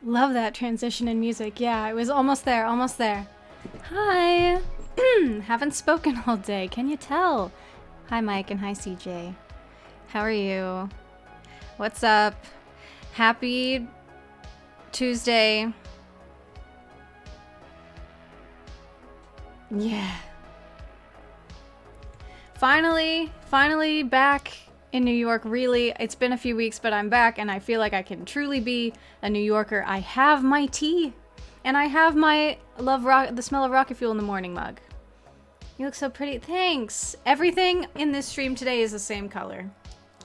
Love that transition in music. Yeah, it was almost there, almost there. Hi. Haven't spoken all day. Can you tell? Hi, Mike, and hi, CJ. How are you? What's up? Happy Tuesday. Yeah. Finally back in New York. Really, it's been a few weeks, but I'm back and I feel like I can truly be a New Yorker. I have my tea and I have my the smell of rocket fuel in the morning mug. You look so pretty. Thanks. Everything in this stream today is the same color.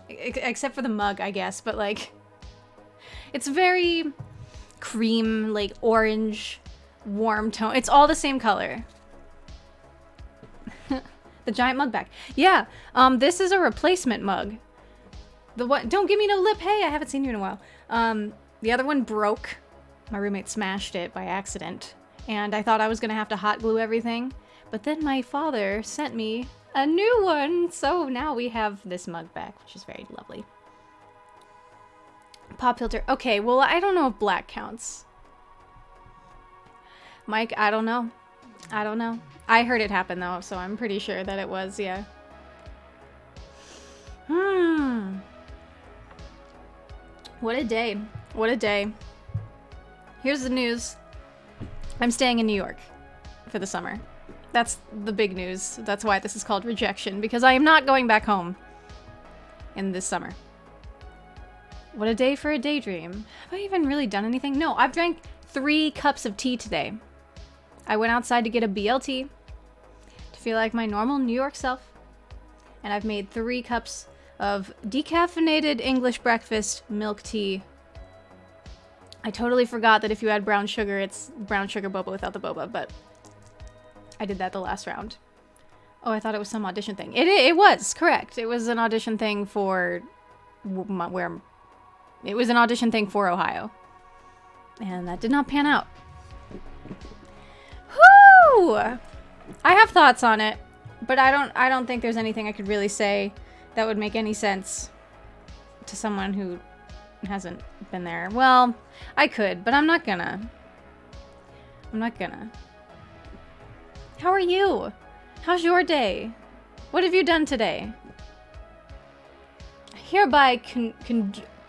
Except for the mug, I guess, but like it's very cream, like orange, warm tone. It's all the same color. The giant mug back. Yeah, this is a replacement mug. The one, don't give me no lip. Hey, I haven't seen you in a while. The other one broke. My roommate smashed it by accident. And I thought I was gonna have to hot glue everything. But then my father sent me a new one. So now we have this mug back, which is very lovely. Pop filter. Okay, well, I don't know if black counts. Mike, I don't know. I heard it happen though, so I'm pretty sure that it was, yeah. What a day. What a day. Here's the news. I'm staying in New York for the summer. That's the big news. That's why this is called Rejection, because I am not going back home in this summer. What a day for a daydream. Have I even really done anything? No, I've drank 3 cups of tea today. I went outside to get a BLT to feel like my normal New York self. And I've made 3 cups of decaffeinated English breakfast milk tea. I totally forgot that if you add brown sugar, it's brown sugar boba without the boba, but I did that the last round. Oh, I thought it was some audition thing. It was, correct. It was an audition thing for it was an audition thing for Ohio. And that did not pan out. Whoo! I have thoughts on it, but I don't think there's anything I could really say that would make any sense to someone who hasn't been there. Well, I could, but I'm not gonna. How are you? How's your day? What have you done today? I hereby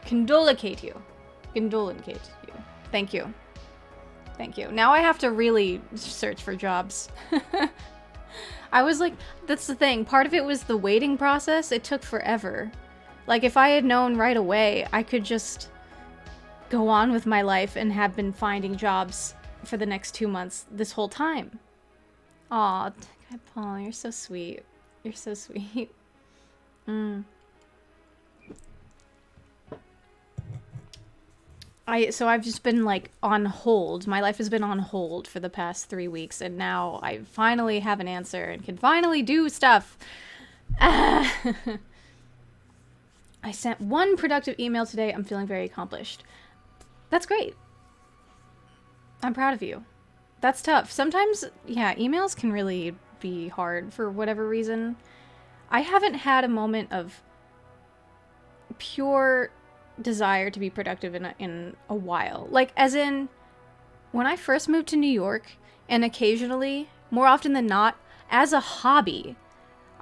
condolicate you. Thank you. Thank you. Now I have to really search for jobs. I was like, that's the thing. Part of it was the waiting process. It took forever. Like, if I had known right away, I could just go on with my life and have been finding jobs for the next 2 months this whole time. Aw, Paul, you're so sweet. You're so sweet. So I've just been like on hold. My life has been on hold for the past 3 weeks, and now I finally have an answer and can finally do stuff. I sent 1 productive email today. I'm feeling very accomplished. That's great. I'm proud of you. That's tough. Sometimes, yeah, emails can really be hard for whatever reason. I haven't had a moment of pure desire to be productive in a while. Like, as in, when I first moved to New York, and occasionally, more often than not, as a hobby,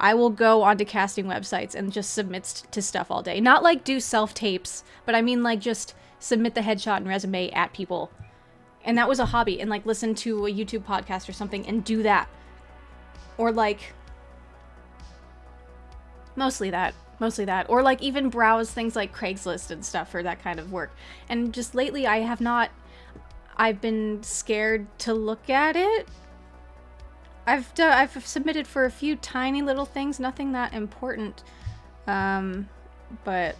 I will go onto casting websites and just submit to stuff all day. Not like do self-tapes, but I mean like just submit the headshot and resume at people. And that was a hobby, and like listen to a YouTube podcast or something and do that. Or like, mostly that. Or like even browse things like Craigslist and stuff for that kind of work. And just lately I've been scared to look at it. I've submitted for a few tiny little things, nothing that important. But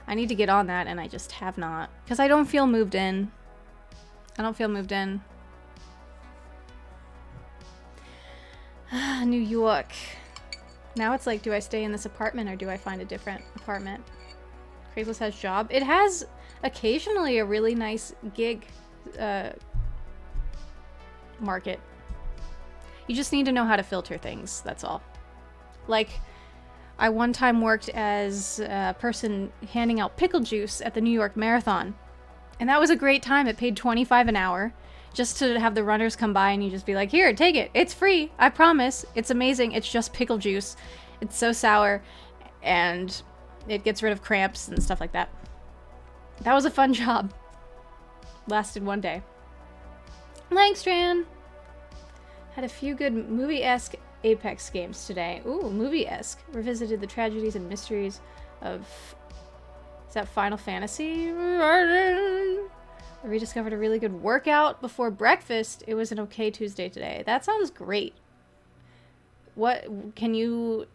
I need to get on that, and I just have not. Because I don't feel moved in. New York. Now it's like, do I stay in this apartment or do I find a different apartment? Craigslist has job. It has occasionally a really nice gig market. You just need to know how to filter things, that's all. Like, I one time worked as a person handing out pickle juice at the New York Marathon. And that was a great time. It paid $25 an hour just to have the runners come by and you just be like, here, take it. It's free. I promise. It's amazing. It's just pickle juice. It's so sour and it gets rid of cramps and stuff like that. That was a fun job. Lasted one day. Langstrand had a few good movie-esque Apex games today. Ooh, movie-esque. Revisited the tragedies and mysteries of... Is that Final Fantasy? I rediscovered a really good workout before breakfast. It was an okay Tuesday today. That sounds great. What can you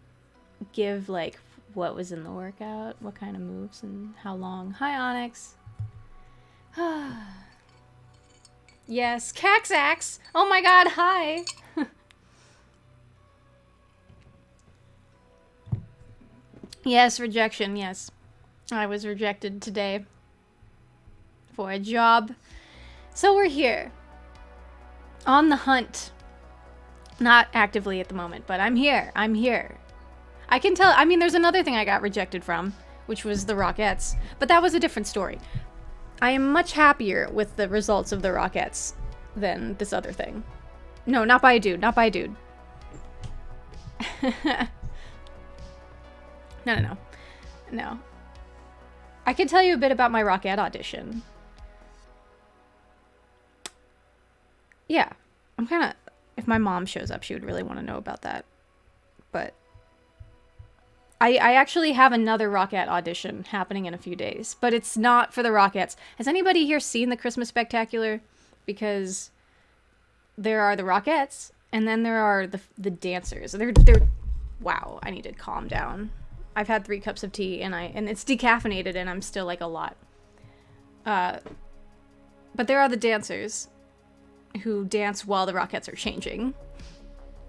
give, like, what was in the workout? What kind of moves and how long? Hi, Onyx. Yes, Caxax! Oh my god, hi! Yes, rejection, yes. I was rejected today for a job. So we're here. On the hunt. Not actively at the moment, but I'm here. I'm here. I can tell, I mean, there's another thing I got rejected from, which was the Rockettes, but that was a different story. I am much happier with the results of the Rockettes than this other thing. No, not by a dude. Not by a dude. No. No. I can tell you a bit about my Rockette audition. Yeah. I'm kind of... If my mom shows up, she would really want to know about that. But... I actually have another Rockette audition happening in a few days, but it's not for the Rockettes. Has anybody here seen the Christmas Spectacular? Because there are the Rockettes, and then there are the dancers. They're wow, I need to calm down. I've had 3 cups of tea, and it's decaffeinated, and I'm still like a lot. But there are the dancers who dance while the Rockettes are changing.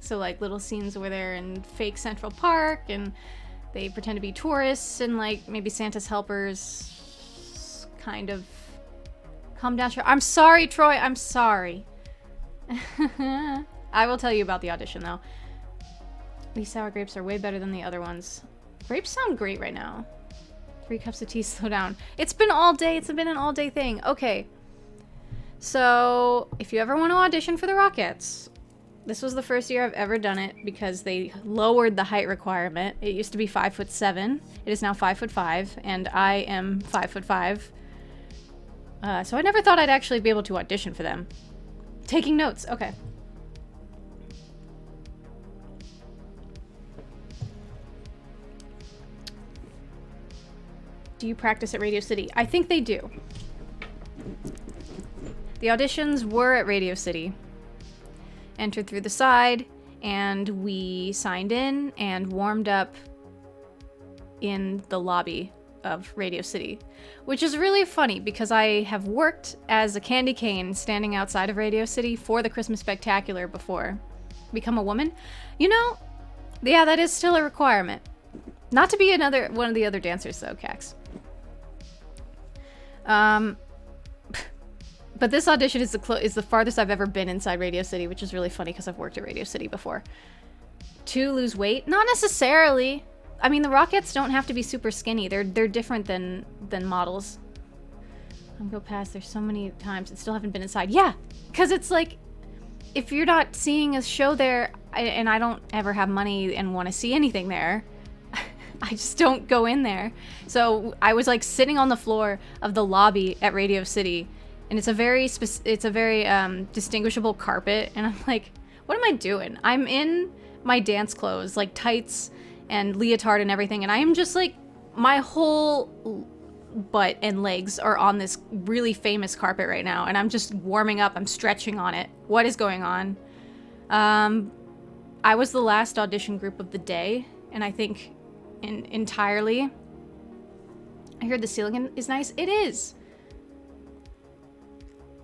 So like little scenes where they're in fake Central Park, and they pretend to be tourists and like maybe Santa's helpers kind of come down. I'm sorry, Troy. I'm sorry. I will tell you about the audition though. These sour grapes are way better than the other ones. Grapes sound great right now. 3 cups of tea, slow down. It's been all day. It's been an all day thing. Okay. So if you ever want to audition for the Rockettes, this was the first year I've ever done it because they lowered the height requirement. It used to be 5'7". It is now 5'5", and I am 5'5". So I never thought I'd actually be able to audition for them. Taking notes. Okay. Do you practice at Radio City? I think they do. The auditions were at Radio City. Entered through the side, and we signed in and warmed up in the lobby of Radio City, which is really funny because I have worked as a candy cane standing outside of Radio City for the Christmas Spectacular before. Become a woman? You know, yeah, that is still a requirement. Not to be one of the other dancers though, Cax. But this audition is the farthest I've ever been inside Radio City, which is really funny because I've worked at Radio City before. To lose weight? Not necessarily. I mean, the Rockettes don't have to be super skinny. They're different than models. I'm go past. There's so many times and still haven't been inside. Yeah, because it's like, if you're not seeing a show there, and I don't ever have money and want to see anything there, I just don't go in there. So I was like sitting on the floor of the lobby at Radio City. And it's a very distinguishable carpet, and I'm like, what am I doing? I'm in my dance clothes, like tights and leotard and everything, and I am just like, my whole butt and legs are on this really famous carpet right now, and I'm just warming up, I'm stretching on it. What is going on? I was the last audition group of the day, and I think entirely. I heard the ceiling is nice. It is.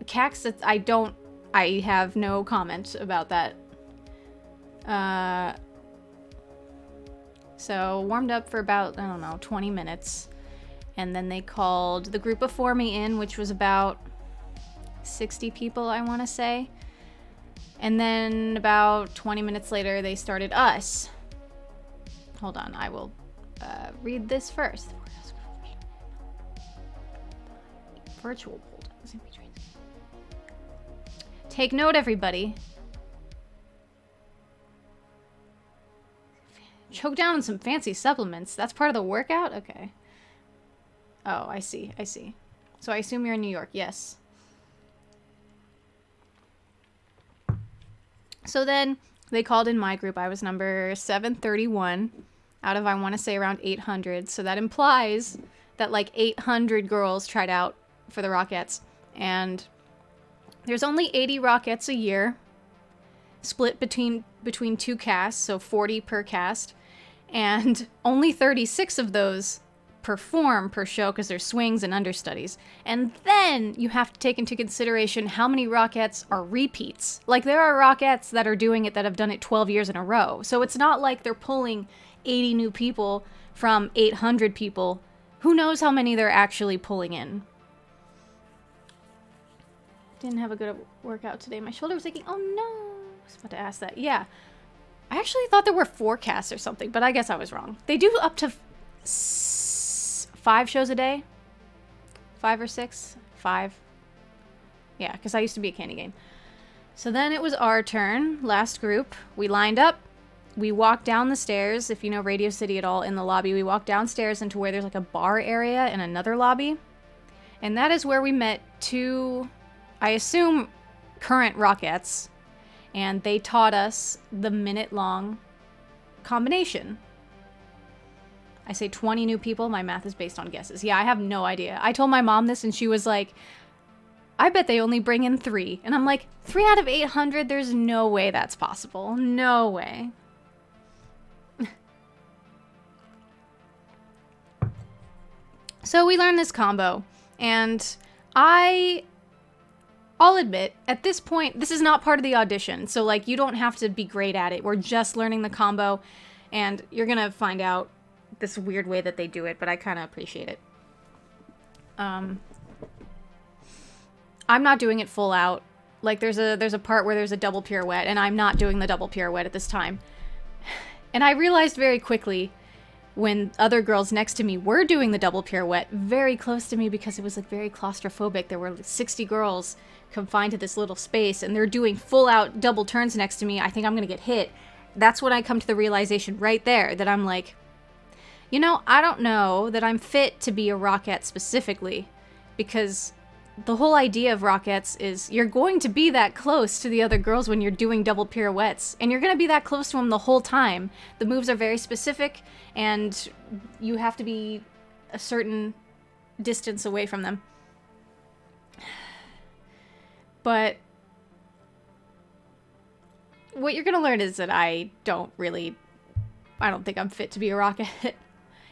Cax, I have no comment about that. So warmed up for about, I don't know, 20 minutes. And then they called the group before me in, which was about 60 people, I want to say. And then about 20 minutes later, they started us. Hold on, I will read this first. Virtual pull down. Take note, everybody. Choke down on some fancy supplements. That's part of the workout? Okay. Oh, I see. I see. So I assume you're in New York. Yes. So then they called in my group. I was number 731 out of, I want to say, around 800. So that implies that like 800 girls tried out for the Rockettes. And there's only 80 Rockettes a year, split between two casts, so 40 per cast. And only 36 of those perform per show because there's swings and understudies. And then you have to take into consideration how many Rockettes are repeats. Like, there are Rockettes that are doing it that have done it 12 years in a row. So it's not like they're pulling 80 new people from 800 people. Who knows how many they're actually pulling in. Didn't have a good workout today. My shoulder was aching. Oh no. I was about to ask that. Yeah. I actually thought there were 4 casts or something, but I guess I was wrong. They do up to 5 shows a day? 5 or 6? 5. Yeah, because I used to be a candy cane. So then it was our turn, last group. We lined up. We walked down the stairs. If you know Radio City at all, in the lobby, we walked downstairs into where there's like a bar area and another lobby. And that is where we met 2, I assume, current Rockettes. And they taught us the minute-long combination. I say 20 new people. My math is based on guesses. Yeah, I have no idea. I told my mom this and she was like, I bet they only bring in 3. And I'm like, 3 out of 800? There's no way that's possible. No way. So we learned this combo. And I'll admit, at this point, this is not part of the audition. So, like, you don't have to be great at it. We're just learning the combo. And you're going to find out this weird way that they do it, but I kind of appreciate it. I'm not doing it full out. Like, there's a part where there's a double pirouette, and I'm not doing the double pirouette at this time. And I realized very quickly when other girls next to me were doing the double pirouette very close to me because it was like very claustrophobic. There were like 60 girls confined to this little space, and they're doing full out double turns next to me. I think I'm gonna get hit. That's when I come to the realization right there that I'm like, you know, I don't know that I'm fit to be a Rockette specifically, because the whole idea of Rockettes is you're going to be that close to the other girls when you're doing double pirouettes, and you're going to be that close to them the whole time. The moves are very specific, and you have to be a certain distance away from them. But what you're going to learn is that I don't think I'm fit to be a Rockette.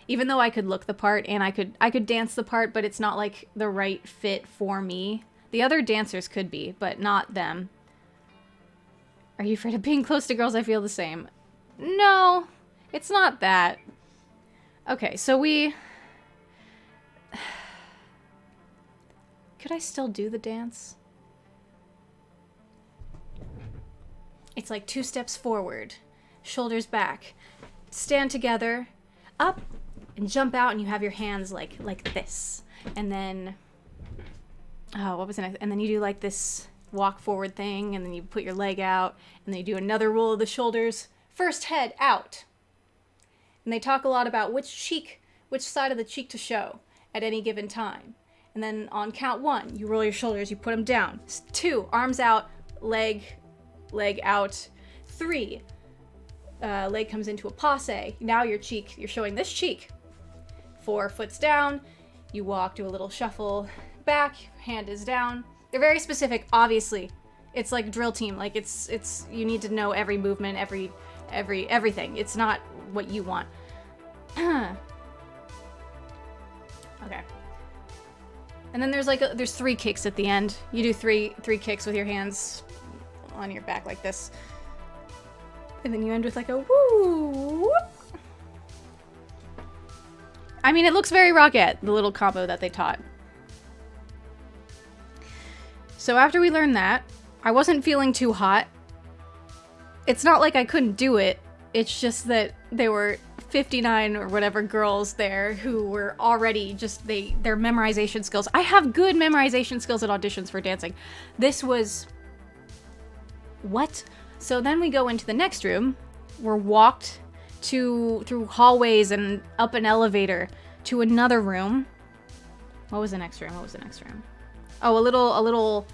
Even though I could look the part and I could dance the part, but it's not like the right fit for me. The other dancers could be, but not them. Are you afraid of being close to girls? I feel the same. No, it's not that. Okay, so could I still do the dance? It's like 2 steps forward, shoulders back, stand together, up, and jump out, and you have your hands like this. And then, oh, what was it? And then you do like this walk forward thing, and then you put your leg out, and then you do another roll of the shoulders. First head out. And they talk a lot about which side of the cheek to show at any given time. And then on count 1, you roll your shoulders, you put them down. 2, arms out, leg out. 3, leg comes into a passe. Now you're showing this cheek. 4, foot's down. You walk, do a little shuffle back, hand is down. They're very specific, obviously. It's like drill team. Like it's you need to know every movement, everything. It's not what you want. Okay. And then there's 3 kicks at the end. You do three kicks with your hands on your back like this. And then you end with like a woo. I mean, it looks very Rockette, the little combo that they taught. So after we learned that, I wasn't feeling too hot. It's not like I couldn't do it. It's just that they were 59 or whatever girls there who were already just their memorization skills. I have good memorization skills at auditions for dancing. This was what? So then we go into the next room. We're walked through hallways and up an elevator to another room. What was the next room? Oh, a little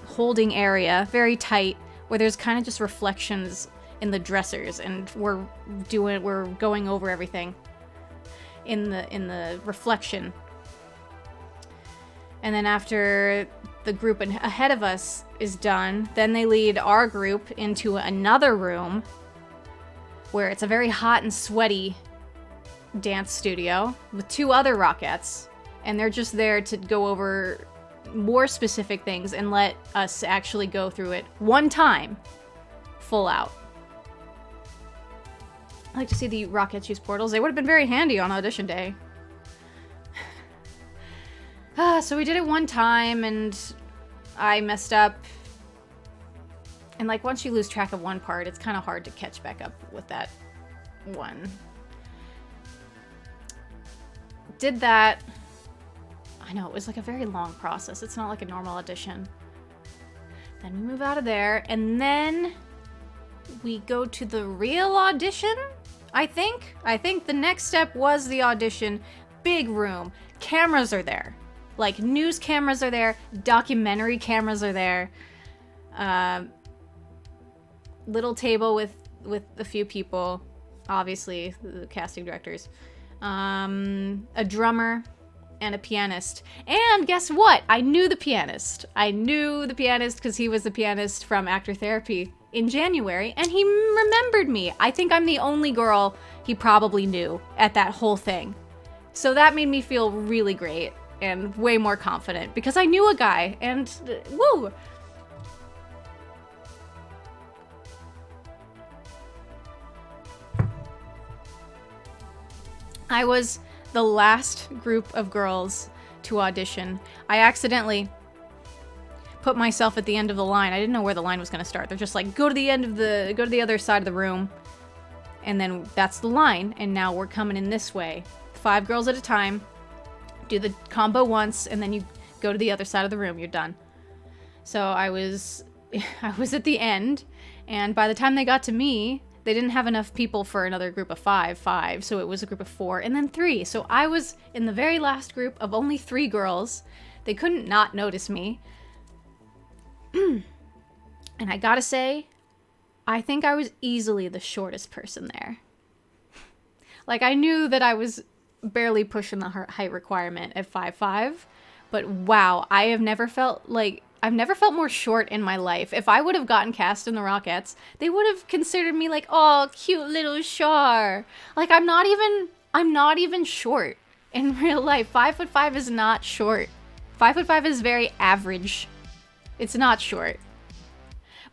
holding area, very tight, where there's kind of just reflections in the dressers, and we're going over everything in the reflection. And then after the group ahead of us is done, then they lead our group into another room where it's a very hot and sweaty dance studio with 2 other Rockettes, and they're just there to go over more specific things and let us actually go through it one time, full out. I like to see the Rockettes use portals. They would have been very handy on audition day. So we did it one time, and I messed up. And like, once you lose track of one part, it's kind of hard to catch back up with that one. Did that. I know, it was like a very long process. It's not like a normal audition. Then we move out of there, and then we go to the real audition, I think. I think the next step was the audition. Big room. Cameras are there. Like, news cameras are there. Documentary cameras are there. Little table with a few people. Obviously, the casting directors. A drummer and a pianist. And guess what? I knew the pianist. I knew the pianist because he was the pianist from Actor Therapy in January, and he remembered me. I think I'm the only girl he probably knew at that whole thing. So that made me feel really great and way more confident because I knew a guy, and woo! I was the last group of girls to audition. I accidentally put myself at the end of the line. I didn't know where the line was going to start. They're just like, go to the other side of the room, and then that's the line, and now we're coming in this way. 5 girls at a time. Do the combo once, and then you go to the other side of the room. You're done. So I was at the end, and by the time they got to me, they didn't have enough people for another group of five, so it was a group of 4, and then 3. So I was in the very last group of only 3 girls. They couldn't not notice me. And I gotta say, I think I was easily the shortest person there. Like, I knew that I was barely pushing the height requirement at 5'5", but wow, I've never felt more short in my life. If I would have gotten cast in the Rockettes, they would have considered me like, oh, cute little Char. Like, I'm not even short in real life. 5'5" is not short. 5'5" is very average. It's not short.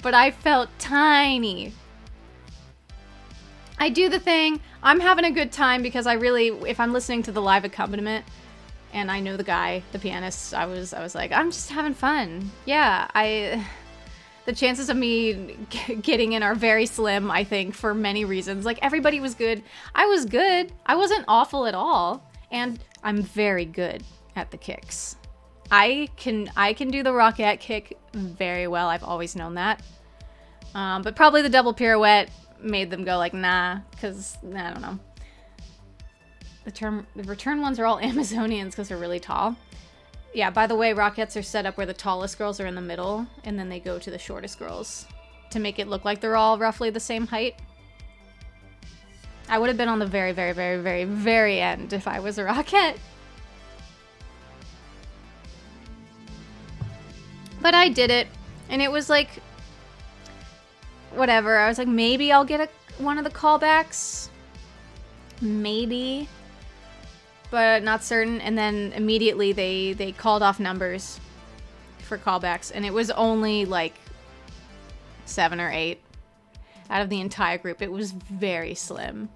But I felt tiny. I do the thing. I'm having a good time because if I'm listening to the live accompaniment and I know the guy, the pianist, I was like, I'm just having fun. Yeah, the chances of me getting in are very slim, I think, for many reasons. Like, everybody was good. I was good. I wasn't awful at all. And I'm very good at the kicks. I can do the Rockette kick very well. I've always known that. But probably the double pirouette made them go like, nah, because, I don't know. The return ones are all Amazonians because they're really tall. Yeah, by the way, Rockettes are set up where the tallest girls are in the middle, and then they go to the shortest girls to make it look like they're all roughly the same height. I would have been on the very, very, very, very, very end if I was a Rockette. But I did it, and it was like, whatever. I was like, maybe I'll get one of the callbacks. Maybe. But not certain. And then immediately they called off numbers for callbacks, and it was only like 7 or 8 out of the entire group. It was very slim.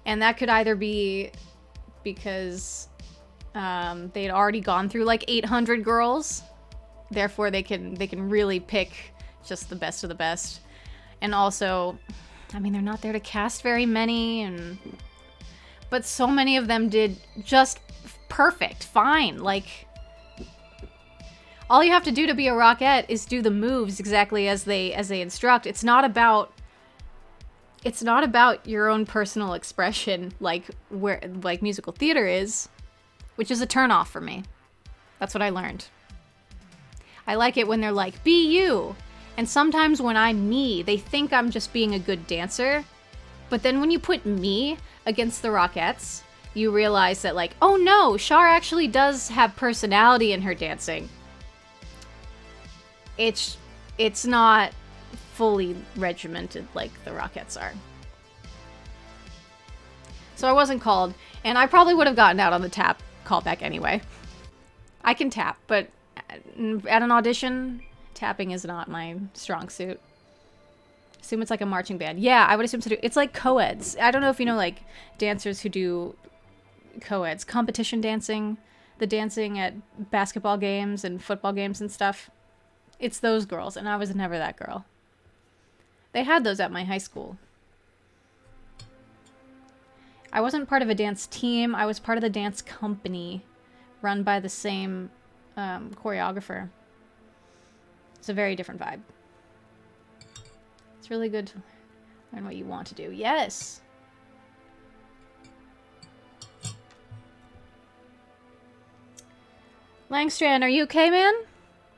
And that could either be because they had already gone through like 800 girls. Therefore, they can really pick just the best of the best. And also, I mean, they're not there to cast very many, but so many of them did just perfect, fine. Like, all you have to do to be a Rockette is do the moves exactly as they instruct. It's not about your own personal expression like musical theater is, which is a turnoff for me. That's what I learned. I like it when they're like, be you. And sometimes when I'm me, they think I'm just being a good dancer. But then when you put me against the Rockettes, you realize that, like, oh no, Char actually does have personality in her dancing. It's not fully regimented like the Rockettes are. So I wasn't called, and I probably would have gotten out on the tap callback anyway. I can tap, but at an audition, tapping is not my strong suit. Assume it's like a marching band. Yeah, I would assume so too. It's like co-eds. I don't know if you know, like, dancers who do co-eds. Competition dancing. The dancing at basketball games and football games and stuff. It's those girls, and I was never that girl. They had those at my high school. I wasn't part of a dance team. I was part of the dance company run by the same choreographer. It's a very different vibe. It's really good to learn what you want to do. Yes! Langstrand, are you okay, man?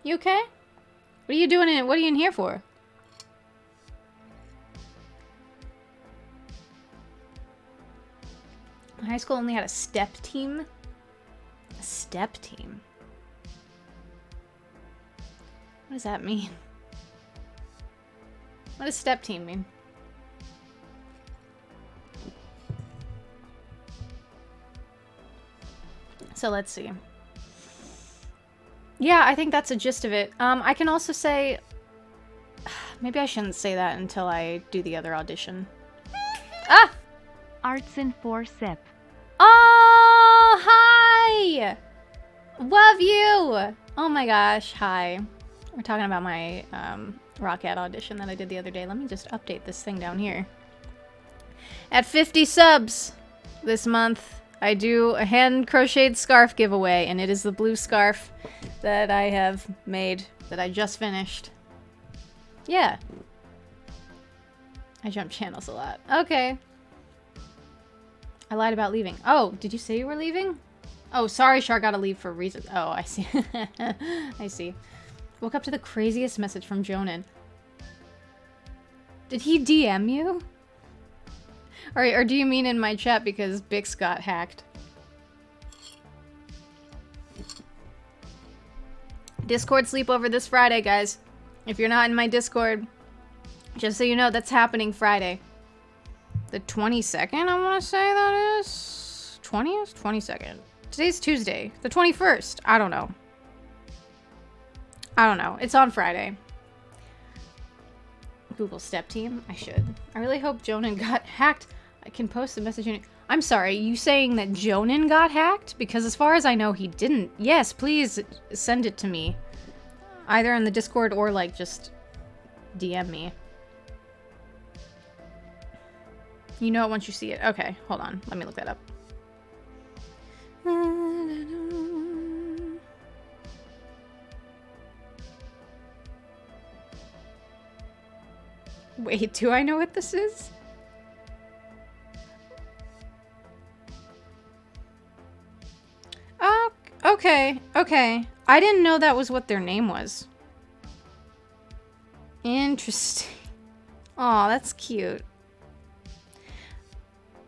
You okay? What are you doing in? What are you in here for? My high school only had a step team. A step team? What does that mean? What does step team mean? So let's see. Yeah, I think that's the gist of it. I can also say... Maybe I shouldn't say that until I do the other audition. Ah! Arts in 4 sip. Oh, hi! Love you! Oh my gosh, hi. We're talking about my Rockette audition that I did the other day. Let me just update this thing down here. At 50 subs this month, I do a hand-crocheted scarf giveaway, and it is the blue scarf that I have made, that I just finished. Yeah. I jump channels a lot. Okay. I lied about leaving. Oh, did you say you were leaving? Oh, sorry, Char, gotta leave for reasons. Oh, I see. I see. Woke up to the craziest message from Jonan. Did he DM you? Or do you mean in my chat because Bix got hacked? Discord sleepover this Friday, guys. If you're not in my Discord, just so you know, that's happening Friday. The 22nd, I want to say that is? 20th? 22nd. Today's Tuesday. The 21st. I don't know. I don't know. It's on Friday. Google Step Team. I should. I really hope Jonan got hacked. I can post a message in it. I'm sorry, you saying that Jonan got hacked? Because as far as I know, he didn't. Yes, please send it to me. Either in the Discord or, like, just DM me. You know it once you see it. Okay, hold on. Let me look that up. Wait, do I know what this is? Oh, okay, okay. I didn't know that was what their name was. Interesting. Aw, that's cute.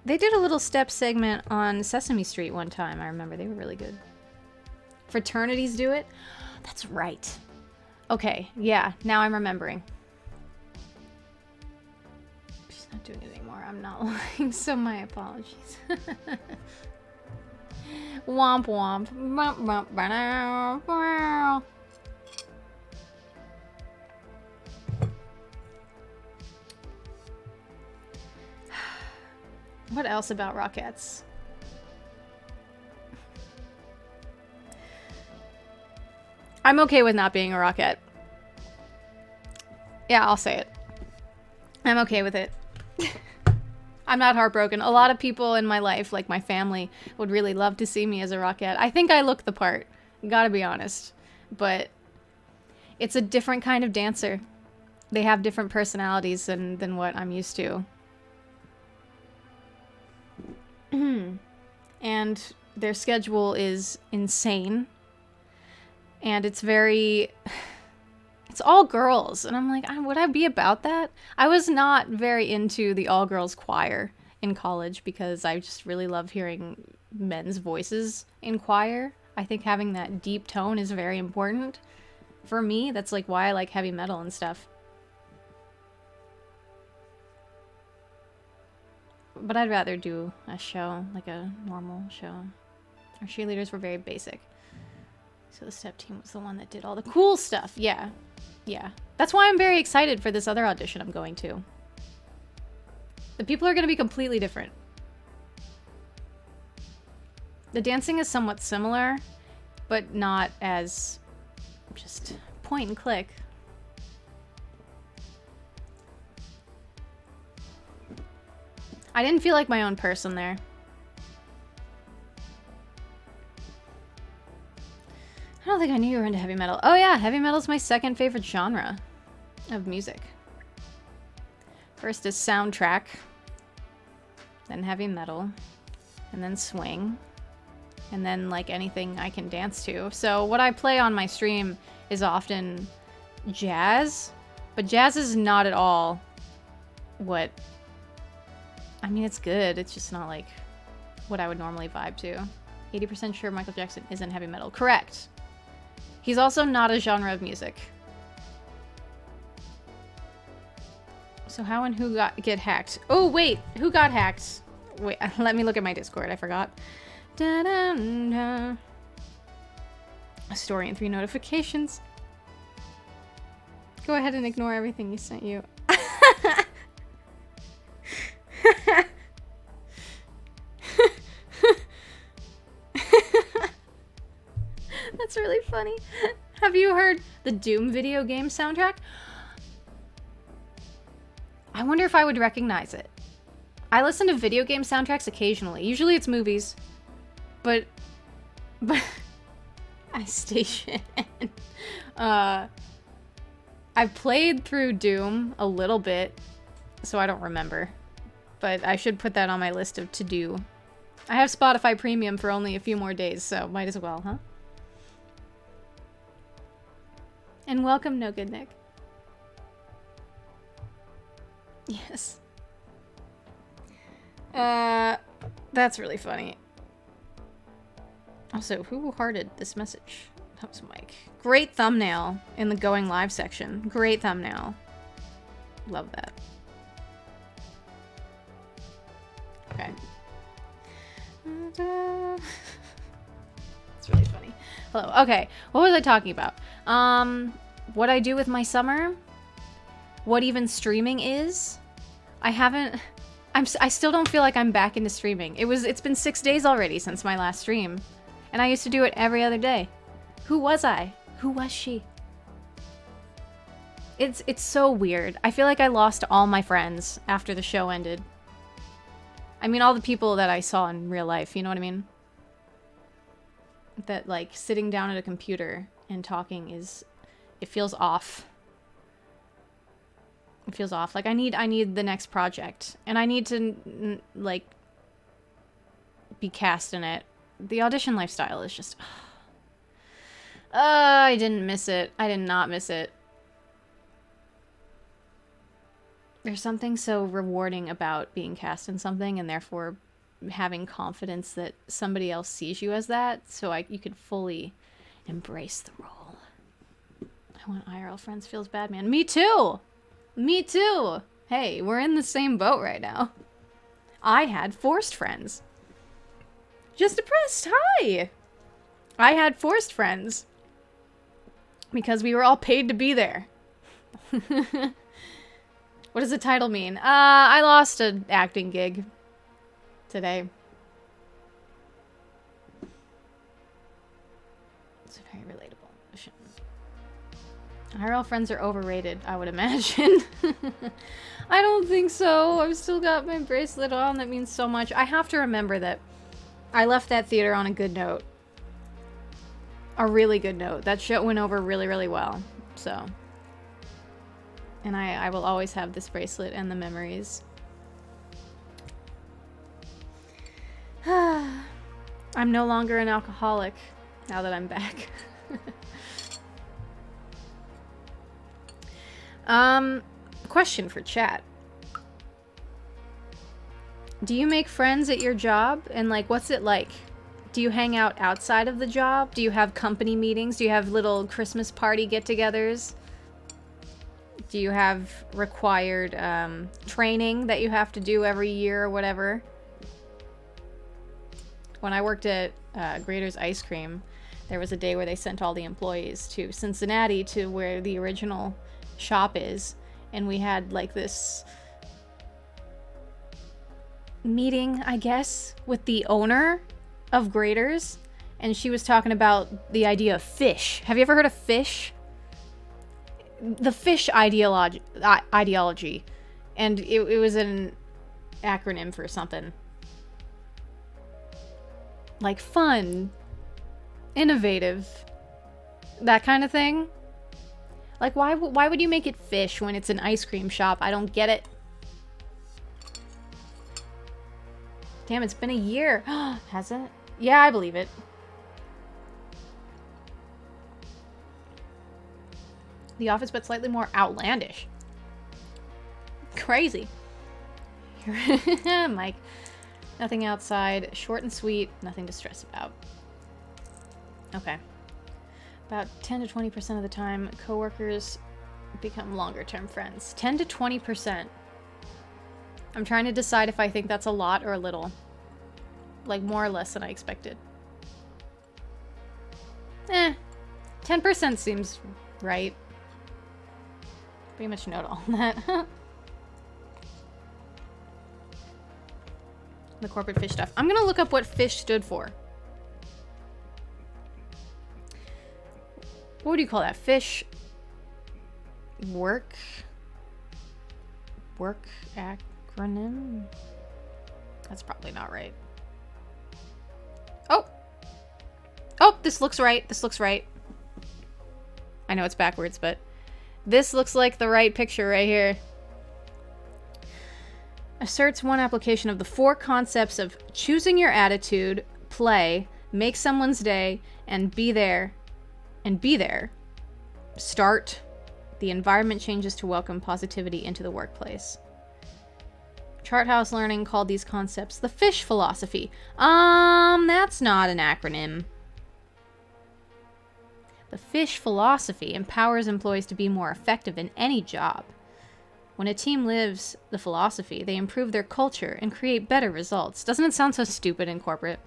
They did a little step segment on Sesame Street one time, I remember. They were really good. Fraternities do it? That's right. Okay, yeah, now I'm remembering. She's not doing it anymore. I'm not lying, so my apologies. Womp womp. What else about Rockettes? I'm okay with not being a Rockette. Yeah, I'll say it. I'm okay with it. I'm not heartbroken. A lot of people in my life, like my family, would really love to see me as a Rockette. I think I look the part, gotta be honest. But it's a different kind of dancer. They have different personalities than what I'm used to. And their schedule is insane. And it's very... It's all girls. And I'm like, would I be about that? I was not very into the all-girls choir in college because I just really love hearing men's voices in choir. I think having that deep tone is very important. For me, that's like why I like heavy metal and stuff. But I'd rather do a show, like a normal show. Our cheerleaders were very basic. So the step team was the one that did all the cool stuff. Yeah. Yeah. That's why I'm very excited for this other audition I'm going to. The people are going to be completely different. The dancing is somewhat similar, but not as just point and click. I didn't feel like my own person there. I don't think I knew you were into heavy metal. Oh yeah, heavy metal is my second favorite genre of music. First is soundtrack, then heavy metal, and then swing, and then like anything I can dance to. So what I play on my stream is often jazz, but jazz is not at all what... I mean, it's good. It's just not like what I would normally vibe to. 80% sure Michael Jackson isn't heavy metal. Correct. He's also not a genre of music. So how and who get hacked? Oh, wait. Who got hacked? Wait, let me look at my Discord. I forgot. Da-da-da. A story and 3 notifications. Go ahead and ignore everything he sent you. That's really funny. Have you heard the Doom video game soundtrack? I wonder if I would recognize it. I listen to video game soundtracks occasionally. Usually it's movies. But I station. I've played through Doom a little bit, so I don't remember. But I should put that on my list of to-do. I have Spotify Premium for only a few more days, so might as well, huh? And welcome, No Good Nick. Yes. That's really funny. Also, who hearted this message? That was Mike. Great thumbnail in the going live section. Great thumbnail. Love that. Okay. It's really funny. Hello. Okay. What was I talking about? What I do with my summer? What even streaming is? I still don't feel like I'm back into streaming. It's been 6 days already since my last stream. And I used to do it every other day. Who was I? Who was she? It's so weird. I feel like I lost all my friends after the show ended. I mean, all the people that I saw in real life, you know what I mean? That, like, sitting down at a computer and talking it feels off. It feels off. Like, I need the next project. And I need to, like, be cast in it. The audition lifestyle is just... I didn't miss it. I did not miss it. There's something so rewarding about being cast in something and therefore having confidence that somebody else sees you as that, so you could fully embrace the role. I want IRL friends feels bad, man. Me too! Me too! Hey, we're in the same boat right now. I had forced friends. Just depressed, hi! I had forced friends. Because we were all paid to be there. What does the title mean? I lost an acting gig today. It's very relatable. IRL friends are overrated, I would imagine. I don't think so. I've still got my bracelet on. That means so much. I have to remember that I left that theater on a good note. A really good note. That show went over really, really well. So. And I will always have this bracelet and the memories. I'm no longer an alcoholic now that I'm back. Question for chat. Do you make friends at your job? And like, what's it like? Do you hang out outside of the job? Do you have company meetings? Do you have little Christmas party get-togethers? Do you have required training that you have to do every year or whatever? When I worked at Grader's Ice Cream, there was a day where they sent all the employees to Cincinnati to where the original shop is, and we had like this meeting, I guess, with the owner of Grader's, and she was talking about the idea of fish. Have you ever heard of fish? The fish ideology, and it was an acronym for something like fun, innovative, that kind of thing. Like, why would you make it fish when it's an ice cream shop? I don't get it. Damn, it's been a year. Has it? Yeah, I believe it. The Office, but slightly more outlandish. Crazy. Mike. Nothing outside. Short and sweet. Nothing to stress about. Okay. About 10 to 20% of the time, coworkers become longer-term friends. 10 to 20%. I'm trying to decide if I think that's a lot or a little. Like, more or less than I expected. 10% seems right. Pretty much note all that. The corporate fish stuff. I'm gonna look up what fish stood for. What would you call that? Fish work acronym? That's probably not right. Oh, this looks right. This looks right. I know it's backwards, but this looks like the right picture right here. Asserts one application of the 4 concepts of choosing your attitude, play, make someone's day, and be there. Start. The environment changes to welcome positivity into the workplace. Charthouse Learning called these concepts the fish philosophy. That's not an acronym. The fish philosophy empowers employees to be more effective in any job. When a team lives the philosophy, they improve their culture and create better results. Doesn't it sound so stupid in corporate?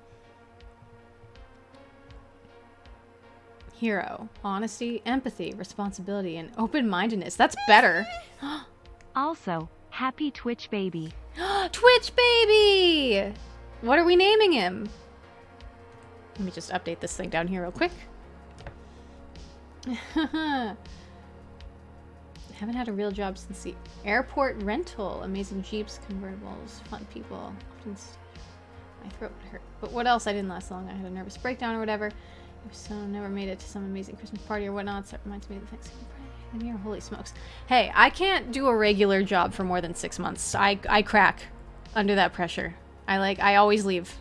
Hero. Honesty, empathy, responsibility, and open-mindedness. That's better. Also, happy Twitch baby. Twitch baby! What are we naming him? Let me just update this thing down here real quick. Haven't had a real job since the airport rental. Amazing Jeeps, convertibles, fun people. Often my throat would hurt. But what else? I didn't last long. I had a nervous breakdown or whatever. So never made it to some amazing Christmas party or whatnot. So that reminds me of the Thanksgiving party. Here, holy smokes. Hey, I can't do a regular job for more than 6 months. I crack under that pressure. I always leave.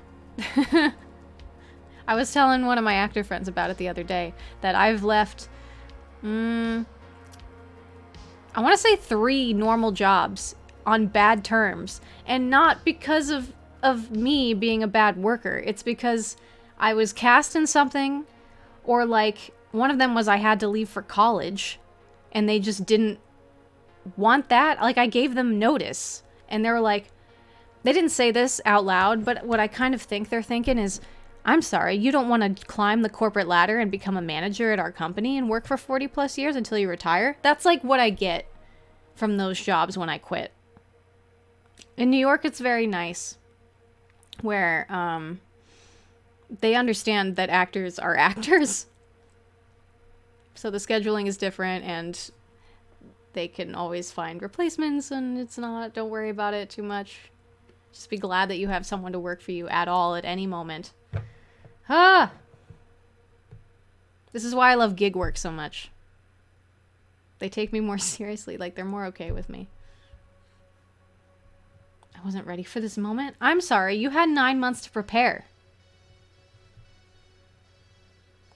I was telling one of my actor friends about it the other day that I've left, I want to say 3 normal jobs on bad terms, and not because of me being a bad worker. It's because I was cast in something, or like one of them was I had to leave for college and they just didn't want that. Like, I gave them notice and they were like, they didn't say this out loud, but what I kind of think they're thinking is, I'm sorry, you don't want to climb the corporate ladder and become a manager at our company and work for 40 plus years until you retire? That's like what I get from those jobs when I quit. In New York, it's very nice where they understand that actors are actors. So the scheduling is different, and they can always find replacements, and it's not, don't worry about it too much. Just be glad that you have someone to work for you at all at any moment. Ah! This is why I love gig work so much. They take me more seriously, like they're more okay with me. I wasn't ready for this moment. I'm sorry, you had 9 months to prepare.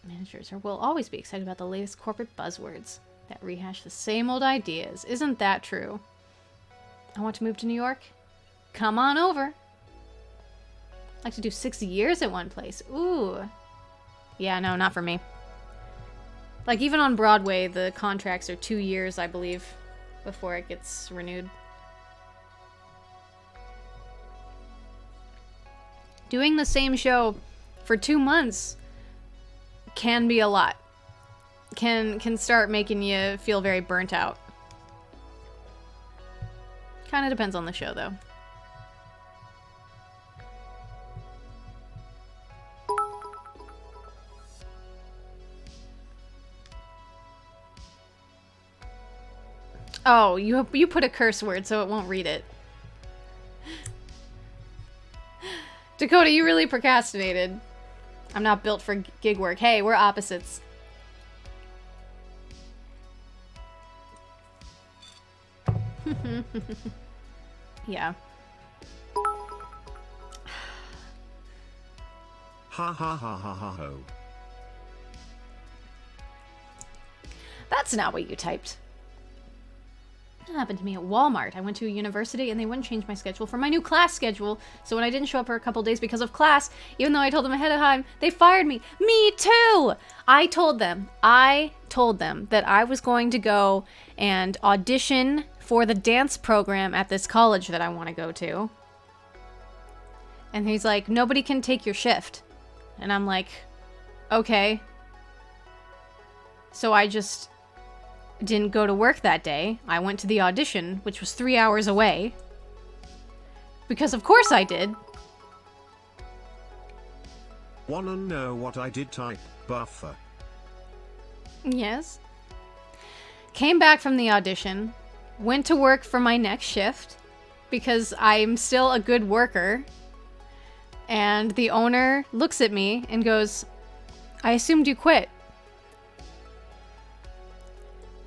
Managers will always be excited about the latest corporate buzzwords that rehash the same old ideas. Isn't that true? I want to move to New York. Come on over. I'd like to do 6 years at one place. Ooh. Yeah, no, not for me. Like, even on Broadway, the contracts are 2 years, I believe, before it gets renewed. Doing the same show for 2 months can be a lot. Can start making you feel very burnt out. Kind of depends on the show, though. Oh, you put a curse word so it won't read it. Dakota, you really procrastinated. I'm not built for gig work. Hey, we're opposites. Yeah. Ha ha ha ha ha ho. That's not what you typed. That happened to me at Walmart. I went to a university and they wouldn't change my schedule for my new class schedule. So when I didn't show up for a couple days because of class, even though I told them ahead of time, they fired me. Me too! I told them that I was going to go and audition for the dance program at this college that I want to go to. And he's like, nobody can take your shift. And I'm like, okay. So I just didn't go to work that day. I went to the audition, which was 3 hours away. Because of course I did. Wanna know what I did type? Buffer. Yes. Came back from the audition, went to work for my next shift, because I'm still a good worker. And the owner looks at me and goes, I assumed you quit.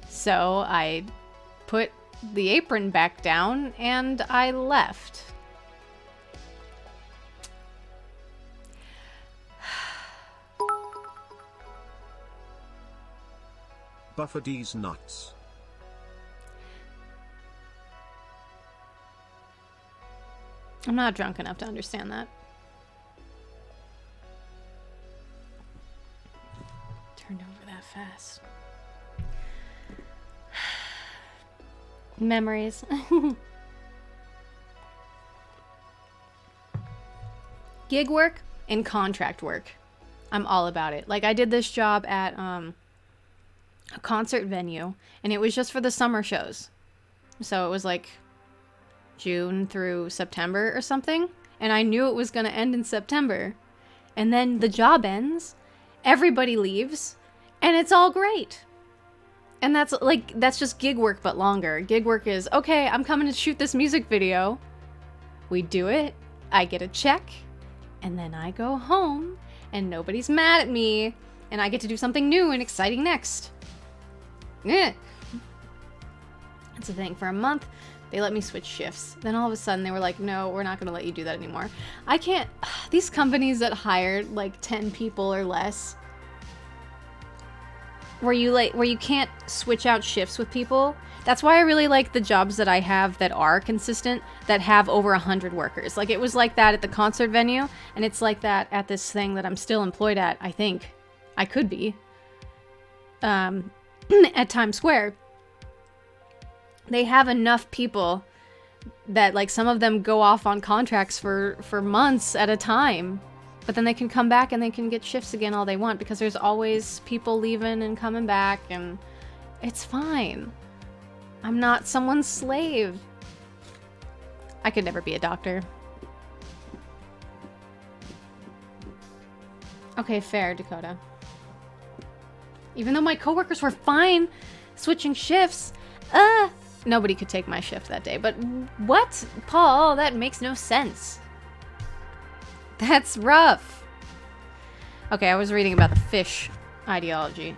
So I put the apron back down and I left. Buffer D's nuts. I'm not drunk enough to understand that. Turned over that fast. Memories. Gig work and contract work. I'm all about it. Like, I did this job at a concert venue, and it was just for the summer shows. So it was like June through September or something, and I knew it was going to end in September. And then the job ends, everybody leaves, and it's all great. And that's just gig work, but longer. Gig work is, okay, I'm coming to shoot this music video. We do it, I get a check, and then I go home, and nobody's mad at me, and I get to do something new and exciting next. Yeah. That's the thing. For a month, they let me switch shifts. Then all of a sudden, they were like, no, we're not going to let you do that anymore. I can't... These companies that hired, like, 10 people or less... where you can't switch out shifts with people. That's why I really like the jobs that I have that are consistent, that have over 100 workers. Like, it was like that at the concert venue, and it's like that at this thing that I'm still employed at, I think. I could be. At Times Square. They have enough people that, like, some of them go off on contracts for months at a time. But then they can come back and they can get shifts again all they want, because there's always people leaving and coming back, and it's fine. I'm not someone's slave. I could never be a doctor. Okay, fair, Dakota. Even though my coworkers were fine switching shifts, nobody could take my shift that day. But what? Paul, that makes no sense. That's rough. Okay, I was reading about the fish ideology.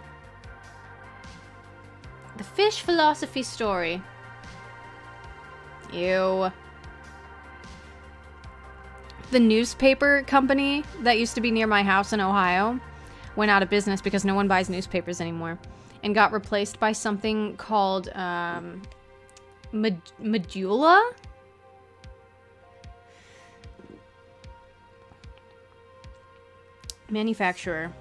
The fish philosophy story. Ew. The newspaper company that used to be near my house in Ohio went out of business because no one buys newspapers anymore and got replaced by something called Medulla? Manufacturer.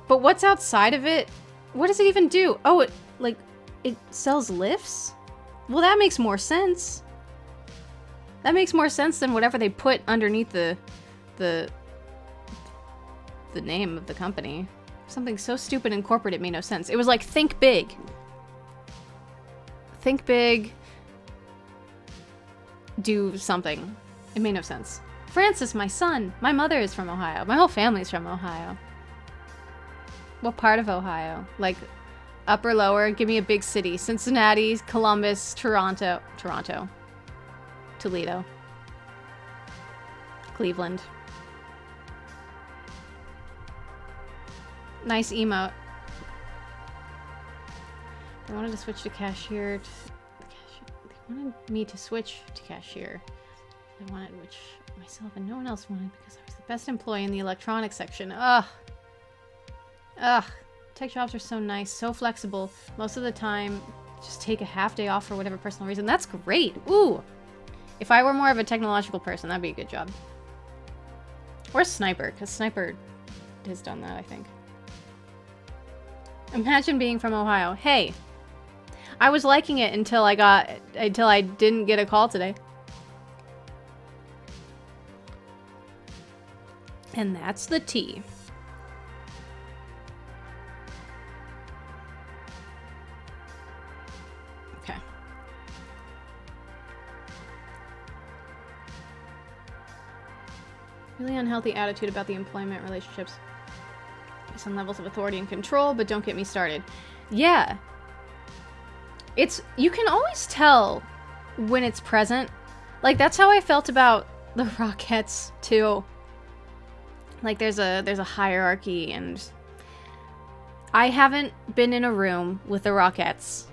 But what's outside of it? What does it even do? Oh, it sells lifts? Well, that makes more sense. That makes more sense than whatever they put underneath the name of the company. Something so stupid and corporate it made no sense. It was like, think big. Think big. Do something. It made no sense. Francis, my son. My mother is from Ohio. My whole family's from Ohio. What part of Ohio? Like, upper, lower? Give me a big city. Cincinnati, Columbus, Toronto. Toledo. Cleveland. Nice emote. They wanted to switch to cashier. They wanted me to switch to cashier. They wanted which myself and no one else wanted because I was the best employee in the electronics section. Ugh. Ugh. Tech jobs are so nice, so flexible. Most of the time, just take a half day off for whatever personal reason. That's great. Ooh. If I were more of a technological person, that'd be a good job. Or Sniper, because Sniper has done that, I think. Imagine being from Ohio. Hey, I was liking it until I didn't get a call today. And that's the tea. Okay. Really unhealthy attitude about the employment relationships. Some levels of authority and control, but don't get me started. Yeah. You can always tell when it's present. Like, that's how I felt about the Rockettes, too. Like, there's a hierarchy, and I haven't been in a room with the Rockettes.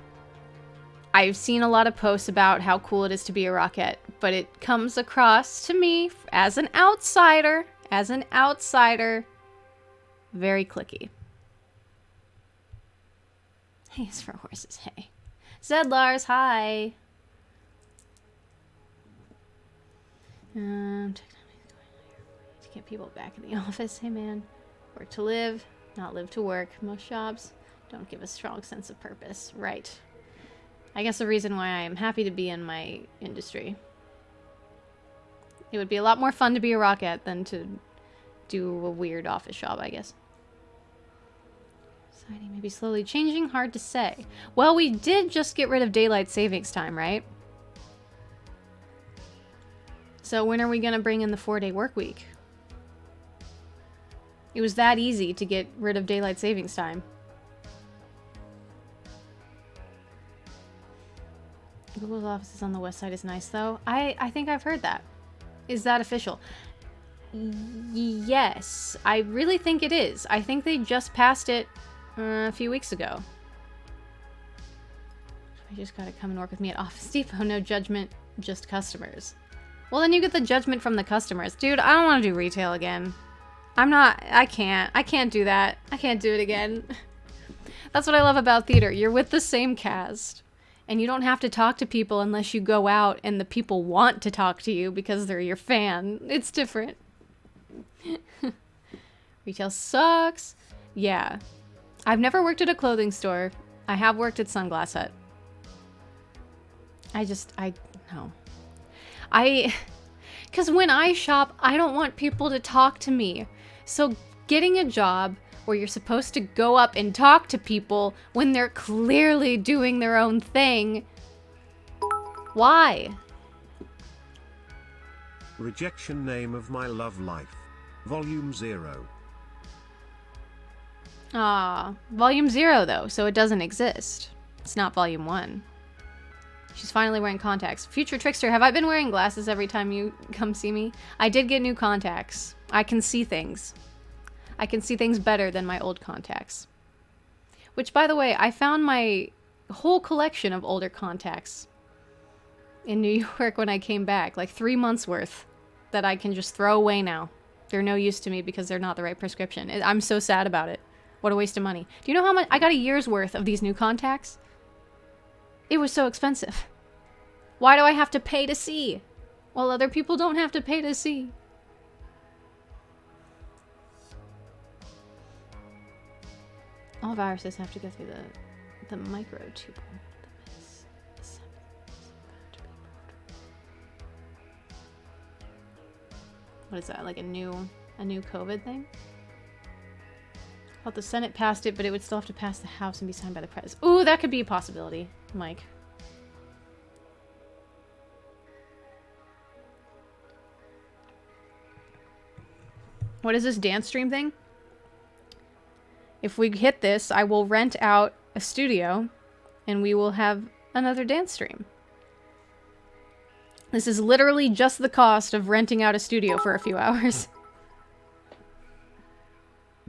I've seen a lot of posts about how cool it is to be a Rockette, but it comes across to me as an outsider, very cliquey. Hey, it's for horses, hey. Zed Lars, hi. To get people back in the office. Hey, man. Work to live, not live to work. Most jobs don't give a strong sense of purpose. Right. I guess the reason why I am happy to be in my industry. It would be a lot more fun to be a Rockette than to do a weird office job, I guess. Society may be slowly changing, hard to say. Well, we did just get rid of daylight savings time, right? So when are we going to bring in the 4-day work week? It was that easy to get rid of daylight savings time. Google's offices on the west side is nice, though. I think I've heard that. Is that official? Yes, I really think it is. I think they just passed it a few weeks ago. I just gotta come and work with me at Office Depot. No judgment, just customers. Well, then you get the judgment from the customers. Dude, I don't want to do retail again. I can't do that. I can't do it again. That's what I love about theater. You're with the same cast. And you don't have to talk to people unless you go out and the people want to talk to you because they're your fan. It's different. Retail sucks. Yeah. I've never worked at a clothing store. I have worked at Sunglass Hut. No. Because when I shop, I don't want people to talk to me. So getting a job where you're supposed to go up and talk to people when they're clearly doing their own thing. Why? Rejection, name of my love life. Volume 0. Ah, volume 0 though, so it doesn't exist. It's not volume 1. She's finally wearing contacts. Future Trickster, have I been wearing glasses every time you come see me? I did get new contacts. I can see things. I can see things better than my old contacts. Which, by the way, I found my whole collection of older contacts in New York when I came back. Like 3 months worth that I can just throw away now. They're no use to me because they're not the right prescription. I'm so sad about it. What a waste of money. Do you know how much? I got a year's worth of these new contacts. It was so expensive. Why do I have to pay to see? While other people don't have to pay to see. All viruses have to go through the microtubule. What is that? Like a new COVID thing? I thought the Senate passed it, but it would still have to pass the House and be signed by the President. Ooh, that could be a possibility, Mike. What is this dance stream thing? If we hit this, I will rent out a studio and we will have another dance stream. This is literally just the cost of renting out a studio for a few hours.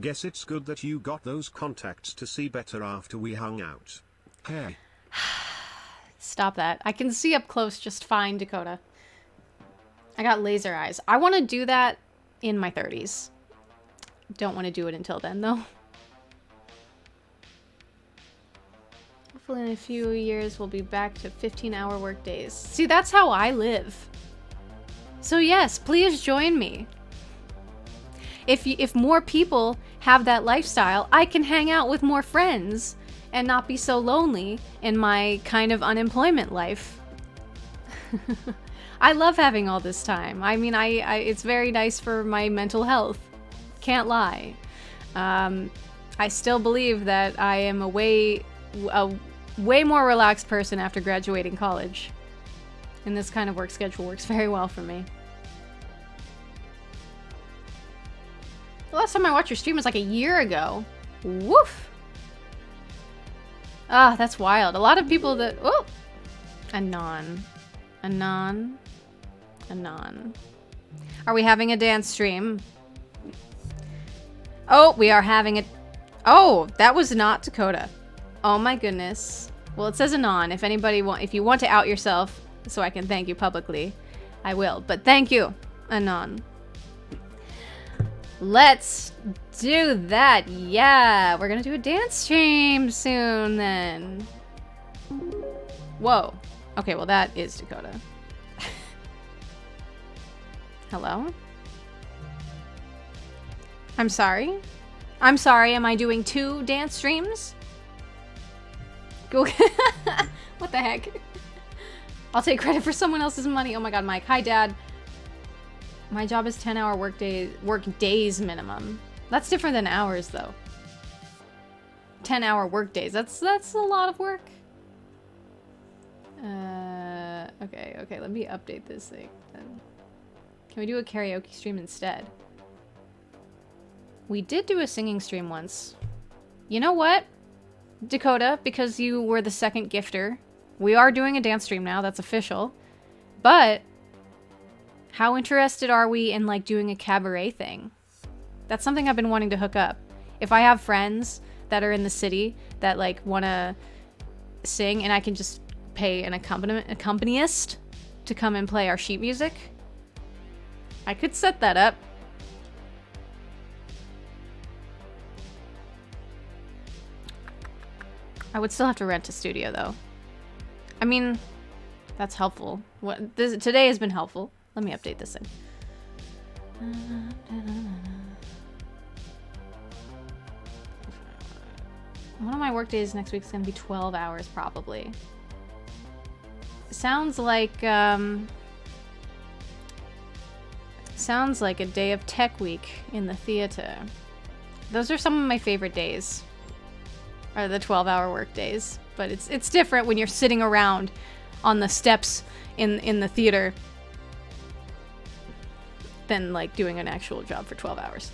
Guess it's good that you got those contacts to see better after we hung out. Hey. Stop that. I can see up close just fine, Dakota. I got laser eyes. I want to do that in my 30s. Don't want to do it until then, though. Hopefully in a few years we'll be back to 15-hour work days. See, that's how I live. So yes, please join me. If more people have that lifestyle, I can hang out with more friends and not be so lonely in my kind of unemployment life. I love having all this time. I mean, it's very nice for my mental health. Can't lie. I still believe that I am a way more relaxed person after graduating college. And this kind of work schedule works very well for me. The last time I watched your stream was like a year ago. Woof! Ah, that's wild. A lot of people that... Oh! Anon. Anon. Anon. Are we having a dance stream? Oh, we are having a... Oh, that was not Dakota. Oh my goodness. Well, it says Anon. If anybody if you want to out yourself so I can thank you publicly, I will. But thank you, Anon. Let's do that. Yeah, we're gonna do a dance stream soon then. Whoa. Okay, well that is Dakota. Hello? I'm sorry? I'm sorry, am I doing 2 dance streams? Go. What the heck? I'll take credit for someone else's money. Oh my god, Mike. Hi, Dad. My job is 10-hour work days minimum. That's different than hours, though. 10-hour work days. That's a lot of work. Okay, let me update this thing. Can we do a karaoke stream instead? We did do a singing stream once. You know what, Dakota? Because you were the second gifter, we are doing a dance stream now. That's official. But how interested are we in, like, doing a cabaret thing? That's something I've been wanting to hook up. If I have friends that are in the city that, like, want to sing and I can just pay an accompanist to come and play our sheet music, I could set that up. I would still have to rent a studio, though. I mean, that's helpful. Today has been helpful. Let me update this thing. One of my work days next week is going to be 12 hours, probably. Sounds like a day of tech week in the theater. Those are some of my favorite days. Are the 12-hour work days. But it's different when you're sitting around on the steps in the theater than, like, doing an actual job for 12 hours.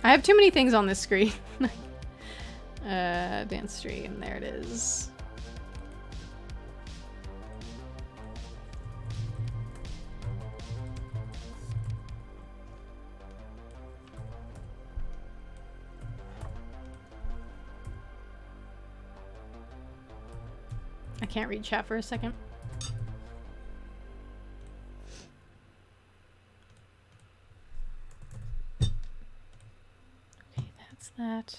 I have too many things on this screen. Advanced stream. There it is. I can't read chat for a second. Okay, that's that.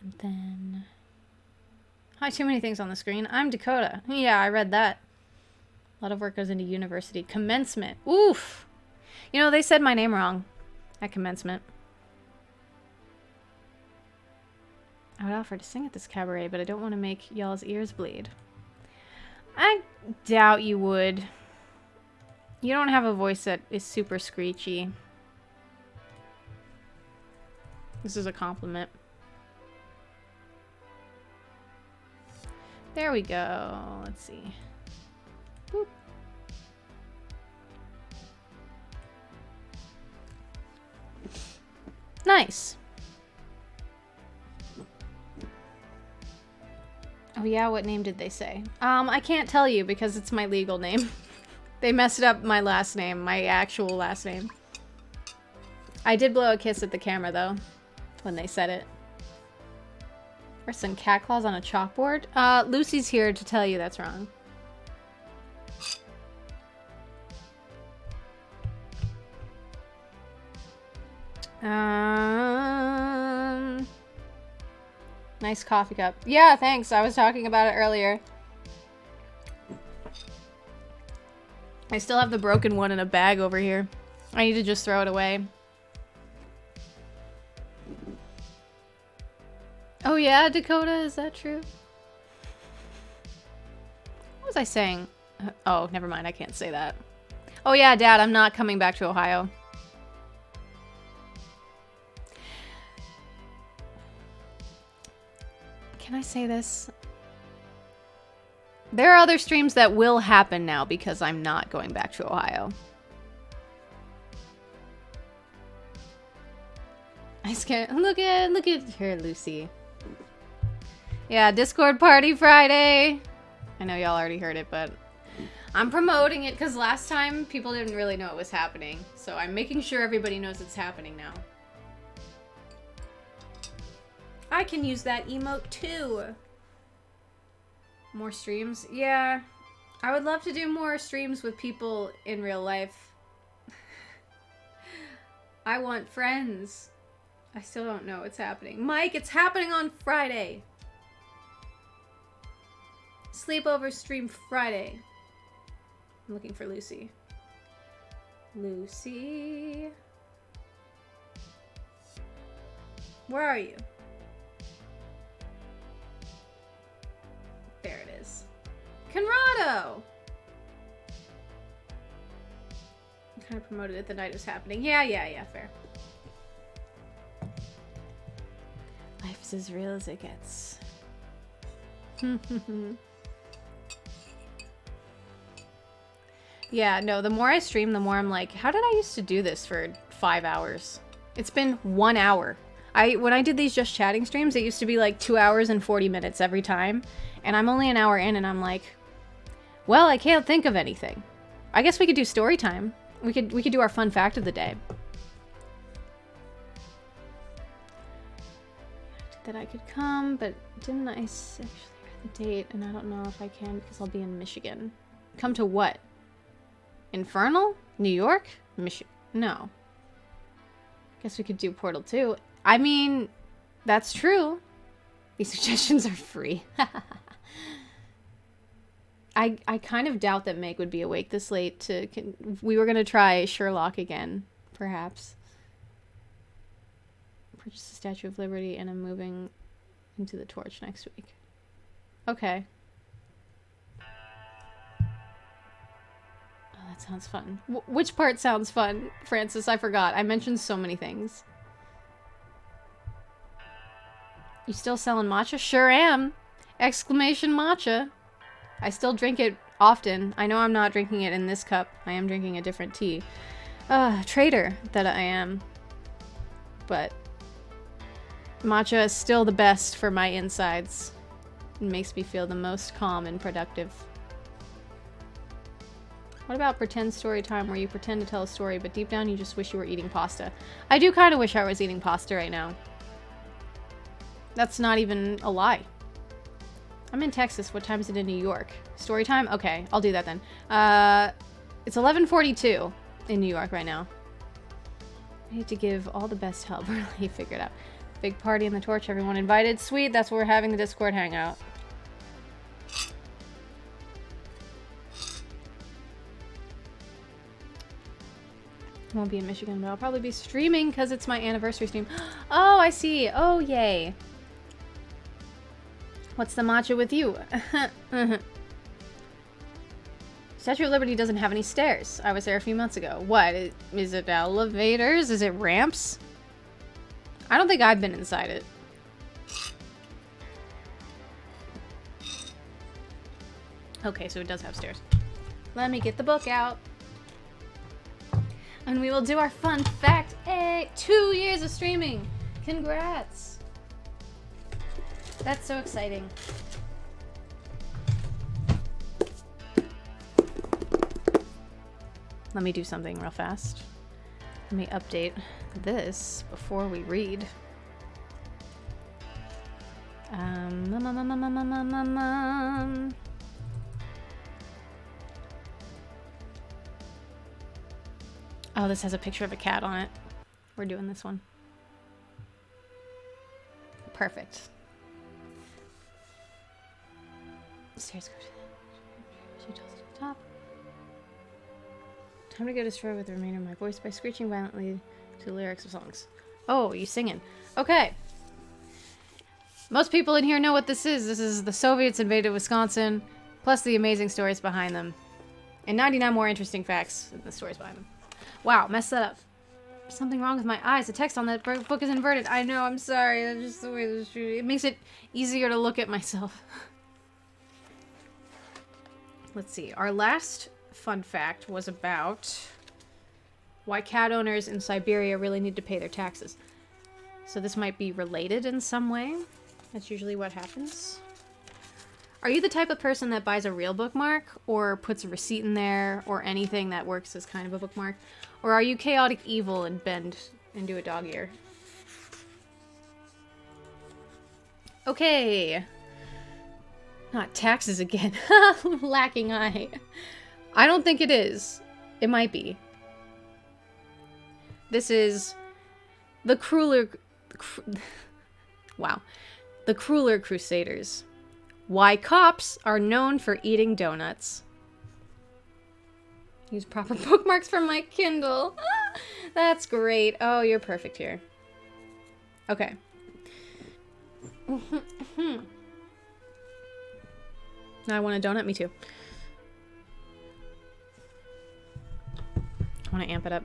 And then... Hi, too many things on the screen. I'm Dakota. Yeah, I read that. A lot of work goes into university. Commencement. Oof! You know, they said my name wrong at commencement. I would offer to sing at this cabaret, but I don't want to make y'all's ears bleed. I doubt you would. You don't have a voice that is super screechy. This is a compliment. There we go. Let's see. Boop. Nice. Oh yeah, what name did they say? I can't tell you because it's my legal name. They messed up my last name, my actual last name. I did blow a kiss at the camera though, when they said it. Or some cat claws on a chalkboard? Lucy's here to tell you that's wrong. Nice coffee cup. Yeah, thanks. I was talking about it earlier. I still have the broken one in a bag over here. I need to just throw it away. Oh yeah, Dakota, is that true? What was I saying? Oh, never mind. I can't say that. Oh yeah, Dad, I'm not coming back to Ohio. Can I say this? There are other streams that will happen now because I'm not going back to Ohio. I scared. Look at her, Lucy. Yeah, Discord party Friday. I know y'all already heard it, but I'm promoting it because last time people didn't really know it was happening. So I'm making sure everybody knows it's happening now. I can use that emote too. More streams? Yeah. I would love to do more streams with people in real life. I want friends. I still don't know what's happening. Mike, it's happening on Friday. Sleepover stream Friday. I'm looking for Lucy. Lucy. Where are you? There it is. Conrado! I kind of promoted it the night it was happening. Yeah, fair. Life is as real as it gets. Yeah, no, the more I stream, the more I'm like, how did I used to do this for 5 hours? It's been 1 hour. When I did these just chatting streams, it used to be like 2 hours and 40 minutes every time. And I'm only an hour in and I'm like, well, I can't think of anything. I guess we could do story time. We could do our fun fact of the day. That I could come, but didn't I actually write the date? And I don't know if I can because I'll be in Michigan. Come to what? Infernal? New York? Michigan? No. Guess we could do Portal 2. I mean, that's true. These suggestions are free. I kind of doubt that Meg would be awake this late to... We were going to try Sherlock again, perhaps. Purchase the Statue of Liberty and I'm moving into the Torch next week. Okay. Oh, that sounds fun. Which part sounds fun, Francis? I forgot. I mentioned so many things. You still selling matcha? Sure am. Exclamation matcha. I still drink it often. I know I'm not drinking it in this cup. I am drinking a different tea. Traitor that I am. but matcha is still the best for my insides. It makes me feel the most calm and productive. What about pretend story time, where you pretend to tell a story, but deep down you just wish you were eating pasta? I do kind of wish I was eating pasta right now. That's not even a lie. I'm in Texas. What time is it in New York? Story time? Okay, I'll do that then. It's 11:42 in New York right now. I need to give all the best help. Really figure it out. Big party in the torch. Everyone invited. Sweet. That's where we're having the Discord hangout. I won't be in Michigan, but I'll probably be streaming because it's my anniversary stream. Oh, I see. Oh, yay. What's the matcha with you? Statue of Liberty doesn't have any stairs. I was there a few months ago. What? Is it elevators? Is it ramps? I don't think I've been inside it. Okay, so it does have stairs. Let me get the book out. And we will do our fun fact. Hey, 2 years of streaming. Congrats. That's so exciting. Let me do something real fast. Let me update this before we read. Oh, this has a picture of a cat on it. We're doing this one. Perfect. Stairs go to the top. Time to go destroy with the remainder of my voice by screeching violently to the lyrics of songs. Oh, you singing. Okay. Most people in here know what this is. This is the Soviets invaded Wisconsin, plus the amazing stories behind them. And 99 more interesting facts than the stories behind them. Wow, messed that up. There's something wrong with my eyes. The text on that book is inverted. I know, I'm sorry. That's just the way this is. It makes it easier to look at myself. Let's see. Our last fun fact was about why cat owners in Siberia really need to pay their taxes. So this might be related in some way. That's usually what happens. Are you the type of person that buys a real bookmark or puts a receipt in there or anything that works as kind of a bookmark? Or are you chaotic evil and bend into a dog ear? Okay. Not taxes again. Lacking eye. I don't think it is. It might be. This is the Crueler... Wow. The Crueler Crusaders. Why cops are known for eating donuts. Use proper bookmarks for my Kindle. That's great. Oh, you're perfect here. Okay. Now I want a donut? Me too. I want to amp it up.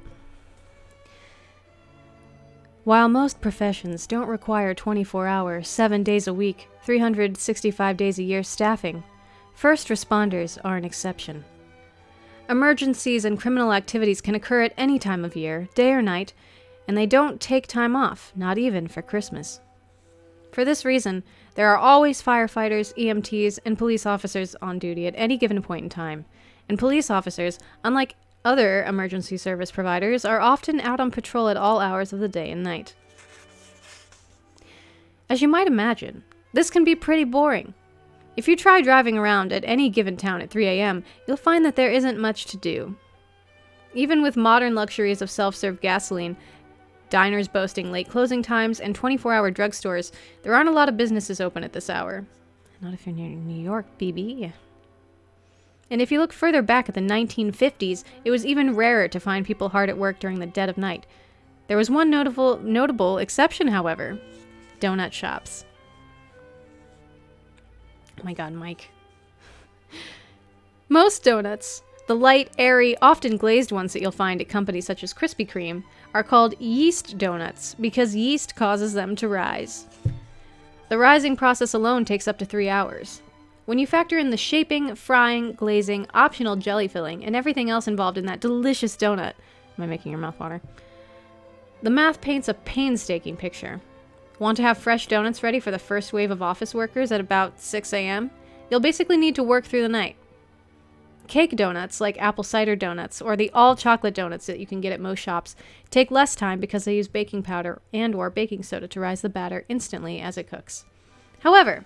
While most professions don't require 24-hour, 7 days a week, 365 days a year staffing, first responders are an exception. Emergencies and criminal activities can occur at any time of year, day or night, and they don't take time off, not even for Christmas. For this reason, there are always firefighters, EMTs, and police officers on duty at any given point in time, and police officers, unlike other emergency service providers, are often out on patrol at all hours of the day and night. As you might imagine, this can be pretty boring. If you try driving around at any given town at 3 a.m., you'll find that there isn't much to do. Even with modern luxuries of self-serve gasoline, diners boasting late closing times, and 24-hour drugstores, there aren't a lot of businesses open at this hour. Not if you're near New York, BB. And if you look further back at the 1950s, it was even rarer to find people hard at work during the dead of night. There was one notable exception, however. Donut shops. Oh my god, Mike. Most donuts, the light, airy, often glazed ones that you'll find at companies such as Krispy Kreme, are called yeast donuts because yeast causes them to rise. The rising process alone takes up to 3 hours. When you factor in the shaping, frying, glazing, optional jelly filling, and everything else involved in that delicious donut, am I making your mouth water? The math paints a painstaking picture. Want to have fresh donuts ready for the first wave of office workers at about 6 a.m.? You'll basically need to work through the night. Cake donuts, like apple cider donuts, or the all-chocolate donuts that you can get at most shops, take less time because they use baking powder and/or baking soda to rise the batter instantly as it cooks. However,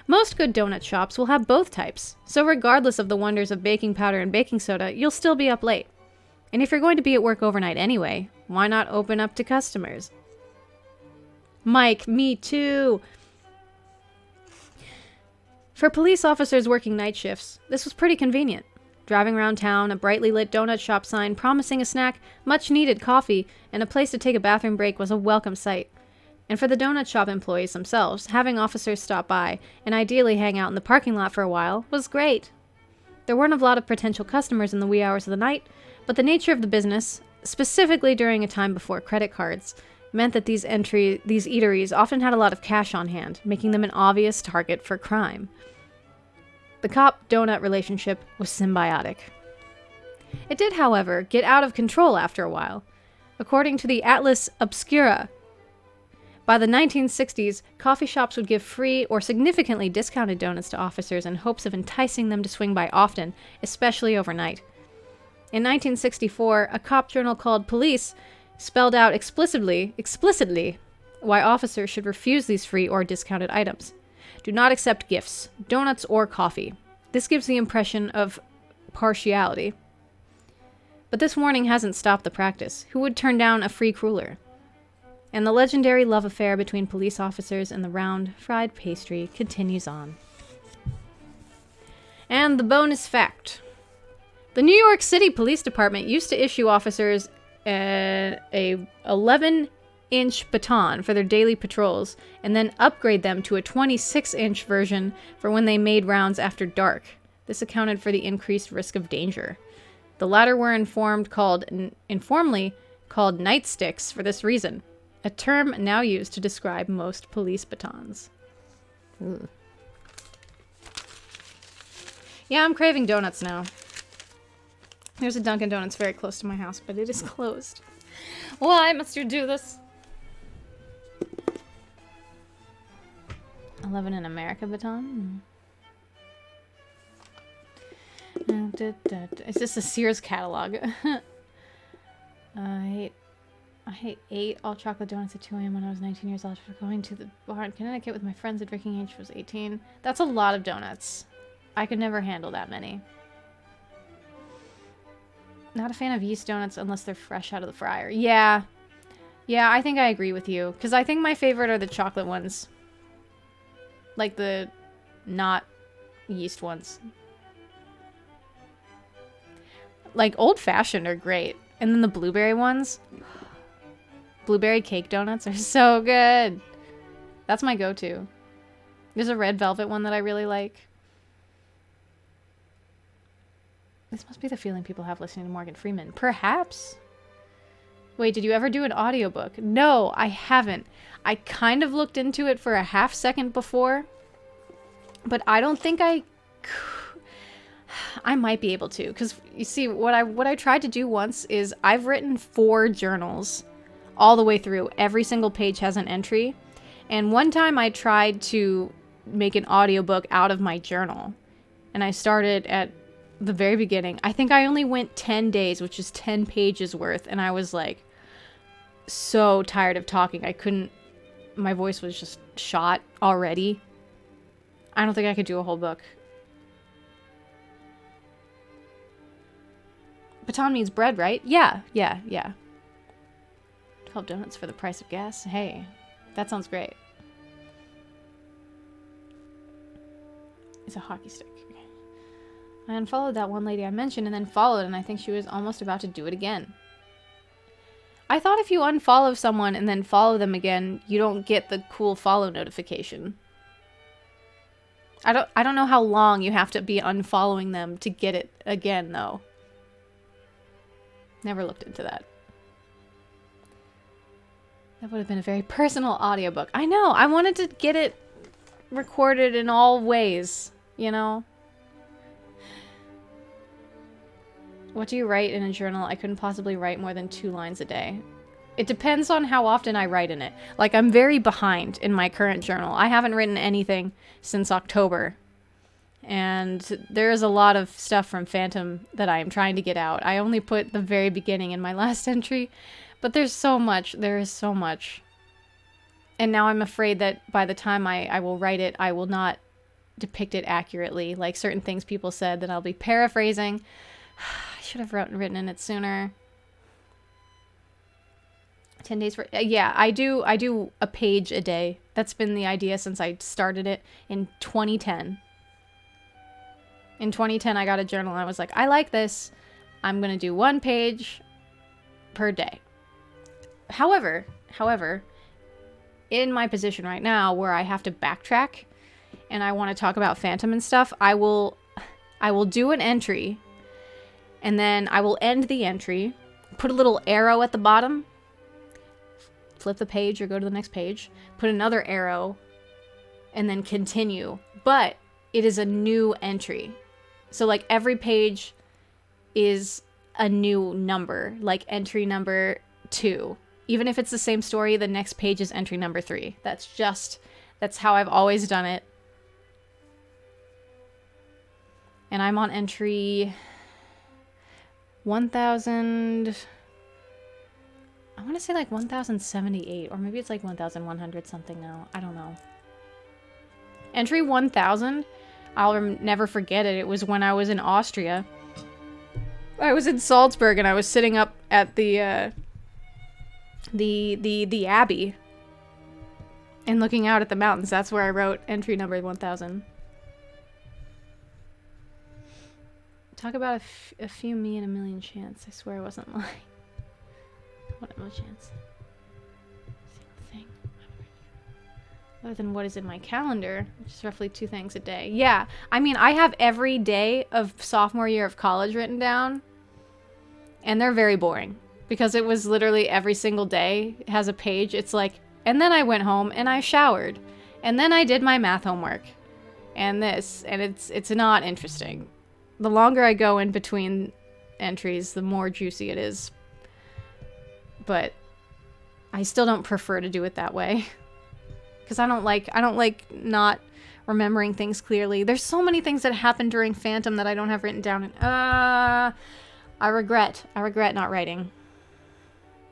most good donut shops will have both types, so regardless of the wonders of baking powder and baking soda, you'll still be up late. And if you're going to be at work overnight anyway, why not open up to customers? Mike, me too! For police officers working night shifts, this was pretty convenient. Driving around town, a brightly lit donut shop sign promising a snack, much needed coffee, and a place to take a bathroom break was a welcome sight. And for the donut shop employees themselves, having officers stop by, and ideally hang out in the parking lot for a while, was great. There weren't a lot of potential customers in the wee hours of the night, but the nature of the business, specifically during a time before credit cards, meant that these eateries often had a lot of cash on hand, making them an obvious target for crime. The cop-donut relationship was symbiotic. It did, however, get out of control after a while. According to the Atlas Obscura, by the 1960s, coffee shops would give free or significantly discounted donuts to officers in hopes of enticing them to swing by often, especially overnight. In 1964, a cop journal called Police spelled out explicitly why officers should refuse these free or discounted items. Do not accept gifts, donuts or coffee. This gives the impression of partiality. But this warning hasn't stopped the practice. Who would turn down a free cruller? And the legendary love affair between police officers and the round, fried pastry continues on. And the bonus fact. The New York City Police Department used to issue officers a 11-inch baton for their daily patrols, and then upgrade them to a 26-inch version for when they made rounds after dark. This accounted for the increased risk of danger. The latter were informally called nightsticks for this reason, a term now used to describe most police batons. Ooh. Yeah, I'm craving donuts now. There's a Dunkin' Donuts very close to my house, but it is closed. Why must you do this? 11 in America baton? Is this a Sears catalog? I ate all chocolate donuts at 2 a.m. when I was 19 years old for going to the bar in Connecticut with my friends. The drinking age was 18. That's a lot of donuts. I could never handle that many. Not a fan of yeast donuts unless they're fresh out of the fryer. Yeah. Yeah, I think I agree with you. Because I think my favorite are the chocolate ones. Like the not yeast ones. Like old-fashioned are great. And then the blueberry ones. Blueberry cake donuts are so good. That's my go-to. There's a red velvet one that I really like. This must be the feeling people have listening to Morgan Freeman. Perhaps. Wait, did you ever do an audiobook? No, I haven't. I kind of looked into it for a half second before, but I don't think I might be able to, because you see, what I tried to do once is I've written 4 journals all the way through. Every single page has an entry, and one time I tried to make an audiobook out of my journal, and I started at the very beginning. I think I only went 10 days, which is 10 pages worth, and I was like so tired of talking. I couldn't, my voice was just shot already. I don't think I could do a whole book. Baton means bread, right? Yeah. 12 donuts for the price of gas. Hey, that sounds great. It's a hockey stick. I unfollowed that one lady I mentioned and then followed, and I think she was almost about to do it again. I thought if you unfollow someone and then follow them again, you don't get the cool follow notification. I don't know how long you have to be unfollowing them to get it again, though. Never looked into that. That would have been a very personal audiobook. I know, I wanted to get it recorded in all ways, you know? What do you write in a journal? I couldn't possibly write more than 2 lines a day. It depends on how often I write in it. Like, I'm very behind in my current journal. I haven't written anything since October. And there is a lot of stuff from Phantom that I am trying to get out. I only put the very beginning in my last entry, but there's so much. There is so much. And now I'm afraid that by the time I will write it, I will not depict it accurately. Like certain things people said that I'll be paraphrasing. I should have written in it sooner. 10 days for... yeah, I do a page a day. That's been the idea since I started it in 2010. In 2010, I got a journal and I was like, I like this. I'm going to do 1 page per day. However, in my position right now where I have to backtrack and I want to talk about Phantom and stuff, I will do an entry and then I will end the entry, put a little arrow at the bottom, flip the page or go to the next page, put another arrow, and then continue. But it is a new entry. So like every page is a new number, like entry number 2. Even if it's the same story, the next page is entry number 3. That's how I've always done it. And I'm on entry 1000... I want to say like 1078, or maybe it's like 1100 something now. I don't know. Entry 1000, I'll never forget it. It was when I was in Austria. I was in Salzburg and I was sitting up at the abbey and looking out at the mountains. That's where I wrote entry number 1000. Talk about a few me and a million chance. I swear I wasn't lying. What a chance. Thing. Other than what is in my calendar, which is roughly 2 things a day. Yeah, I mean, I have every day of sophomore year of college written down, and they're very boring because it was literally every single day has a page. It's like, and then I went home and I showered, and then I did my math homework, and this, and it's not interesting. The longer I go in between entries, the more juicy it is. But I still don't prefer to do it that way. Because I don't like not remembering things clearly. There's so many things that happened during Phantom that I don't have written down. I regret not writing.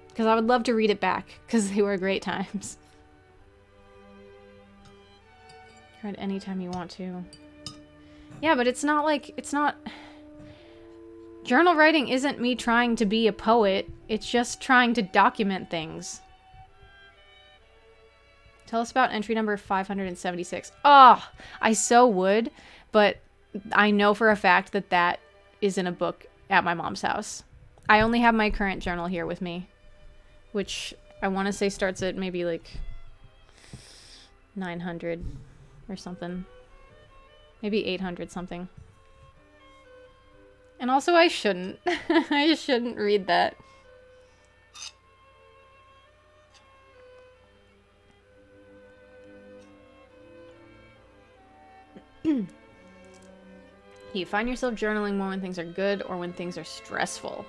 Because I would love to read it back. Because they were great times. Read anytime you want to. Yeah, but it's not... Journal writing isn't me trying to be a poet. It's just trying to document things. Tell us about entry number 576. Oh, I so would, but I know for a fact that that is in a book at my mom's house. I only have my current journal here with me, which I want to say starts at maybe like 900 or something. Maybe 800 something. And also I shouldn't. I shouldn't read that. Do you find yourself journaling more when things are good or when things are stressful?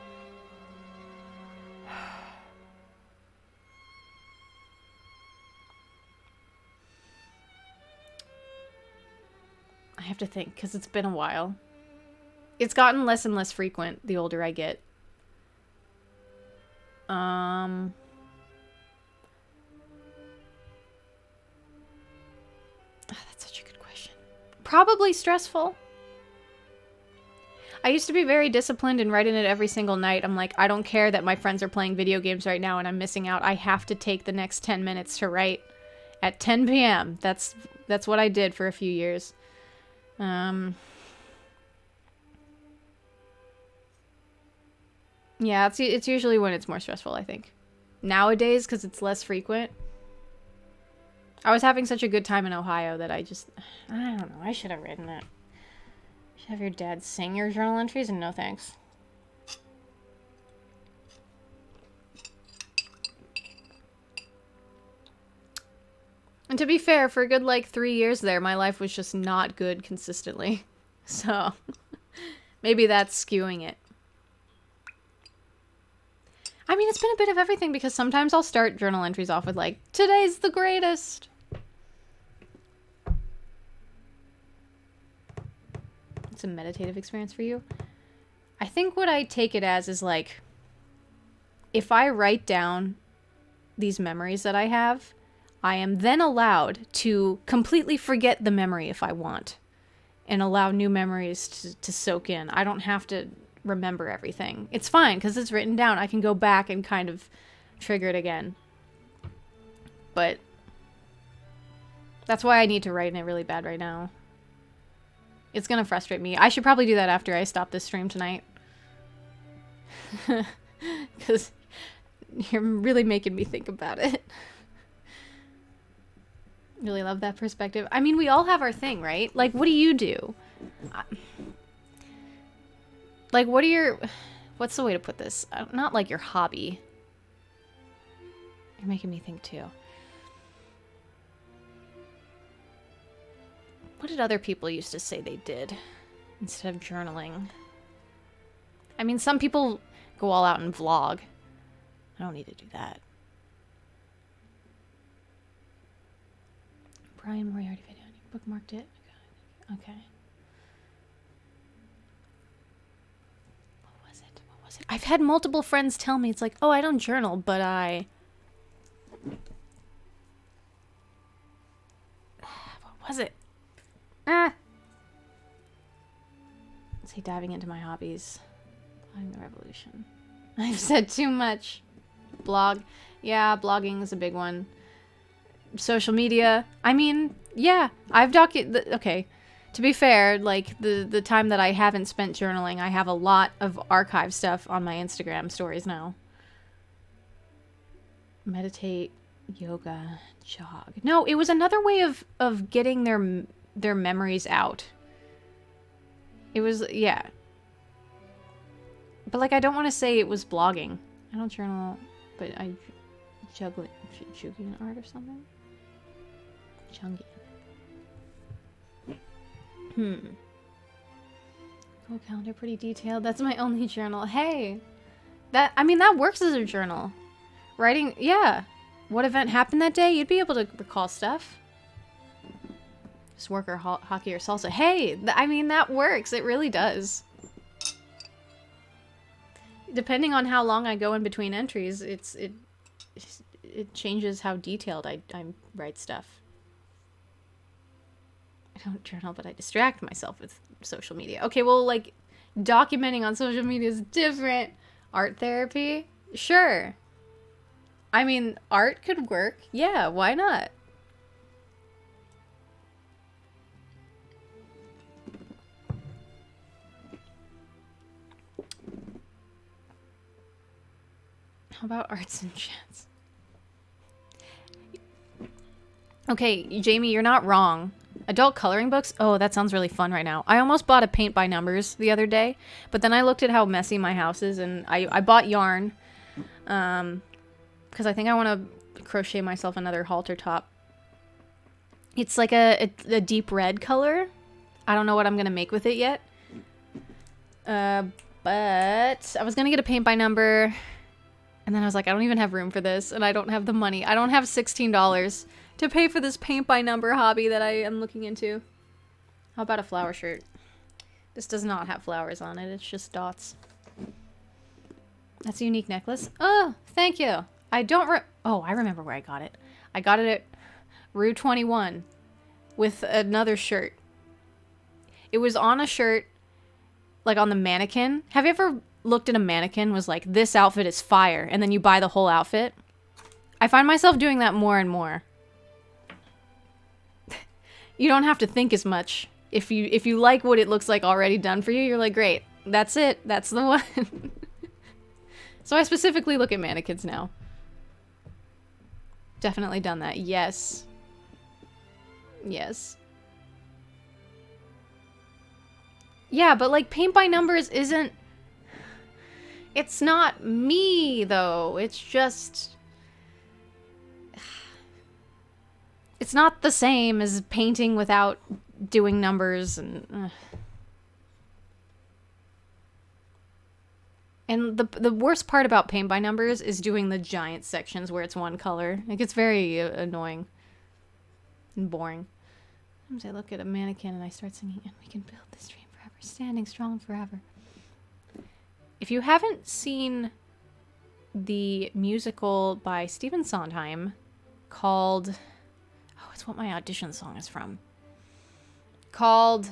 I have to think, because it's been a while. It's gotten less and less frequent the older I get. That's such a good question. Probably stressful. I used to be very disciplined and writing it every single night. I'm like, I don't care that my friends are playing video games right now and I'm missing out. I have to take the next 10 minutes to write at 10 p.m. That's what I did for a few years. Yeah, it's usually when it's more stressful, I think. Nowadays, because it's less frequent. I was having such a good time in Ohio that I don't know, I should have written it. You should have your dad sing your journal entries, and no thanks. And to be fair, for a good, 3 years there, my life was just not good consistently. So, maybe that's skewing it. I mean, it's been a bit of everything because sometimes I'll start journal entries off with like, today's the greatest. It's a meditative experience for you. I think what I take it as is like, if I write down these memories that I have, I am then allowed to completely forget the memory if I want and allow new memories to soak in. I don't have to remember everything. It's fine because it's written down. I can go back and kind of trigger it again. But that's why I need to write in it really bad right now. It's gonna frustrate me. I should probably do that after I stop this stream tonight. Because you're really making me think about it. Really love that perspective. I mean, we all have our thing, right? Like, what do you do? Like, what are your... What's the way to put this? Not like your hobby. You're making me think, too. What did other people used to say they did instead of journaling? I mean, some people go all out and vlog. I don't need to do that. Brian Moriarty video. You bookmarked it? Okay. What was it? What was it? I've had multiple friends tell me, it's like, oh, I don't journal, but I... What was it? Let's see, diving into my hobbies. Plotting the revolution. I've said too much. Blog. Yeah, blogging is a big one. Social media. I mean, yeah, I've okay. To be fair, like the time that I haven't spent journaling, I have a lot of archive stuff on my Instagram stories now. Meditate, yoga, jog. No, it was another way of getting their memories out. It was, yeah. But like, I don't want to say it was blogging. I don't journal, but I juggling art or something. Chungy. Google Calendar, pretty detailed. That's my only journal. Hey, I mean, that works as a journal. Writing, yeah. What event happened that day? You'd be able to recall stuff. Just work or hockey or salsa. Hey, I mean, that works. It really does. Depending on how long I go in between entries, it changes how detailed I write stuff. I don't journal, but I distract myself with social media. Okay, well, like, documenting on social media is different. Art therapy? Sure. I mean, art could work. Yeah, why not? How about arts and chants? Okay, Jamie, you're not wrong. Adult coloring books? Oh, that sounds really fun right now. I almost bought a paint by numbers the other day, but then I looked at how messy my house is, and I bought yarn. Because I think I want to crochet myself another halter top. It's like a deep red color. I don't know what I'm going to make with it yet. But I was going to get a paint by number, and then I was like, I don't even have room for this, and I don't have the money. I don't have $16 to pay for this paint by number hobby that I am looking into. How about a flower shirt? This does not have flowers on it. It's just dots. That's a unique necklace. Oh, thank you. I don't oh, I remember where I got it. I got it at Rue 21 with another shirt. It was on a shirt, like on the mannequin. Have you ever looked at a mannequin, was like, this outfit is fire, and then you buy the whole outfit? I find myself doing that more and more. You don't have to think as much. If you like what it looks like already done for you, you're like, great, that's it. That's the one. So I specifically look at mannequins now. Definitely done that. Yes. Yes. Yeah, but like paint by numbers isn't... It's not me, though. It's just... It's not the same as painting without doing numbers and... And the worst part about paint by numbers is doing the giant sections where it's one color. It gets very annoying and boring. Sometimes I look at a mannequin and I start singing, and we can build this dream forever, standing strong forever. If you haven't seen the musical by Stephen Sondheim called, oh, it's what my audition song is from, called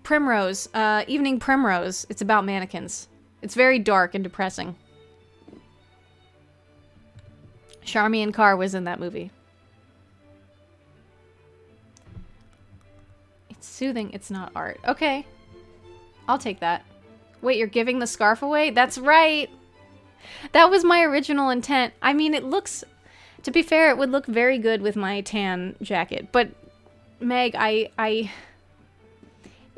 Primrose, Evening Primrose. It's about mannequins. It's very dark and depressing. Charmian Carr was in that movie. It's soothing, it's not art. Okay. I'll take that. Wait, you're giving the scarf away? That's right! That was my original intent. I mean, it looks... To be fair, it would look very good with my tan jacket. But, Meg, it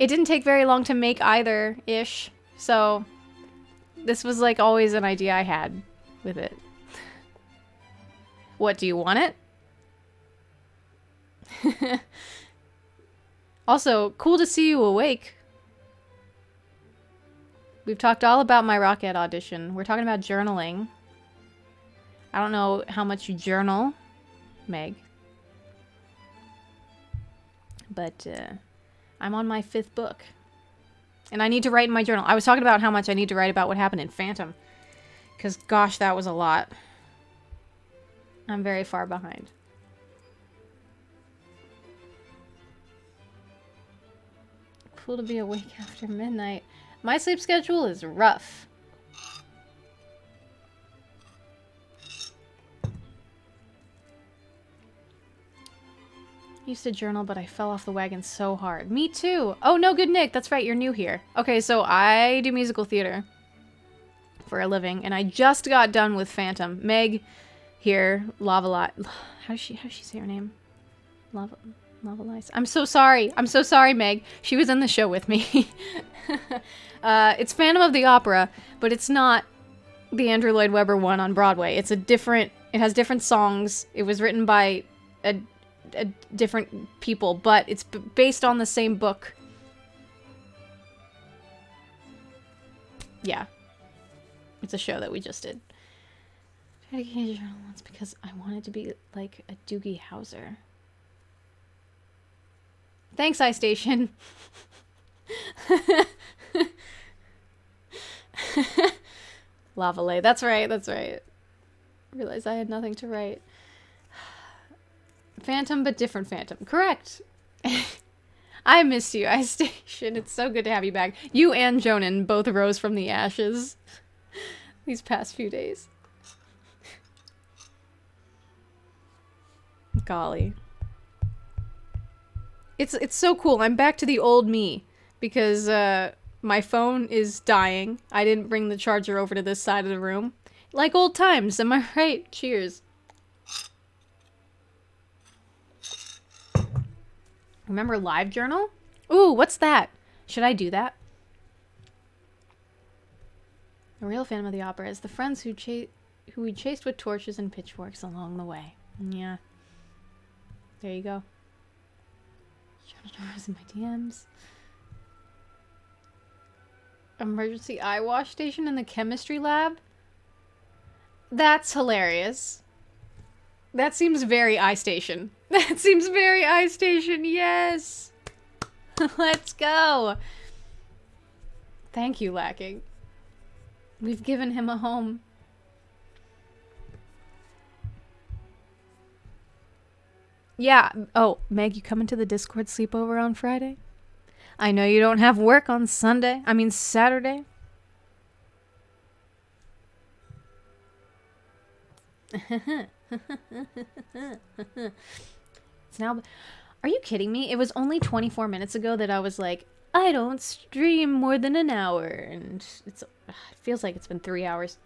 didn't take very long to make either-ish. So, this was, like, always an idea I had with it. What, do you want it? Also, cool to see you awake. We've talked all about my Rocket audition. We're talking about journaling. I don't know how much you journal, Meg. But, I'm on my 5th book. And I need to write in my journal. I was talking about how much I need to write about what happened in Phantom. Because, gosh, that was a lot. I'm very far behind. Cool to be awake after midnight. My sleep schedule is rough. Used to journal, but I fell off the wagon so hard. Me too. Oh, no, good Nick. That's right. You're new here. Okay, so I do musical theater for a living, and I just got done with Phantom. Meg here, Lava how does she say her name? Lava Lice. I'm so sorry. I'm so sorry, Meg. She was in the show with me. It's Phantom of the Opera, but it's not the Andrew Lloyd Webber one on Broadway. It's a different... It has different songs. It was written by a different people, but it's based on the same book. Yeah. It's a show that we just did. I tried to get a journal once because I wanted to be like a Doogie Howser. Thanks, iStation. Lavalay. That's right, that's right. I realized I had nothing to write. Phantom, but different Phantom. Correct. I missed you, iStation. It's so good to have you back. You and Jonan both rose from the ashes these past few days. Golly. It's so cool. I'm back to the old me because my phone is dying. I didn't bring the charger over to this side of the room. Like old times, am I right? Cheers. Remember Live Journal? Ooh, what's that? Should I do that? A real Phantom of the Opera is the friends who we chased with torches and pitchforks along the way. Yeah. There you go. In my DMs. Emergency eye wash station in the chemistry lab? That's hilarious. That seems very iStation. That seems very iStation, yes! Let's go! Thank you, Lacking. We've given him a home. Yeah. Oh, Meg, you coming to the Discord sleepover on Friday? I know you don't have work on Sunday. I mean, Saturday. It's now... Are you kidding me? It was only 24 minutes ago that I was like, I don't stream more than an hour. And it feels like it's been 3 hours.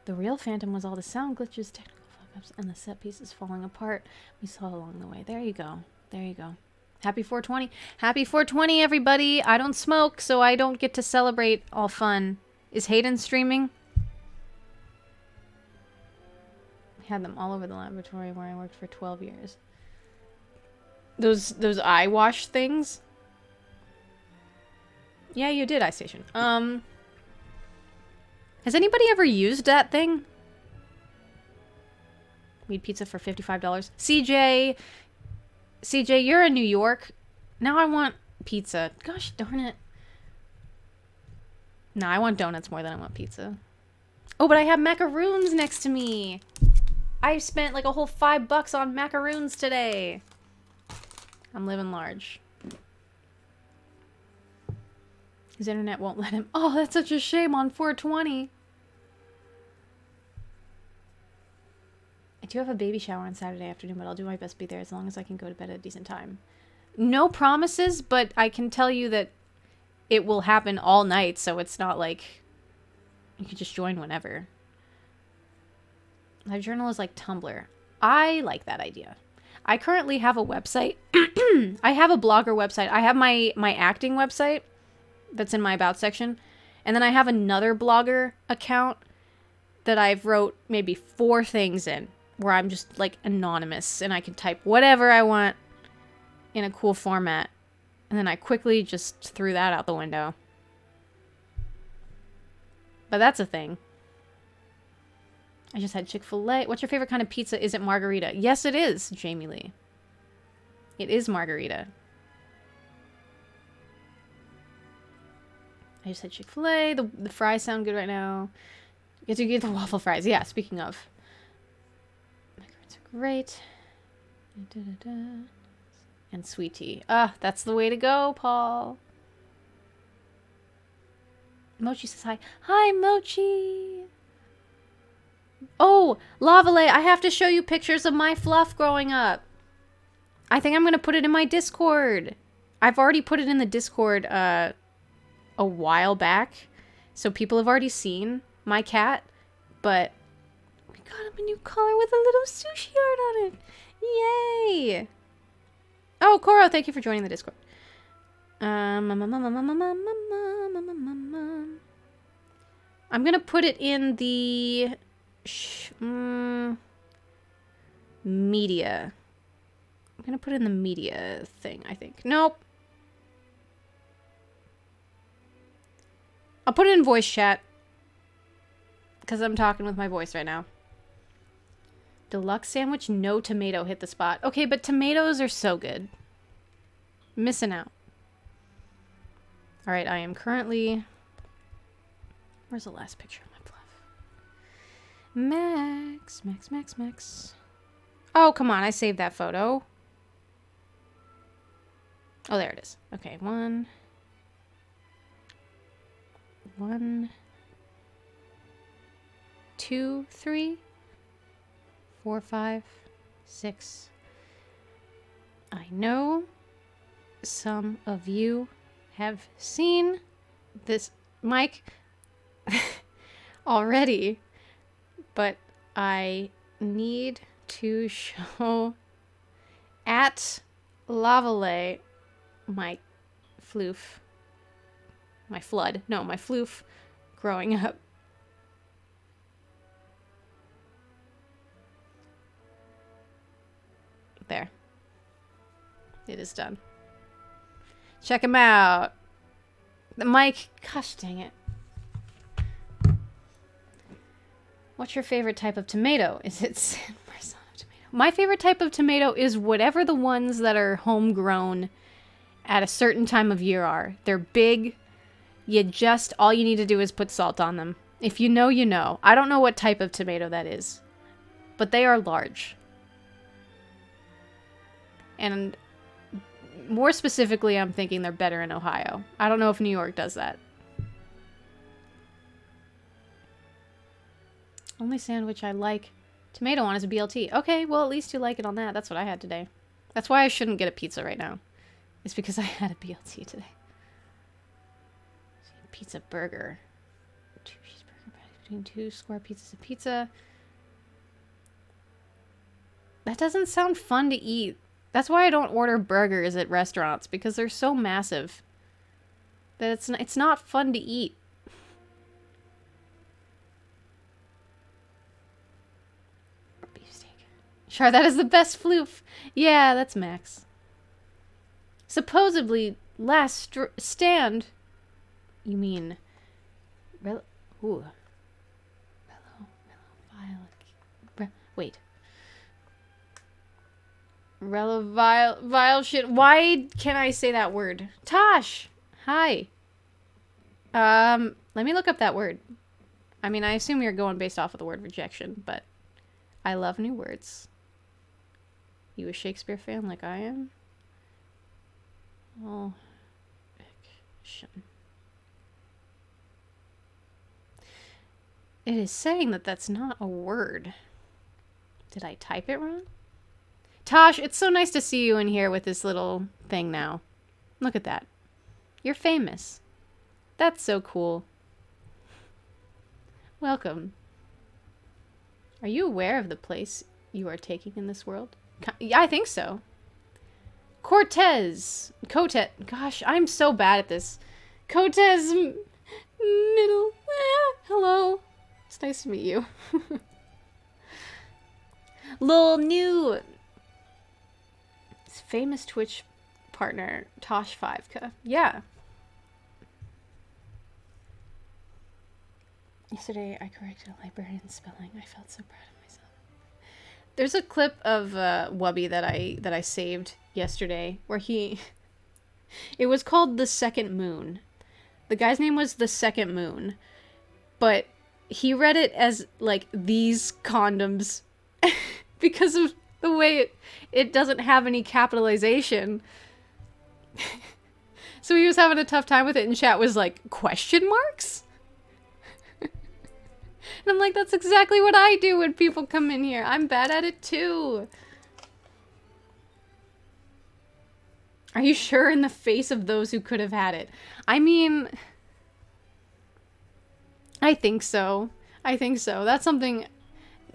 The real Phantom was all the sound glitches, technical fuck-ups, and the set pieces falling apart we saw along the way. There you go. There you go. Happy 420. Happy 420, everybody. I don't smoke, so I don't get to celebrate all fun. Is Hayden streaming? I had them all over the laboratory where I worked for 12 years. Those eye wash things? Yeah, you did, iStation. Has anybody ever used that thing? We'd pizza for $55. CJ, you're in New York. Now I want pizza. Gosh darn it. No, I want donuts more than I want pizza. Oh, but I have macaroons next to me. I spent like a whole $5 on macaroons today. I'm living large. His internet won't let him. Oh, that's such a shame on 420. I do have a baby shower on Saturday afternoon, but I'll do my best to be there as long as I can go to bed at a decent time. No promises, but I can tell you that it will happen all night, so it's not like you could just join whenever. My journal is like Tumblr. I like that idea. I currently have a website. I have a blogger website. I have my acting website that's in my About section. And then I have another blogger account that I've wrote maybe 4 things in, where I'm just like anonymous and I can type whatever I want in a cool format. And then I quickly just threw that out the window. But that's a thing. I just had Chick-fil-A. What's your favorite kind of pizza? Is it margarita? Yes, it is, Jamie Lee. It is margarita. I just had Chick-fil-A. The fries sound good right now. Get to get the waffle fries. Yeah, speaking of. Macarons are great. And sweet tea. Ah, that's the way to go, Paul. Mochi says hi. Hi, Mochi. Oh, Lavale, I have to show you pictures of my fluff growing up. I think I'm going to put it in my Discord. I've already put it in the Discord a while back. So people have already seen my cat. But we got him a new collar with a little sushi art on it. Yay. Oh, Koro, thank you for joining the Discord. I'm going to put it in the media. I'm going to put it in the media thing, I think. Nope. I'll put it in voice chat. Because I'm talking with my voice right now. Deluxe sandwich, no tomato, hit the spot. Okay, but tomatoes are so good. Missing out. Alright, I am currently... Where's the last picture of my fluff? Max. Oh, come on, I saved that photo. Oh, there it is. Okay, 1, 2, 3, 4, 5, 6. I know some of you have seen this mic already, but I need to show at Lavale my floof. My flood. No, my floof growing up. There. It is done. Check him out. The mic. Gosh dang it. What's your favorite type of tomato? Is it San Marzano tomato? My favorite type of tomato is whatever the ones that are homegrown at a certain time of year are. They're big. All you need to do is put salt on them. If you know, you know. I don't know what type of tomato that is, but they are large. And more specifically, I'm thinking they're better in Ohio. I don't know if New York does that. Only sandwich I like tomato on is a BLT. Okay, well, at least you like it on that. That's what I had today. That's why I shouldn't get a pizza right now. It's because I had a BLT today. Pizza burger. 2 cheeseburger patties between 2 square pizzas of pizza. That doesn't sound fun to eat. That's why I don't order burgers at restaurants, because they're so massive that it's not fun to eat. Beefsteak. Sure, that is the best floof. Yeah, that's Max. Supposedly, last stand You mean... Ooh. Wait. Vile shit. Why can I say that word? Tosh! Hi. Let me look up that word. I mean, I assume you're going based off of the word rejection, but I love new words. You a Shakespeare fan like I am? Oh, rejection. It is saying that that's not a word. Did I type it wrong? Tosh, it's so nice to see you in here with this little thing now. Look at that. You're famous. That's so cool. Welcome. Are you aware of the place you are taking in this world? Yeah, I think so. Cortez. Gosh, I'm so bad at this. Cortez middle. Hello. It's nice to meet you. Lil new. Famous Twitch partner, Tosh 5K. Yeah. Yesterday, I corrected a librarian's spelling. I felt so proud of myself. There's a clip of Wubby that I saved yesterday where he... It was called The Second Moon. The guy's name was The Second Moon. But he read it as, like, these condoms. Because of the way it doesn't have any capitalization. So he was having a tough time with it, and chat was like, question marks? And I'm like, that's exactly what I do when people come in here. I'm bad at it too. Are you sure? In the face of those who could have had it? I mean, I think so. I think so. That's something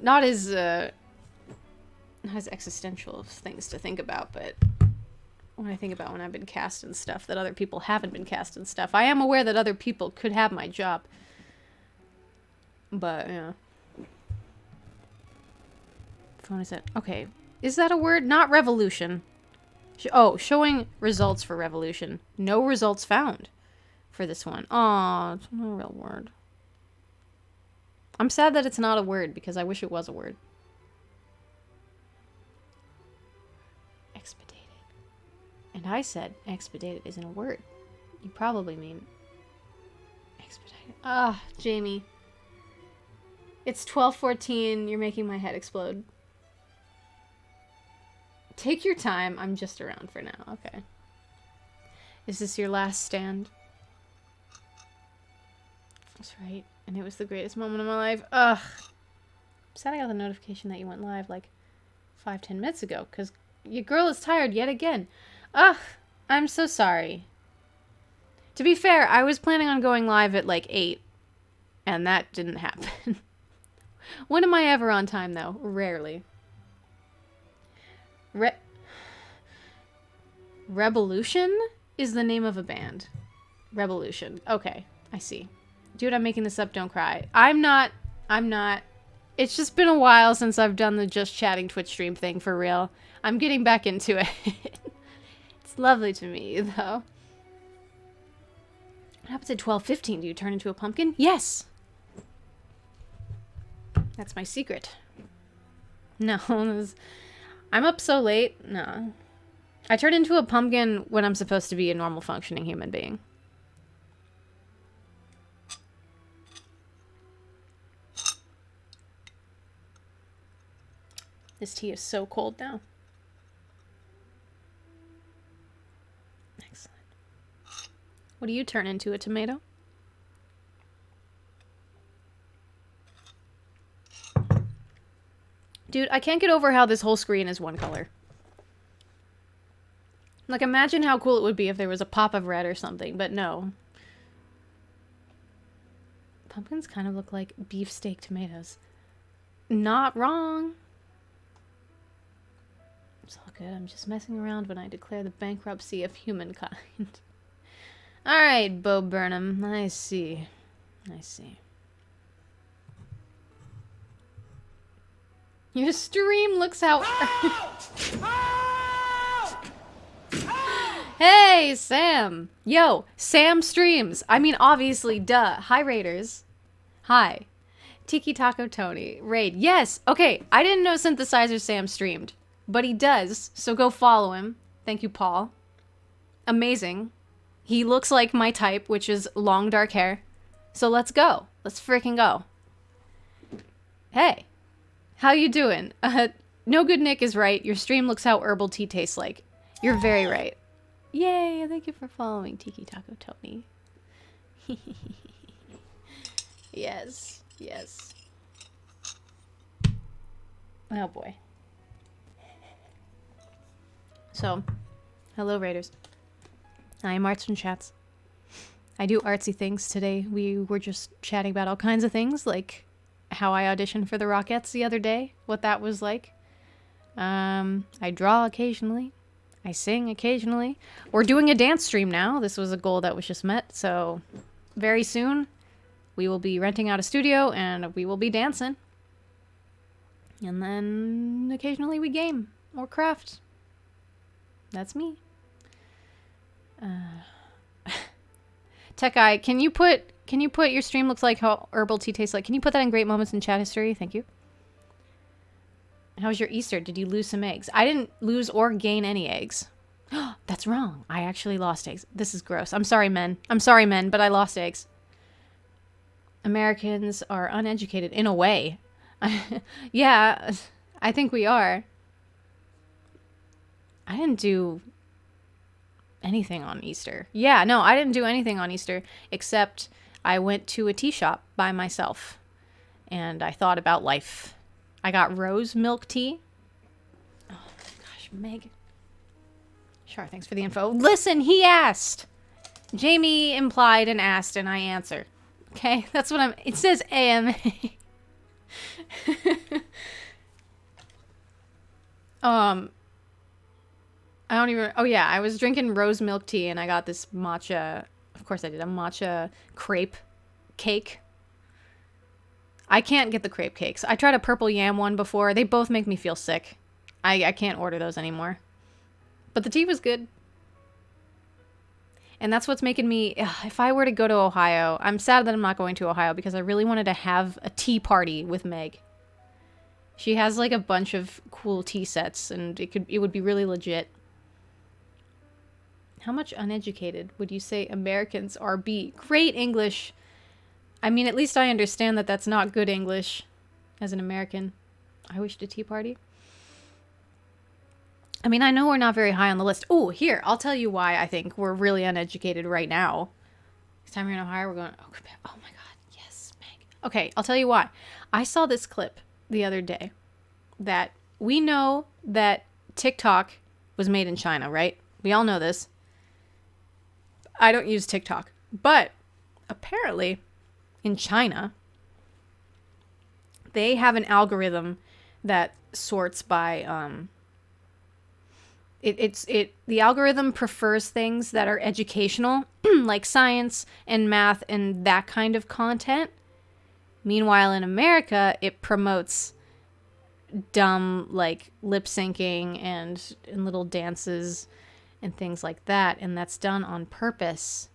not as existential of things to think about, but when I think about when I've been cast and stuff that other people haven't been cast and stuff, I am aware that other people could have my job. But, yeah. Phone is it? Okay. Is that a word? Not revolution. Showing results for revolution. No results found for this one. Aw, it's not a real word. I'm sad that it's not a word because I wish it was a word. Expedited. And I said expedited isn't a word. You probably mean expedited. Ah, Jamie. It's 12:14. You're making my head explode. Take your time. I'm just around for now. Okay. Is this your last stand? That's right. And it was the greatest moment of my life. Ugh. I'm sad I got the notification that you went live like 5-10 minutes ago, because your girl is tired yet again. Ugh. I'm so sorry. To be fair, I was planning on going live at like 8, and that didn't happen. When am I ever on time, though? Rarely. Revolution is the name of a band. Revolution. Okay, I see. Dude, I'm making this up. Don't cry. I'm not. It's just been a while since I've done the just chatting Twitch stream thing for real. I'm getting back into it. It's lovely to meet you, though. What happens at 12:15? Do you turn into a pumpkin? Yes! That's my secret. No, I'm up so late. No. I turn into a pumpkin when I'm supposed to be a normal functioning human being. This tea is so cold now. Excellent. What do you turn into, a tomato? Dude, I can't get over how this whole screen is one color. Like, imagine how cool it would be if there was a pop of red or something, but no. Pumpkins kind of look like beefsteak tomatoes. Not wrong. It's all good. I'm just messing around when I declare the bankruptcy of humankind. Alright, Bo Burnham. I see. I see. Your stream looks out... Hey, Sam. Yo, Sam streams. I mean, obviously, duh. Hi, Raiders. Hi. Tiki Taco Tony. Raid. Yes. Okay, I didn't know Synthesizer Sam streamed, but he does, so go follow him. Thank you, Paul. Amazing. He looks like my type, which is long dark hair. So let's go. Let's freaking go. Hey. How you doing? No Good Nick is right. Your stream looks how herbal tea tastes like. You're very right. Yay, thank you for following Tiki Taco Tony. Yes, yes. Oh boy. So, hello Raiders. I am Arts and Chats. I do artsy things today. We were just chatting about all kinds of things, like how I auditioned for the Rockettes the other day, what that was like. I draw occasionally. I sing occasionally. We're doing a dance stream now. This was a goal that was just met, so very soon we will be renting out a studio and we will be dancing. And then occasionally we game or craft. That's me. Tech Eye, can you put your stream looks like how herbal tea tastes like? Can you put that in great moments in chat history? Thank you. How was your Easter? Did you lose some eggs? I didn't lose or gain any eggs. That's wrong. I actually lost eggs. This is gross. I'm sorry, men. I'm sorry, men, but I lost eggs. Americans are uneducated in a way. Yeah, I think we are. I didn't do anything on Easter. Yeah, no, I didn't do anything on Easter except I went to a tea shop by myself and I thought about life. I got rose milk tea. Oh my gosh, Meg. Sure, thanks for the info. Listen, he asked. Jamie implied and asked and I answer. Okay, that's what it says AMA. I don't even, oh yeah, I was drinking rose milk tea and I got this matcha, of course I did, a matcha crepe cake. I can't get the crepe cakes. I tried a purple yam one before. They both make me feel sick. I can't order those anymore. But the tea was good. And that's what's making me, if I were to go to Ohio, I'm sad that I'm not going to Ohio because I really wanted to have a tea party with Meg. She has like a bunch of cool tea sets and it would be really legit. How much uneducated would you say Americans are? Great English. I mean, at least I understand that that's not good English as an American. I wished a tea party. I mean, I know we're not very high on the list. Oh, here, I'll tell you why I think we're really uneducated right now. Next time we're in Ohio, we're going, oh my God, yes, Meg. Okay, I'll tell you why. I saw this clip the other day that we know that TikTok was made in China, right? We all know this. I don't use TikTok, but apparently in China, they have an algorithm that sorts by, the algorithm prefers things that are educational, like science and math and that kind of content. Meanwhile, in America, it promotes dumb, like, lip syncing and little dances and things like that, and that's done on purpose.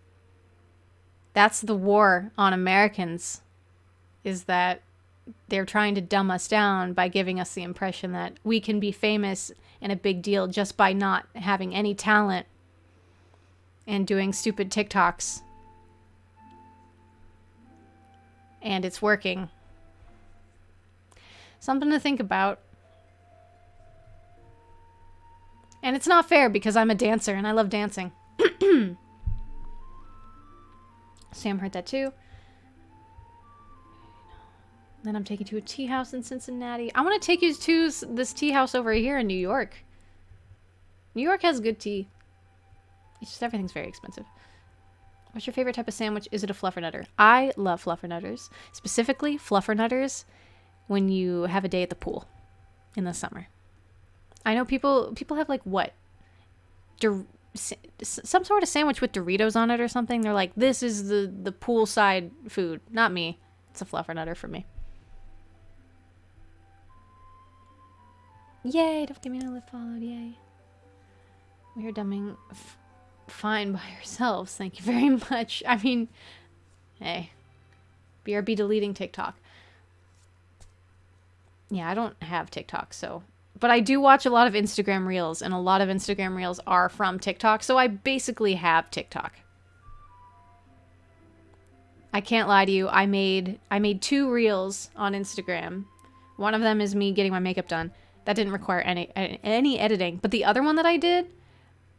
That's the war on Americans, is that they're trying to dumb us down by giving us the impression that we can be famous and a big deal just by not having any talent and doing stupid TikToks. And it's working. Something to think about. And it's not fair because I'm a dancer and I love dancing. Sam heard that too. Then I'm taking you to a tea house in Cincinnati. I want to take you to this tea house over here in New York. New York has good tea. It's just everything's very expensive. What's your favorite type of sandwich? Is it a fluffernutter? I love fluffernutters. Specifically, fluffernutters when you have a day at the pool in the summer. I know people have like what? Some sort of sandwich with Doritos on it or something. They're like, this is the poolside food. Not me. It's a fluffernutter for me. Yay, don't give me no lip followed, yay. We are dumbing fine by yourselves. Thank you very much. I mean, hey, BRB deleting TikTok. Yeah, I don't have TikTok, so... But I do watch a lot of Instagram Reels, and a lot of Instagram Reels are from TikTok, so I basically have TikTok. I can't lie to you. I made 2 Reels on Instagram. One of them is me getting my makeup done. That didn't require any editing. But the other one that I did,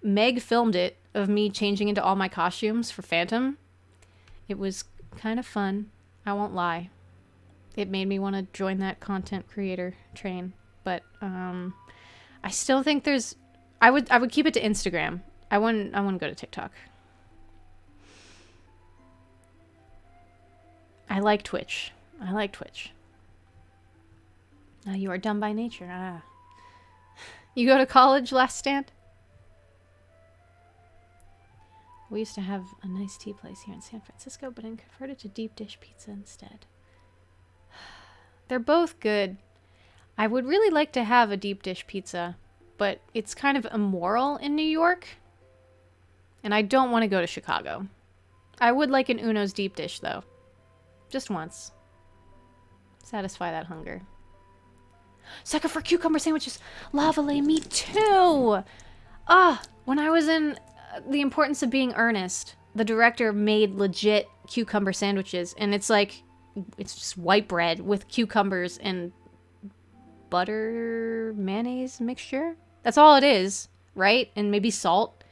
Meg filmed it of me changing into all my costumes for Phantom. It was kind of fun. I won't lie. It made me want to join that content creator train. But I still think there's... I would keep it to Instagram. I wouldn't go to TikTok. I like Twitch. You are dumb by nature. Ah. You go to college, Last Stand? We used to have a nice tea place here in San Francisco, but I converted to deep dish pizza instead. They're both good. I would really like to have a deep dish pizza, but it's kind of immoral in New York. And I don't want to go to Chicago. I would like an Uno's deep dish, though. Just once. Satisfy that hunger. Sucker for cucumber sandwiches. Lava Lay, me too. When I was in The Importance of Being Earnest, the director made legit cucumber sandwiches, and it's like, it's just white bread with cucumbers and butter mayonnaise mixture. That's all it is, right? And maybe salt.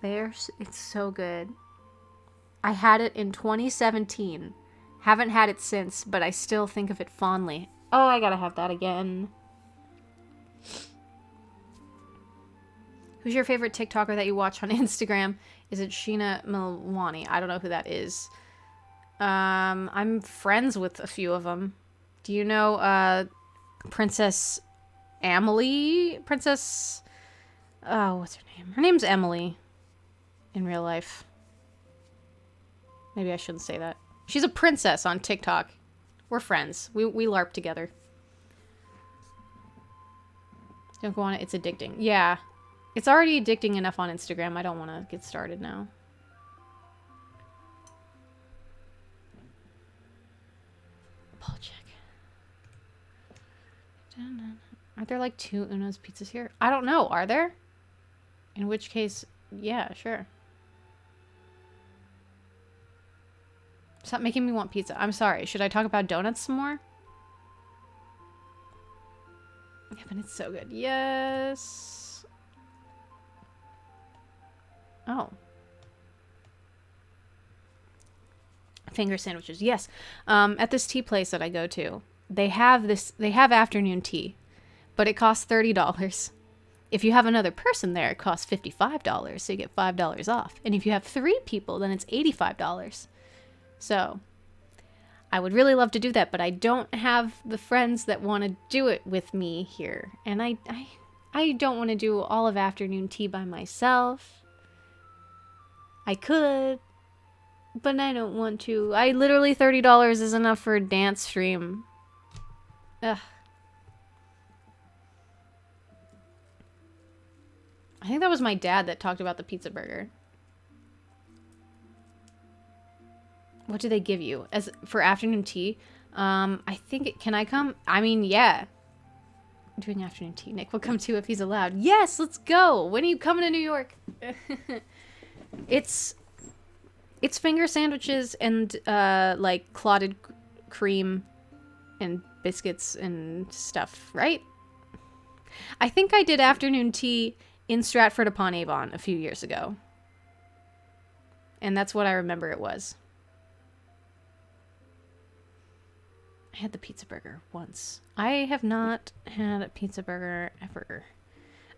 It's so good. I had it in 2017. Haven't had it since, but I still think of it fondly. Oh, I gotta have that again. Who's your favorite TikToker that you watch on Instagram? Is it Sheena Milwani? I don't know who that is. I'm friends with a few of them. Do you know Princess Emily? What's her name? Her name's Emily in real life. Maybe I shouldn't say that. She's a princess on TikTok. We're friends. We LARP together. Don't go on it. It's addicting. Yeah. It's already addicting enough on Instagram. I don't want to get started now. Paul check. Aren't there like 2 Uno's pizzas here? I don't know. Are there? In which case, yeah, sure. Stop making me want pizza. I'm sorry. Should I talk about donuts some more? Yeah, but it's so good. Yes. Oh. Finger sandwiches. Yes. At this tea place that I go to, they have afternoon tea, but it costs $30. If you have another person there, it costs $55, so you get $5 off. And if you have 3 people, then it's $85. So, I would really love to do that, but I don't have the friends that want to do it with me here. And I don't want to do all of afternoon tea by myself. I could, but I don't want to. Literally $30 is enough for a dance stream. Ugh. I think that was my dad that talked about the pizza burger. What do they give you as for afternoon tea? I think can I come? I mean, yeah. I'm doing afternoon tea. Nick will come too if he's allowed. Yes, let's go. When are you coming to New York? It's finger sandwiches and like clotted cream and biscuits and stuff, right? I think I did afternoon tea in Stratford upon Avon a few years ago. And that's what I remember it was. I had the pizza burger once. I have not had a pizza burger ever.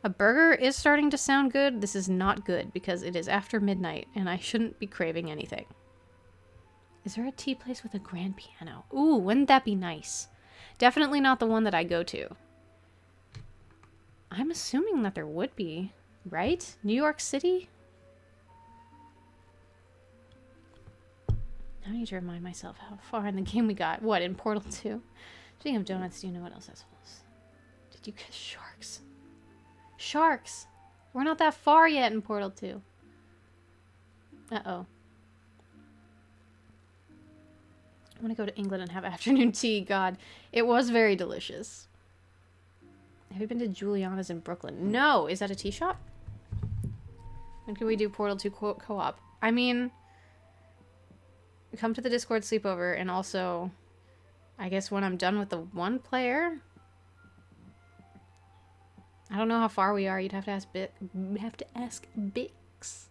A burger is starting to sound good. This is not good because it is after midnight and I shouldn't be craving anything. Is there a tea place with a grand piano? Ooh, wouldn't that be nice? Definitely not the one that I go to. I'm assuming that there would be, right? New York City? I need to remind myself how far in the game we got. What, in Portal 2? Speaking of donuts, do you know what else that was? Did you catch sharks? Sharks! We're not that far yet in Portal 2. Uh-oh. I want to go to England and have afternoon tea. God, it was very delicious. Have you been to Juliana's in Brooklyn? No. Is that a tea shop? When can we do Portal 2 co-op? I mean, come to the Discord sleepover, and also, I guess when I'm done with the one player. I don't know how far we are. You'd have to ask Bix.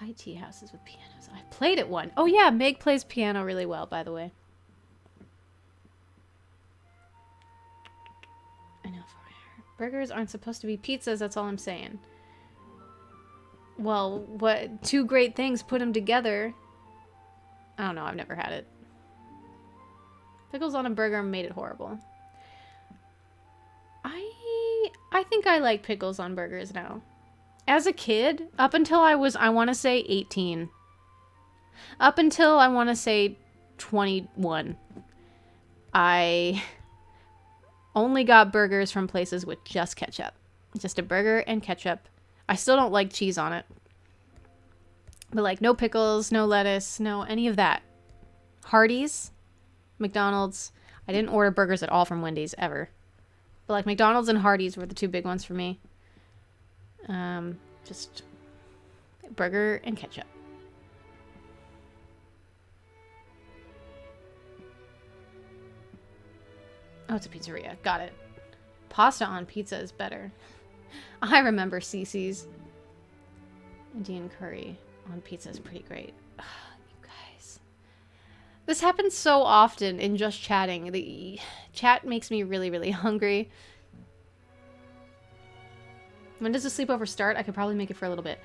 High tea houses with pianos. I played at one. Oh yeah, Meg plays piano really well, by the way. I know. Burgers aren't supposed to be pizzas, that's all I'm saying. Well, what? Two great things, put them together. I don't know, I've never had it. Pickles on a burger made it horrible. I think I like pickles on burgers now. As a kid, up until I was, I want to say 18. Up until I want to say 21. I only got burgers from places with just ketchup. Just a burger and ketchup. I still don't like cheese on it. But like no pickles, no lettuce, no any of that. Hardee's, McDonald's. I didn't order burgers at all from Wendy's ever. But like McDonald's and Hardee's were the two big ones for me. Just burger and ketchup. Oh, it's a pizzeria. Got it. Pasta on pizza is better. I remember Cece's. Indian curry on pizza is pretty great. Ugh, you guys. This happens so often in just chatting. The chat makes me really, really hungry. When does the sleepover start? I could probably make it for a little bit.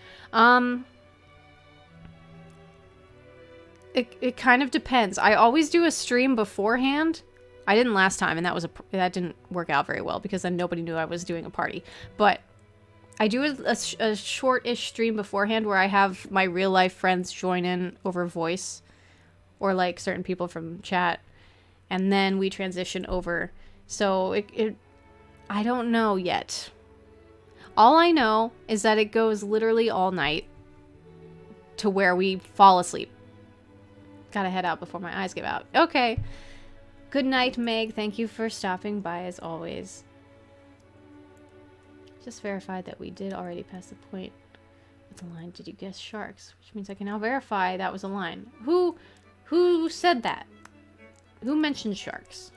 It kind of depends. I always do a stream beforehand. I didn't last time, and that didn't work out very well because then nobody knew I was doing a party. But I do a short-ish stream beforehand where I have my real-life friends join in over voice or like certain people from chat, and then we transition over. So I don't know yet. All I know is that it goes literally all night to where we fall asleep. Gotta head out before my eyes give out. Okay. Good night, Meg. Thank you for stopping by as always. Just verified that we did already pass the point with the line. Did you guess sharks? Which means I can now verify that was a line. Who said that? Who mentioned sharks?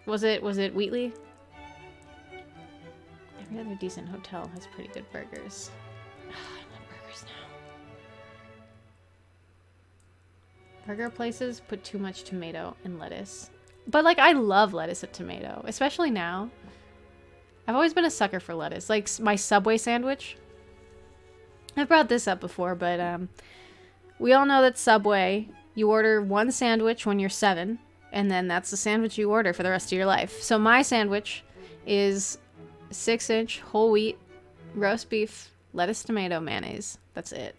Was it Wheatley? Every other decent hotel has pretty good burgers. I want burgers now. Burger places put too much tomato and lettuce. But like, I love lettuce and tomato, especially now. I've always been a sucker for lettuce. Like my Subway sandwich. I've brought this up before, but we all know that Subway, you order one sandwich when you're 7, and then that's the sandwich you order for the rest of your life. So my sandwich is 6-inch whole wheat, roast beef, lettuce, tomato, mayonnaise. That's it.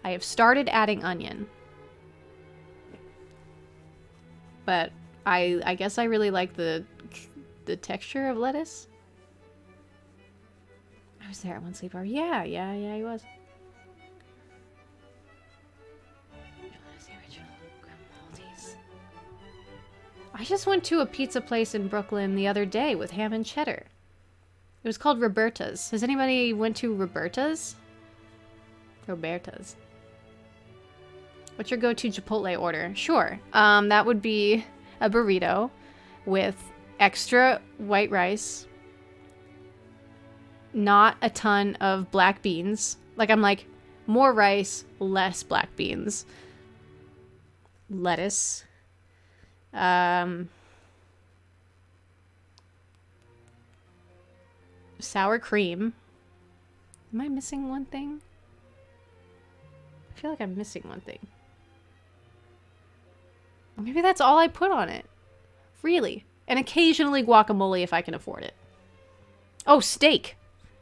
I have started adding onion. But I guess I really like the texture of lettuce. I was there at one sleepover. Yeah, he was. I just went to a pizza place in Brooklyn the other day with ham and cheddar. It was called Roberta's. Has anybody went to Roberta's? Roberta's. What's your go-to Chipotle order? Sure. That would be a burrito with extra white rice, not a ton of black beans. Like, I'm like, more rice, less black beans. Lettuce. Sour cream. Am I missing one thing? I feel like I'm missing one thing. Or maybe that's all I put on it. Really. And occasionally guacamole if I can afford it. Oh, steak.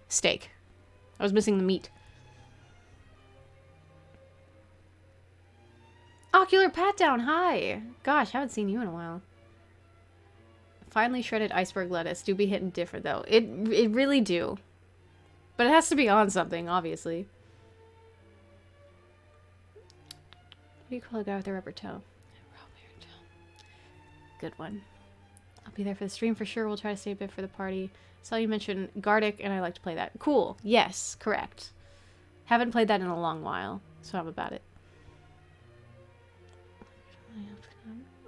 Steak. I was missing the meat. Ocular Pat Down, hi! Gosh, haven't seen you in a while. Finely shredded iceberg lettuce do be hitting different though. It really do. But it has to be on something, obviously. What do you call a guy with a rubber toe? Good one. I'll be there for the stream for sure. We'll try to stay a bit for the party. Saw you mention Gardic, and I like to play that. Cool. Yes, correct. Haven't played that in a long while, so I'm about it.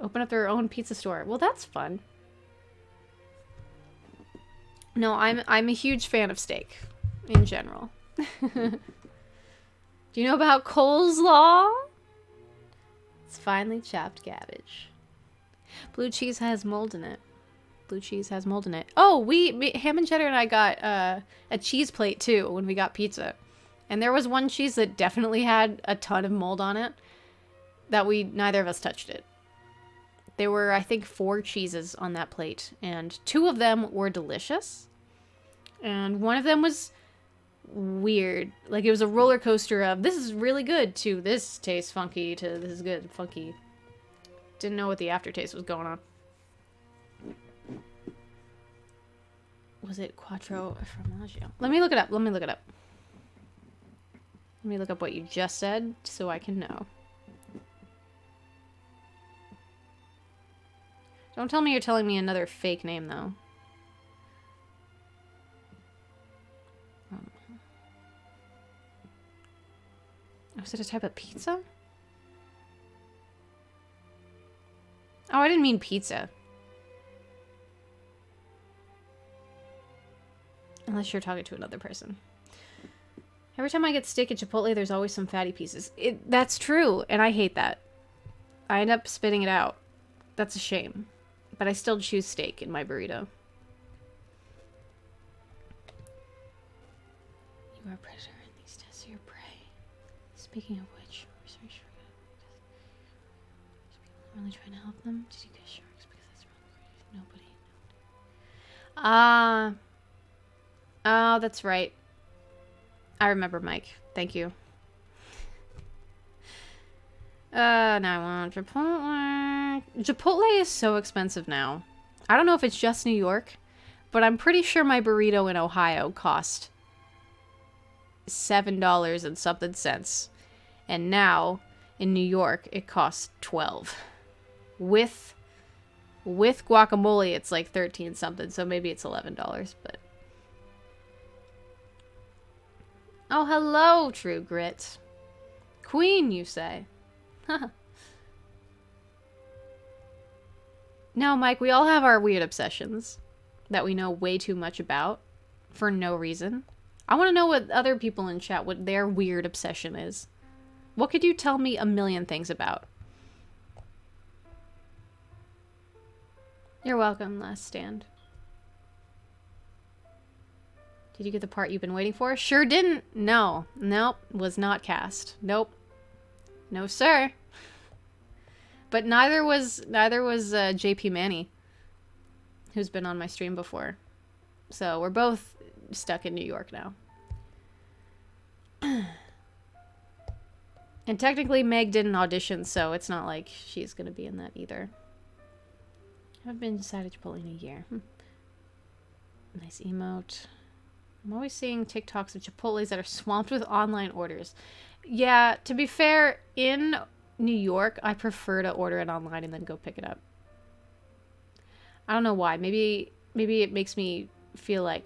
Open up their own pizza store. Well, that's fun. No, I'm a huge fan of steak in general. Do you know about coleslaw? It's finely chopped cabbage. Blue cheese has mold in it. Blue cheese has mold in it. Oh, Ham and Cheddar and I got a cheese plate too when we got pizza. And there was one cheese that definitely had a ton of mold on it that neither of us touched it. There were, I think, 4 cheeses on that plate, and 2 of them were delicious. And one of them was weird. Like, it was a roller coaster of, this is really good, to this tastes funky, to this is good, funky. Didn't know what the aftertaste was going on. Was it Quattro Formaggio? Let me look it up. Let me look up what you just said so I can know. Don't tell me you're telling me another fake name, though. Was it a type of pizza? Oh, I didn't mean pizza. Unless you're talking to another person. Every time I get steak at Chipotle, there's always some fatty pieces. That's true, and I hate that. I end up spitting it out. That's a shame. But I still choose steak in my burrito. You are a predator, and these tests are your prey. Speaking of which, research for people really trying to help them. Did you get sharks? Because that's wrong. Nobody. Oh, that's right. I remember, Mike. Thank you. Now I want Chipotle. Chipotle is so expensive now. I don't know if it's just New York, but I'm pretty sure my burrito in Ohio cost $7 and something cents. And now, in New York, it costs $12. With guacamole, it's like 13 something, so maybe it's $11, but... Oh, hello, True Grit. Queen, you say? No, Mike, we all have our weird obsessions that we know way too much about for no reason. I want to know what other people in chat, what their weird obsession is. What could you tell me a million things about? You're welcome, Last Stand. Did you get the part you've been waiting for? Sure didn't. No. Nope. Was not cast. Nope. No, sir. But neither was JP Manny, who's been on my stream before. So we're both stuck in New York now. And technically Meg didn't audition, so it's not like she's gonna be in that either. I've been decided to pull in a year. Nice emote. I'm always seeing TikToks of Chipotles that are swamped with online orders. Yeah, to be fair, in New York, I prefer to order it online and then go pick it up. I don't know why. Maybe it makes me feel like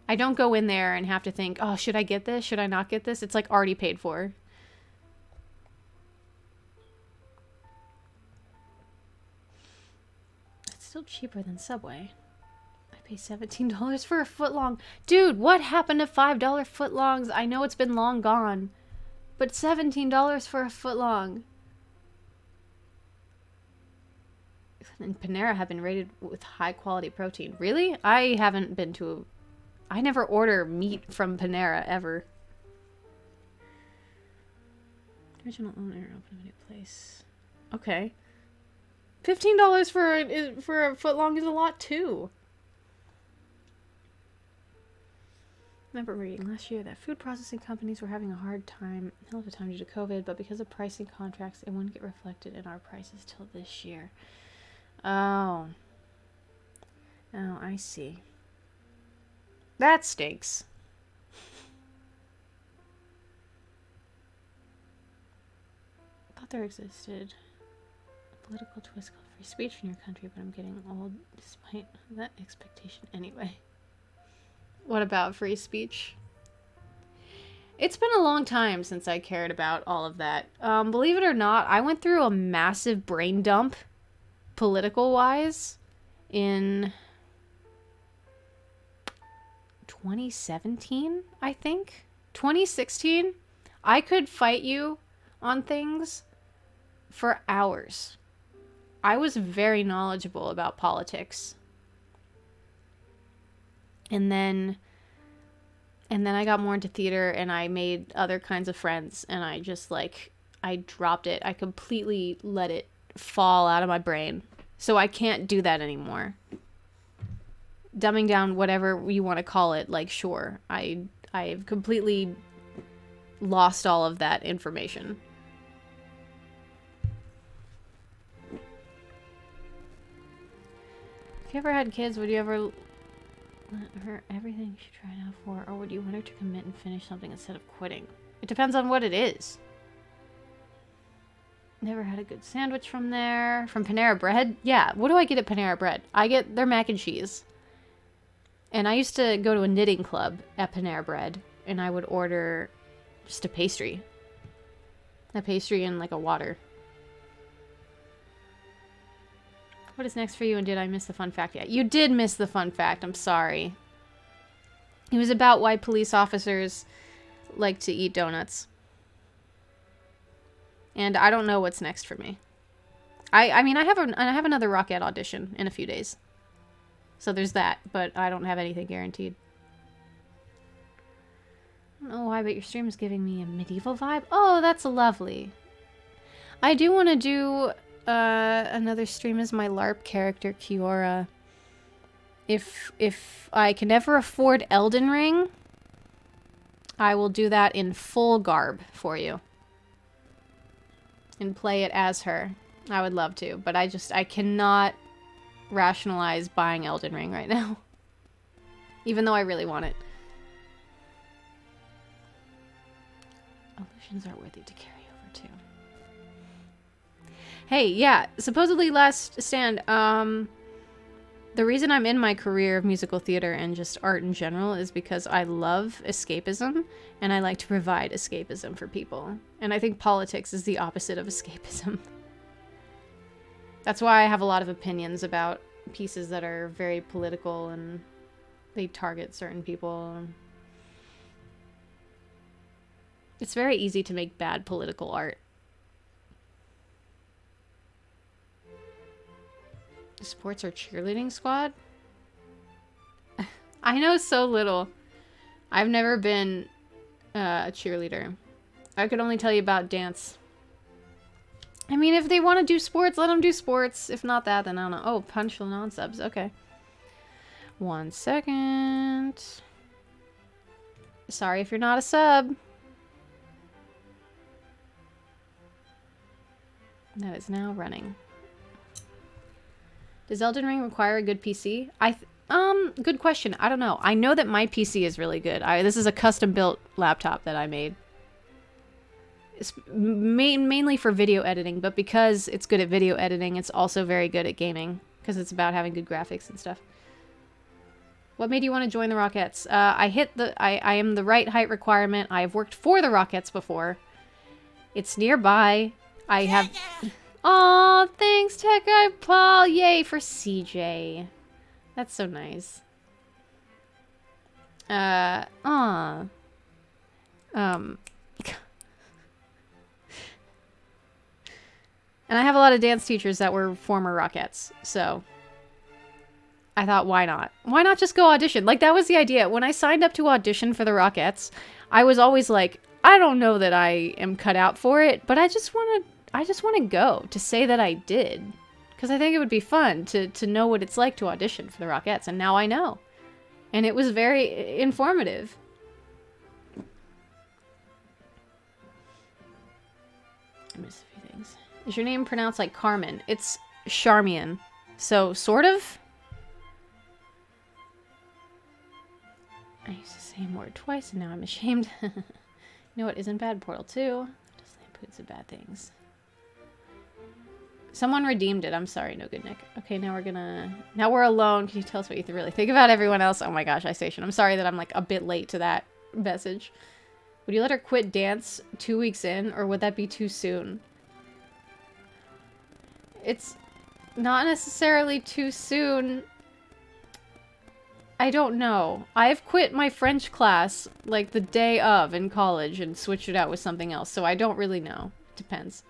I don't go in there and have to think, oh, should I get this? Should I not get this? It's like already paid for. It's still cheaper than Subway. Pay $17 for a footlong. Dude, what happened to $5 footlongs? I know it's been long gone, but $17 for a footlong. And Panera have been rated with high quality protein. Really? I haven't been to I never order meat from Panera ever. Original owner, open a new place. Okay. $15 for a footlong is a lot too. I remember reading last year that food processing companies were having a hell of a time due to COVID, but because of pricing contracts, it wouldn't get reflected in our prices till this year. Oh. Oh, I see. That stinks. I thought there existed a political twist called free speech in your country, but I'm getting old despite that expectation anyway. What about free speech? It's been a long time since I cared about all of that. Believe it or not, I went through a massive brain dump, political-wise, in 2017, I think? 2016? I could fight you on things for hours. I was very knowledgeable about politics. And then I got more into theater and I made other kinds of friends and I just I dropped it. I completely let it fall out of my brain. So I can't do that anymore. Dumbing down whatever you want to call it, sure. I've completely lost all of that information. If you ever had kids, would you ever let her everything she tried out for, or would you want her to commit and finish something instead of quitting? It depends on what it is. Never had a good sandwich from there. From Panera Bread? Yeah, what do I get at Panera Bread? I get their mac and cheese. And I used to go to a knitting club at Panera Bread, and I would order just a pastry. A pastry and a water. What is next for you, and did I miss the fun fact yet? You did miss the fun fact, I'm sorry. It was about why police officers like to eat donuts. And I don't know what's next for me. I mean, I have another Rockette audition in a few days. So there's that, but I don't have anything guaranteed. I don't know why, but your stream is giving me a medieval vibe. Oh, that's lovely. I do want to do another stream as my LARP character, Kiora. If I can ever afford Elden Ring, I will do that in full garb for you. And play it as her. I would love to, but I cannot rationalize buying Elden Ring right now. Even though I really want it. Illusions are worthy to carry over too. Hey, yeah, supposedly last stand, the reason I'm in my career of musical theater and just art in general is because I love escapism and I like to provide escapism for people. And I think politics is the opposite of escapism. That's why I have a lot of opinions about pieces that are very political and they target certain people. It's very easy to make bad political art. Sports or cheerleading squad? I know so little. I've never been a cheerleader. I could only tell you about dance. I mean, if they want to do sports, let them do sports. If not that, then I don't know. Oh, punch the non-subs. Okay. 1 second. Sorry if you're not a sub. That is now running. Does Elden Ring require a good PC? Good question. I don't know. I know that my PC is really good. This is a custom-built laptop that I made. It's mainly for video editing, but because it's good at video editing, it's also very good at gaming, because it's about having good graphics and stuff. What made you want to join the Rockettes? I am the right height requirement. I have worked for the Rockettes before. It's nearby. I have... Aw, thanks, Tech Guy Paul. Yay for CJ. That's so nice. And I have a lot of dance teachers that were former Rockettes, so I thought, why not? Why not just go audition? That was the idea. When I signed up to audition for the Rockettes, I was always like, I don't know that I am cut out for it, but I just want to go, to say that I did. Because I think it would be fun to know what it's like to audition for the Rockettes, and now I know. And it was very informative. I missed a few things. Is your name pronounced like Carmen? It's Charmian. So, sort of? I used to say a word twice and now I'm ashamed. You know what isn't bad? Portal 2. Just lampoons and bad things. Someone redeemed it. I'm sorry. No good, Nick. Okay, now we're gonna... Now we're alone. Can you tell us what you really think about everyone else? Oh my gosh, iStation. I'm sorry that I'm like a bit late to that message. Would you let her quit dance 2 weeks in, or would that be too soon? It's not necessarily too soon. I don't know. I've quit my French class like the day of in college and switched it out with something else, so I don't really know. Depends.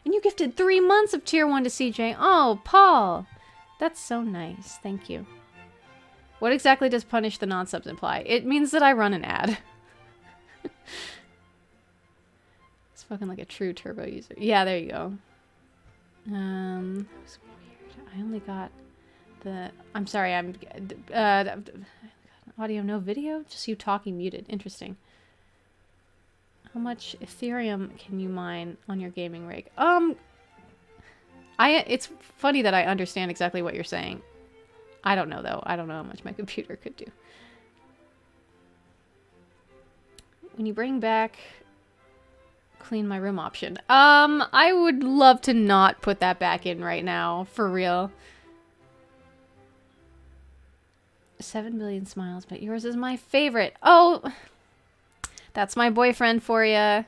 And you gifted 3 months of tier 1 to CJ. Oh, Paul. That's so nice. Thank you. What exactly does punish the non-subs imply? It means that I run an ad. It's fucking like a true turbo user. Yeah, there you go. That was weird. I only got the... I'm sorry, I'm... audio, no video? Just you talking muted. Interesting. How much Ethereum can you mine on your gaming rig? It's funny that I understand exactly what you're saying. I don't know, though. I don't know how much my computer could do. When you bring back clean my room option. I would love to not put that back in right now. For real. 7 billion smiles, but yours is my favorite. Oh... That's my boyfriend for you.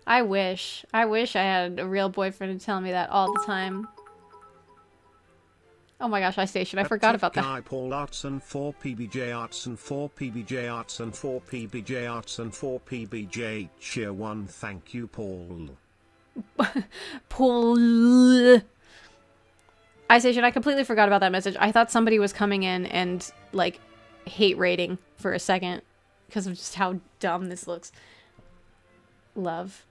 I wish. I wish I had a real boyfriend to tell me that all the time. Oh my gosh, iStation. I forgot about that. Guy Paul Arts and 4 PBJ Arts and 4 PBJ Arts and 4 PBJ Arts and 4 PBJ Cheer 1. Thank you, Paul. Paul. iStation, I completely forgot about that message. I thought somebody was coming in and, like, hate rating for a second because of just how dumb this looks. Love.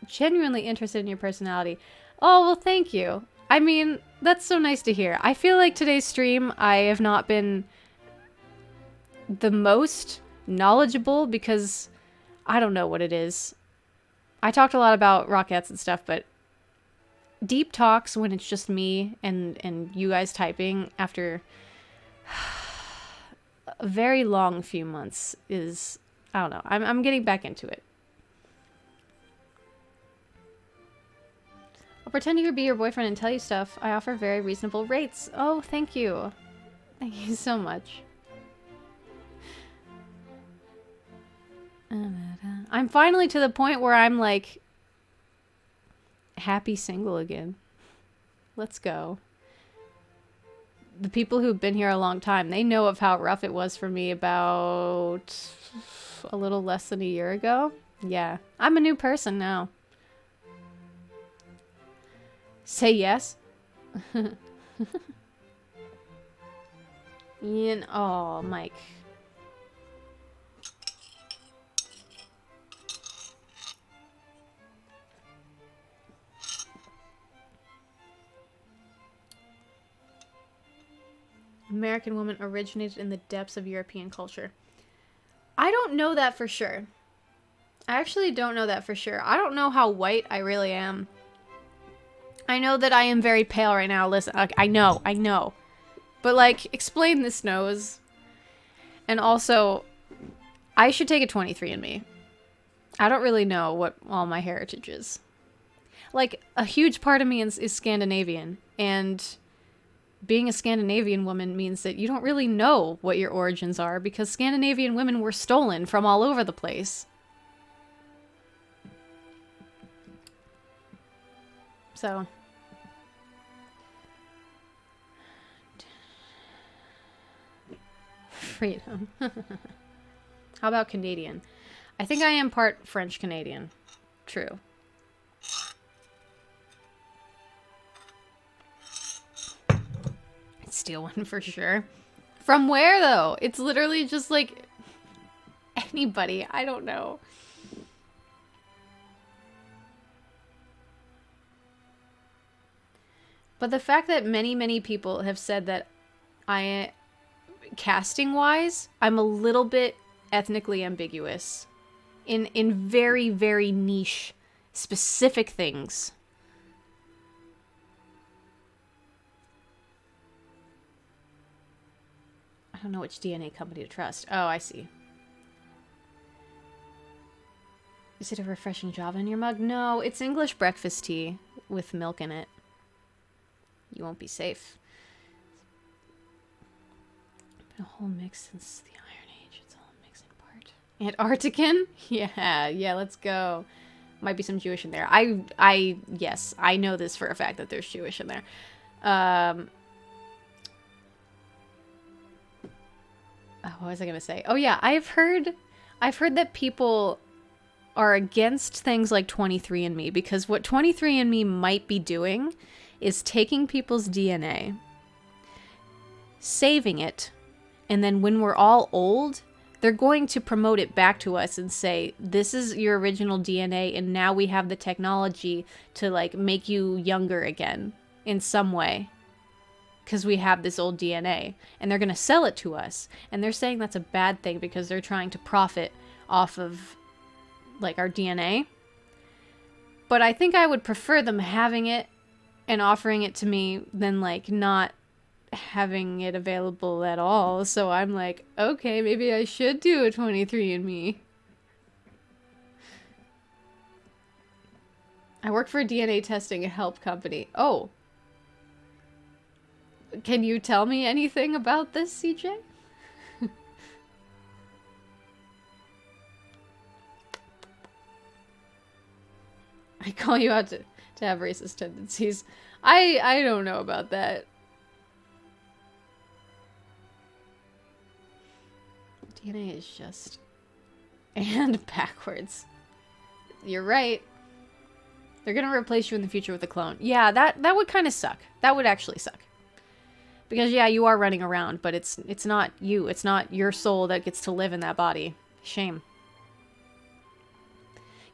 Genuinely interested in your personality. Oh, well, thank you. I mean, that's so nice to hear. I feel like today's stream, I have not been the most knowledgeable because I don't know what it is. I talked a lot about Rockettes and stuff, but deep talks when it's just me and you guys typing after a very long few months is, I don't know. I'm getting back into it. I'll pretend to be your boyfriend and tell you stuff. I offer very reasonable rates. Oh, thank you. Thank you so much. I'm finally to the point where I'm like happy single again. Let's go. The people who've been here a long time, they know of how rough it was for me about a little less than a year ago. Yeah, I'm a new person now. Say yes. Ian, oh, Mike. American woman originated in the depths of European culture. I don't know that for sure. I actually don't know that for sure. I don't know how white I really am. I know that I am very pale right now. Listen, I know. But, like, explain this nose. And also, I should take a 23andMe. I don't really know what all my heritage is. Like, a huge part of me is Scandinavian. And being a Scandinavian woman means that you don't really know what your origins are because Scandinavian women were stolen from all over the place. So. Freedom. How about Canadian? I think I am part French Canadian. True. I'd steal one for sure. From where though? It's literally just like anybody. I don't know. But the fact that many people have said that casting wise, I'm a little bit ethnically ambiguous in very, very niche, specific things. I don't know which DNA company to trust. Oh, I see. Is it a refreshing Java in your mug? No, it's English breakfast tea with milk in it. You won't be safe. Been a whole mix since the Iron Age. It's all a mix in part. Antarctican? Yeah, let's go. Might be some Jewish in there. Yes, I know this for a fact that there's Jewish in there. What was I gonna say? Oh yeah, I've heard that people are against things like 23andMe because what 23andMe might be doing is taking people's DNA, saving it, and then when we're all old, they're going to promote it back to us and say, this is your original DNA, and now we have the technology to, like, make you younger again in some way. Because we have this old DNA. And they're going to sell it to us. And they're saying that's a bad thing because they're trying to profit off of, like, our DNA. But I think I would prefer them having it and offering it to me than, like, not having it available at all. So I'm like, okay, maybe I should do a 23andMe. I work for a DNA testing help company. Oh. Can you tell me anything about this, CJ? I call you out to have racist tendencies. I don't know about that. DNA is just... and backwards. You're right. They're gonna replace you in the future with a clone. Yeah, that would kind of suck. That would actually suck. Because, yeah, you are running around, but it's not you. It's not your soul that gets to live in that body. Shame.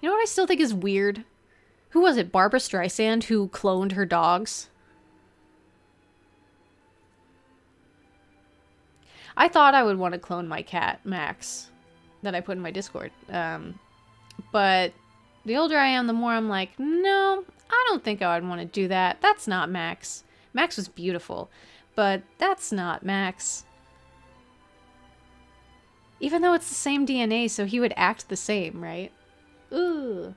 You know what I still think is weird? Who was it? Barbara Streisand who cloned her dogs? I thought I would want to clone my cat, Max, that I put in my Discord. But the older I am, the more I'm like, no, I don't think I would want to do that. That's not Max. Max was beautiful. But that's not Max. Even though it's the same DNA, so he would act the same, right? Ooh.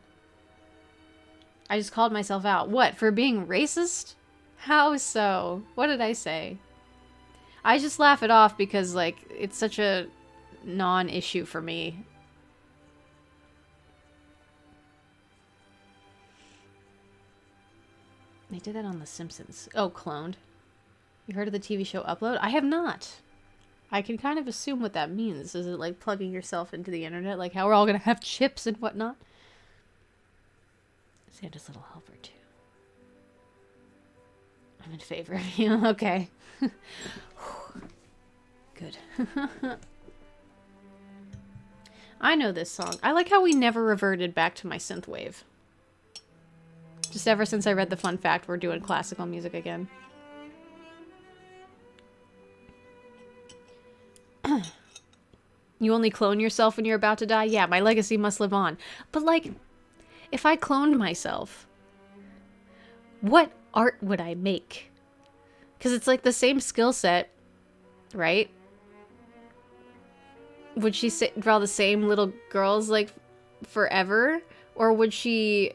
I just called myself out. What, for being racist? How so? What did I say? I just laugh it off because, like, it's such a non-issue for me. They did that on The Simpsons. Oh, cloned. You heard of the TV show Upload? I have not. I can kind of assume what that means. Is it like plugging yourself into the internet? Like how we're all going to have chips and whatnot? Santa's little helper too. I'm in favor of you. Okay. Good. I know this song. I like how we never reverted back to my synthwave. Just ever since I read the fun fact, we're doing classical music again. You only clone yourself when you're about to die? Yeah, my legacy must live on. But, like, if I cloned myself, what art would I make? Because it's, like, the same skill set, right? Would she draw the same little girls, like, forever? Or would she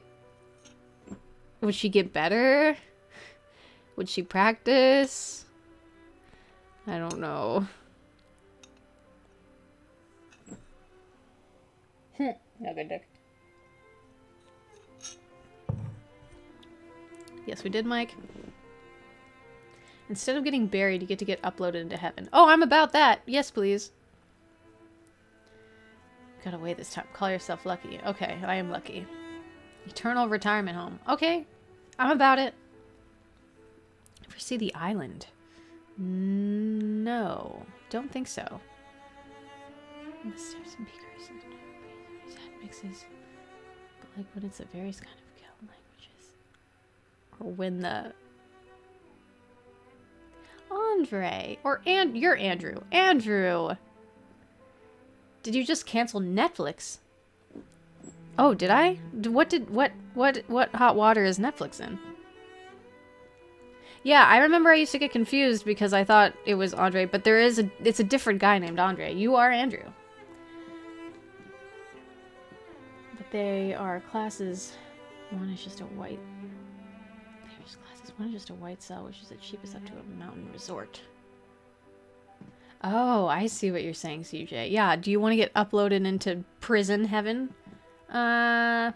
get better? Would she practice? I don't know. No good, Dick. Yes, we did, Mike. Instead of getting buried, you get to get uploaded into heaven. Oh, I'm about that. Yes, please. Got away this time. Call yourself lucky. Okay, I am lucky. Eternal retirement home. Okay, I'm about it. Ever see The Island? No, don't think so. Stairs and beakers and mixes, but like when it's a various kind of Celtic languages, or when the Andre or you're Andrew. Andrew, did you just cancel Netflix? Oh, did I? What hot water is Netflix in? Yeah, I remember I used to get confused because I thought it was Andre, but it's a different guy named Andre. You are Andrew. But they are classes. One is just a white. There's classes. One is just a white cell, which is the cheapest up to a mountain resort. Oh, I see what you're saying, CJ. Yeah, do you want to get uploaded into prison heaven? I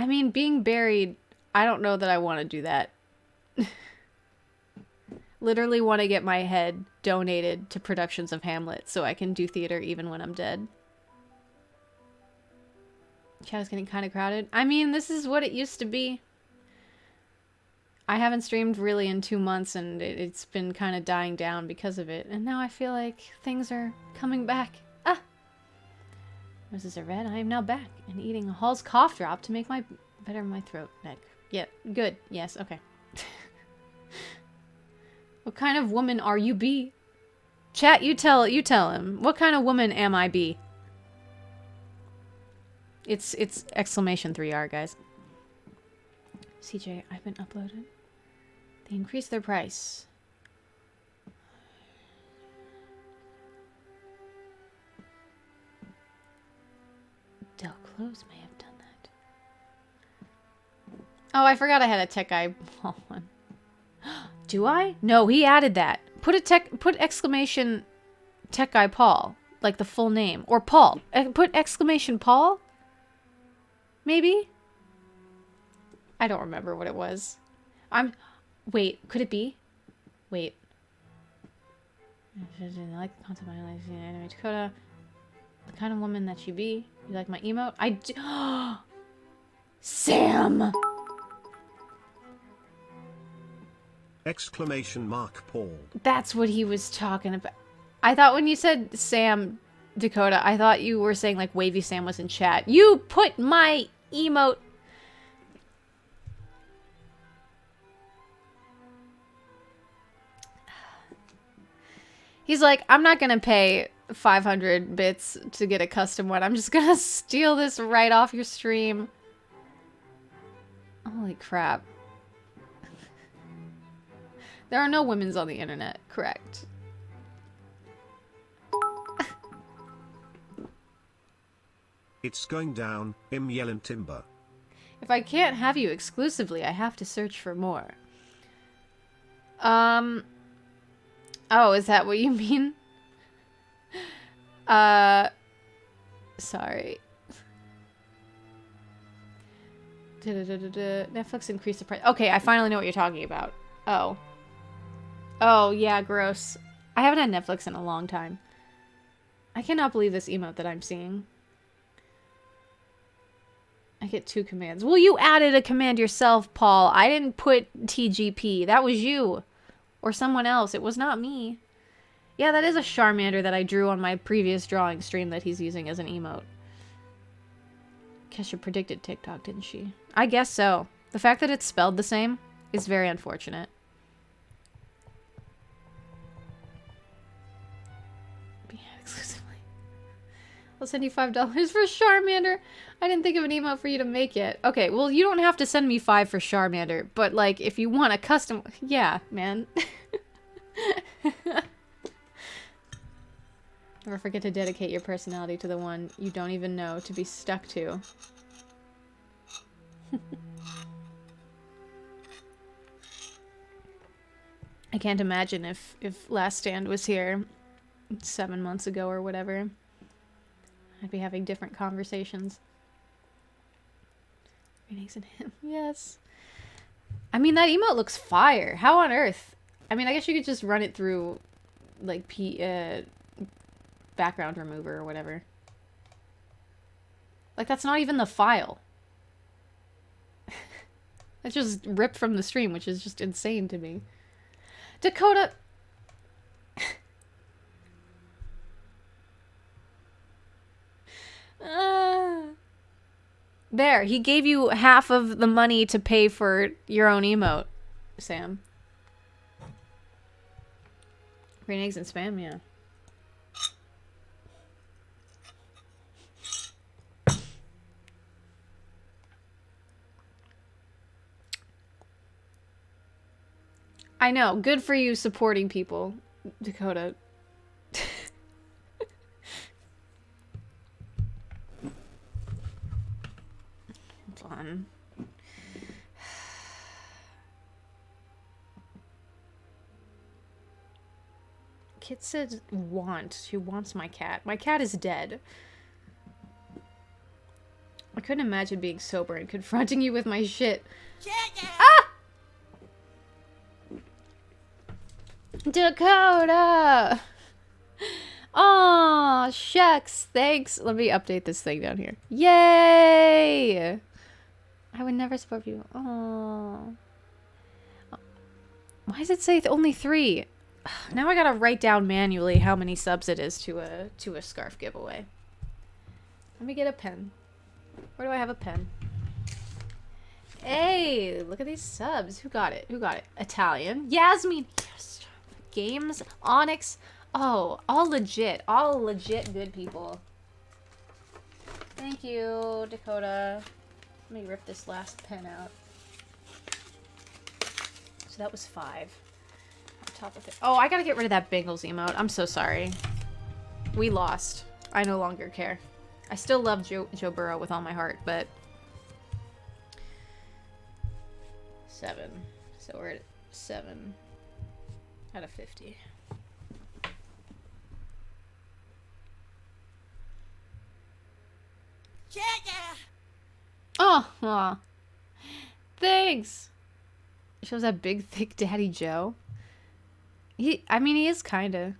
mean, being buried, I don't know that I want to do that. Literally want to get my head donated to productions of Hamlet so I can do theater even when I'm dead. Chat is getting kind of crowded. I mean, this is what it used to be. I haven't streamed really in 2 months and it's been kind of dying down because of it. And now I feel like things are coming back. Ah! Roses are red. I am now back and eating a Hall's cough drop to make my better my throat neck. Yeah, good. Yes, okay. What kind of woman are you, B? Chat, you tell him. What kind of woman am I, B? It's exclamation 3R, guys. CJ, I've been uploaded. They increased their price. Del Close may have done that. Oh, I forgot I had a tech guy one. Do I? No, he added that. Put exclamation tech guy Paul, like the full name, or Paul. Put exclamation Paul. Maybe. I don't remember what it was. Wait, could it be? Wait. I like the concept of anime Dakota. The kind of woman that she be. You like my emote? I do. Sam! Exclamation mark Paul. That's what he was talking about. I thought when you said Sam Dakota, I thought you were saying like Wavy Sam was in chat. You put my emote. He's like, I'm not gonna pay 500 bits to get a custom one. I'm just gonna steal this right off your stream. Holy crap. There are no women's on the internet, correct? It's going down, yelling timber. If I can't have you exclusively, I have to search for more. Oh, is that what you mean? Sorry. Netflix increased the price. Okay, I finally know what you're talking about. Oh. Oh, yeah, gross. I haven't had Netflix in a long time. I cannot believe this emote that I'm seeing. I get 2 commands. Well, you added a command yourself, Paul. I didn't put TGP. That was you. Or someone else. It was not me. Yeah, that is a Charmander that I drew on my previous drawing stream that he's using as an emote. Kesha predicted TikTok, didn't she? I guess so. The fact that it's spelled the same is very unfortunate. Exclusively. I'll send you $5 for Charmander. I didn't think of an emote for you to make yet. Okay, well, you don't have to send me 5 for Charmander, but, like, if you want a custom... Yeah, man. Never forget to dedicate your personality to the one you don't even know to be stuck to. I can't imagine if Last Stand was here 7 months ago or whatever. I'd be having different conversations. Phoenix and him. Yes. I mean, that emote looks fire. How on earth? I mean, I guess you could just run it through, like, background remover or whatever. Like, that's not even the file. That's just ripped from the stream, which is just insane to me. Dakota... There, he gave you half of the money to pay for your own emote, Sam. Green eggs and spam, yeah. know. Good for you supporting people, Dakota. Hold on. Kit said want. She wants my cat. My cat is dead. I couldn't imagine being sober and confronting you with my shit. Ah! Dakota! Aw, shucks. Thanks. Let me update this thing down here. Yay! I would never support you. Aw. Why does it say only 3? Now I gotta write down manually how many subs it is to a scarf giveaway. Let me get a pen. Where do I have a pen? Hey, look at these subs. Who got it? Who got it? Italian. Yasmin. Yes. Games. Onyx. Oh, all legit. All legit good people. Thank you, Dakota. Let me rip this last pen out. So that was 5. On top of it. Oh, I gotta get rid of that Bengals emote. I'm so sorry. We lost. I no longer care. I still love Joe Burrow with all my heart, but 7. So we're at 7 out of 50. Yeah. Oh, aw. Thanks. Shows that big, thick Daddy Joe. I mean, he is kinda.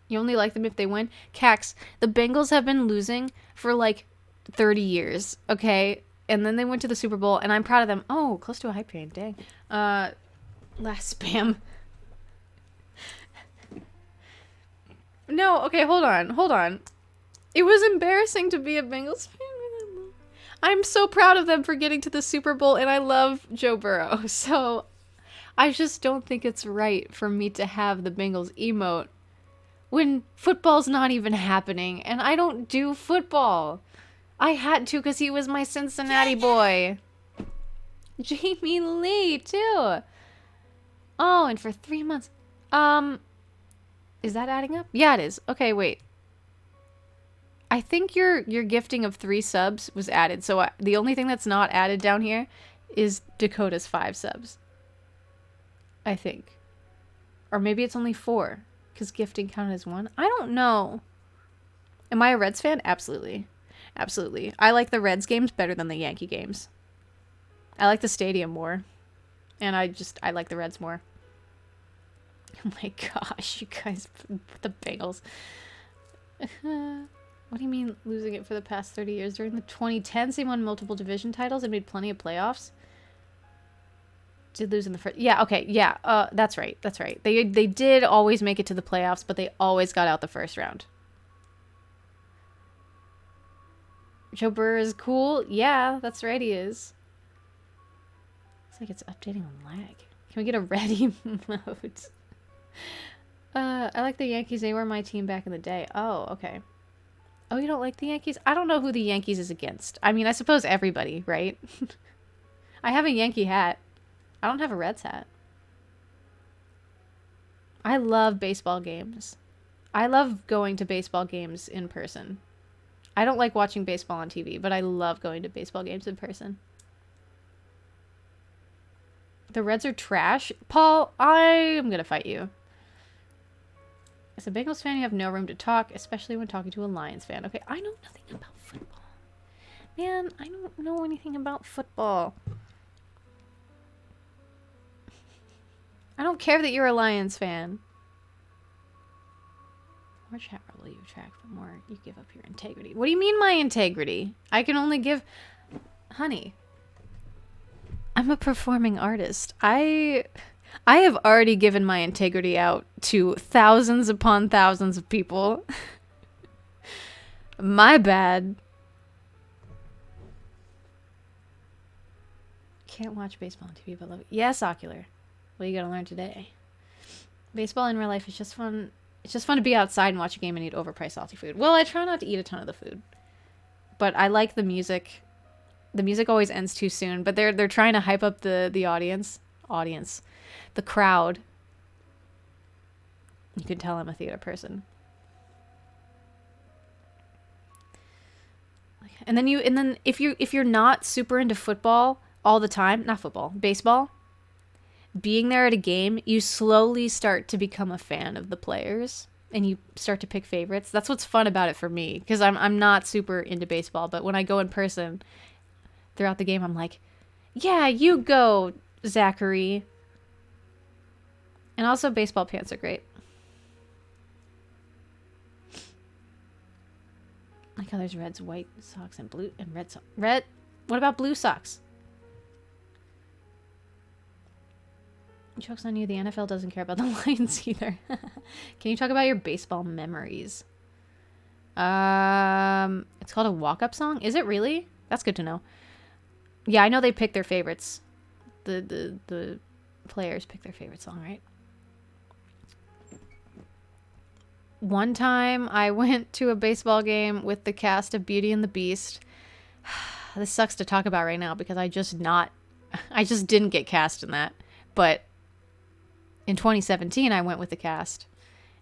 You only like them if they win. Cax, the Bengals have been losing for like 30 years, okay? And then they went to the Super Bowl, and I'm proud of them. Oh, close to a hype train, dang. Last spam. No, okay, hold on. It was embarrassing to be a Bengals fan. I'm so proud of them for getting to the Super Bowl, and I love Joe Burrow. So I just don't think it's right for me to have the Bengals emote when football's not even happening, and I don't do football. I had to because he was my Cincinnati boy. Jamie Lee, too. Oh, and for 3 months. Is that adding up? Yeah, it is. Okay, wait. I think your gifting of 3 subs was added, so the only thing that's not added down here is Dakota's 5 subs. I think. Or maybe it's only 4. Because gifting counted as 1? I don't know. Am I a Reds fan? Absolutely. Absolutely. I like the Reds games better than the Yankee games. I like the stadium more. And I like the Reds more. Oh my gosh, you guys, the Bengals. What do you mean losing it for the past 30 years? During the 2010s, they won multiple division titles and made plenty of playoffs. Did lose in the first. Yeah, okay, yeah. That's right. That's right. They did always make it to the playoffs, but they always got out the first round. Joe Burrow is cool. Yeah, that's right. He is. Looks like it's updating on lag. Can we get a ready mode? I like the Yankees. They were my team back in the day. Oh, okay. Oh, you don't like the Yankees? I don't know who the Yankees is against. I mean, I suppose everybody, right? I have a Yankee hat. I don't have a Reds hat. I love baseball games. I love going to baseball games in person. I don't like watching baseball on TV, but I love going to baseball games in person. The Reds are trash? Paul, I am going to fight you. As a Bengals fan, you have no room to talk, especially when talking to a Lions fan. Okay, I know nothing about football. Man, I don't know anything about football. I don't care that you're a Lions fan. More chat will you attract, the more you give up your integrity. What do you mean my integrity? I can only give... Honey. I'm a performing artist. I have already given my integrity out to thousands upon thousands of people. My bad. Can't watch baseball on TV, but love it. Yes, Ocular. What are you gonna learn today? Baseball in real life is just fun. It's just fun to be outside and watch a game and eat overpriced salty food. Well, I try not to eat a ton of the food. But I like the music. The music always ends too soon, but they're trying to hype up the audience. the crowd. You can tell I'm a theater person. And then if you're not super into football all the time, not football, baseball, being there at a game, you slowly start to become a fan of the players and you start to pick favorites. That's what's fun about it for me, because I'm not super into baseball, but when I go in person throughout the game, I'm like, yeah, you go, Zachary. And also baseball pants are great. Like how there's Reds, white socks, and blue and red socks. Red. What about blue socks? Joke's on you. The NFL doesn't care about the Lions either. Can you talk about your baseball memories? It's called a walk-up song. Is it really? That's good to know. Yeah, I know they pick their favorites. The players pick their favorite song, right? One time I went to a baseball game with the cast of Beauty and the Beast. This sucks to talk about right now because I just didn't get cast in that. But in 2017, I went with the cast.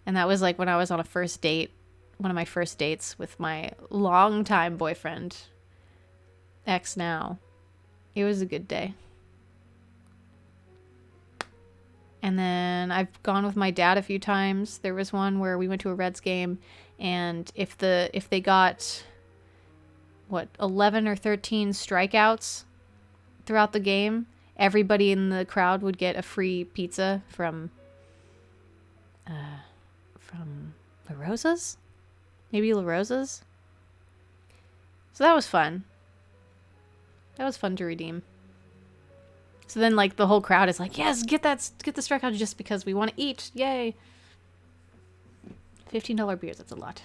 And that was like when I was on a first date, one of my first dates with my longtime boyfriend, ex now. It was a good day. And then I've gone with my dad a few times. There was one where we went to a Reds game, and if they got 11 or 13 strikeouts throughout the game, everybody in the crowd would get a free pizza from La Rosa's? Maybe La Rosa's? So that was fun. That was fun to redeem. So then, like, the whole crowd is like, yes, get the strikeout just because we want to eat. Yay. $15 beers, that's a lot.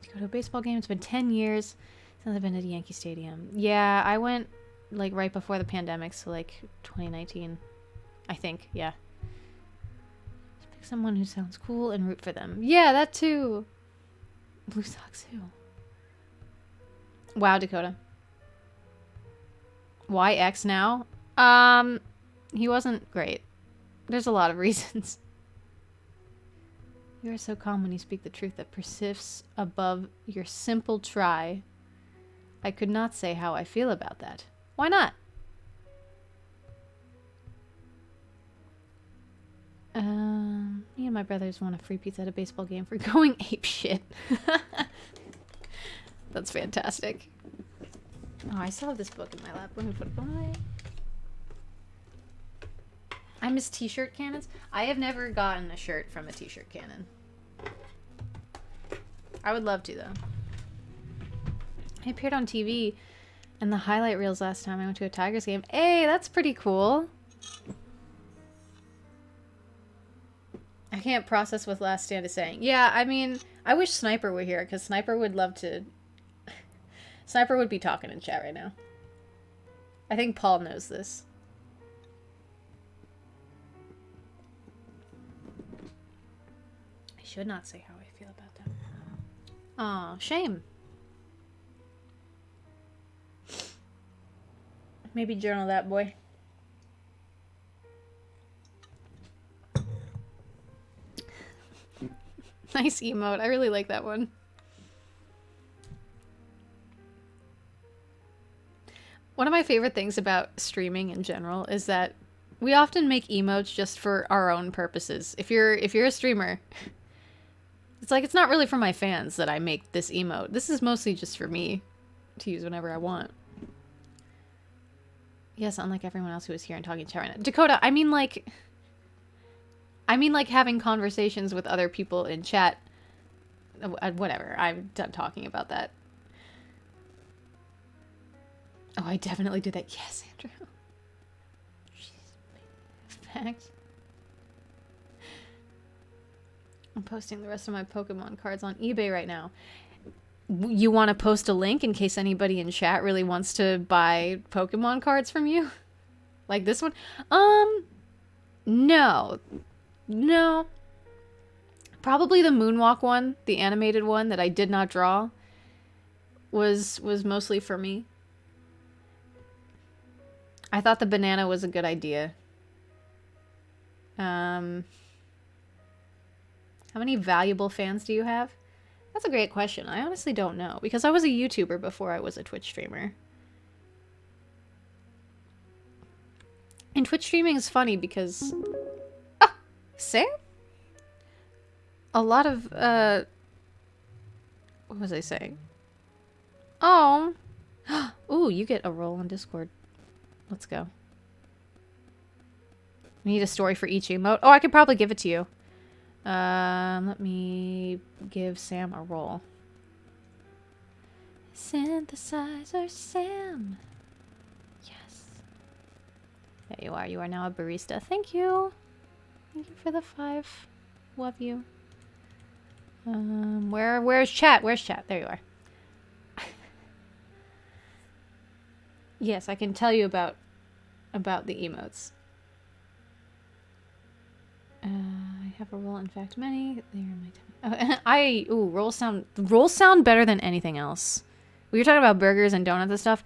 To go to a baseball game, it's been 10 years since I've been at Yankee Stadium. Yeah, I went, like, right before the pandemic, so, like, 2019. I think, yeah. Just pick someone who sounds cool and root for them. Yeah, that too. Blue Sox who? Wow, Dakota. Why X now? He wasn't great. There's a lot of reasons. You are so calm when you speak the truth that persists above your simple try. I could not say how I feel about that. Why not? Me and my brothers won a free pizza at a baseball game for going ape shit. That's fantastic. Oh, I still have this book in my lap. Let me put it away. I miss t-shirt cannons. I have never gotten a shirt from a t-shirt cannon. I would love to, though. I appeared on TV in the highlight reels last time I went to a Tigers game. Hey, that's pretty cool. I can't process what Last Stand is saying. Yeah, I mean, I wish Sniper were here, because Sniper would love to... Sniper would be talking in chat right now. I think Paul knows this. I should not say how I feel about that. Aw, shame. Maybe journal that, boy. Nice emote. I really like that one. One of my favorite things about streaming in general is that we often make emotes just for our own purposes. If you're a streamer, it's like, it's not really for my fans that I make this emote. This is mostly just for me to use whenever I want. Yes, unlike everyone else who is here and talking to chat right now. Dakota, I mean like having conversations with other people in chat. Whatever, I'm done talking about that. Oh, I definitely did that. Yes, Andrew. Fact. I'm posting the rest of my Pokemon cards on eBay right now. You want to post a link in case anybody in chat really wants to buy Pokemon cards from you? Like this one? No. No. Probably the Moonwalk one, the animated one that I did not draw, was mostly for me. I thought the banana was a good idea. How many valuable fans do you have? That's a great question. I honestly don't know because I was a YouTuber before I was a Twitch streamer. And Twitch streaming is funny because... Ah! Sam? A lot of, what was I saying? Oh! Ooh, you get a role on Discord. Let's go. We need a story for each emote. Oh, I could probably give it to you. Let me give Sam a role. Synthesizer Sam. Yes. There you are. You are now a barista. Thank you. Thank you for the 5. Love you. Where's chat? Where's chat? There you are. Yes, I can tell you about the emotes. I have a role. In fact, many. They are my. Rolls sound better than anything else. We were talking about burgers and donuts and stuff.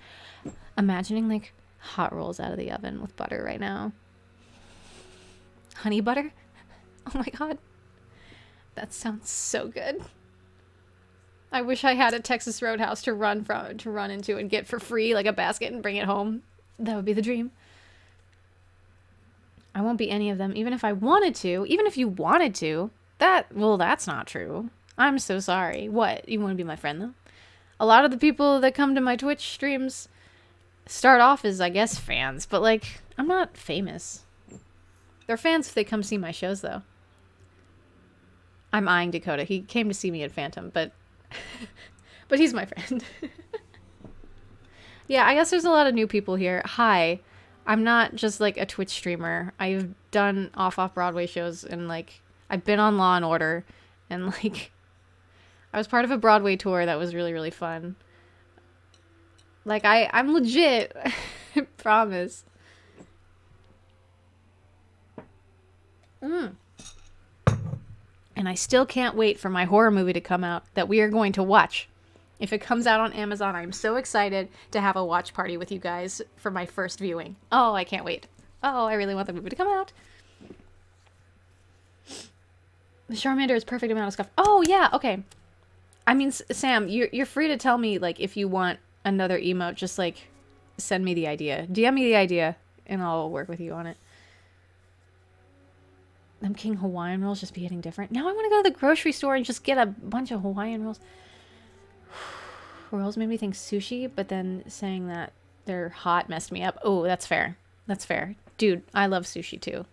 Imagining like hot rolls out of the oven with butter right now. Honey butter? Oh my god. That sounds so good. I wish I had a Texas Roadhouse to run into and get for free, like a basket, and bring it home. That would be the dream. I won't be any of them, even if I wanted to. Even if you wanted to. That's not true. I'm so sorry. What? You want to be my friend, though? A lot of the people that come to my Twitch streams start off as, I guess, fans. But, like, I'm not famous. They're fans if they come see my shows, though. I'm eyeing Dakota. He came to see me at Phantom, but he's my friend. Yeah, I guess there's a lot of new people here. Hi. I'm not just like a Twitch streamer. I've done off Broadway shows and like I've been on Law and Order and like I was part of a Broadway tour that was really, really fun. Like I'm legit. I promise. And I still can't wait for my horror movie to come out that we are going to watch. If it comes out on Amazon, I'm so excited to have a watch party with you guys for my first viewing. Oh, I can't wait. Oh, I really want the movie to come out. The Charmander is perfect amount of stuff. Oh, yeah, okay. I mean, Sam, you're free to tell me, like, if you want another emote, just, like, send me the idea. DM me the idea, and I'll work with you on it. Them King Hawaiian rolls just be hitting different. Now I want to go to the grocery store and just get a bunch of Hawaiian rolls. Rolls made me think sushi, but then saying that they're hot messed me up. Oh, that's fair. That's fair. Dude, I love sushi too.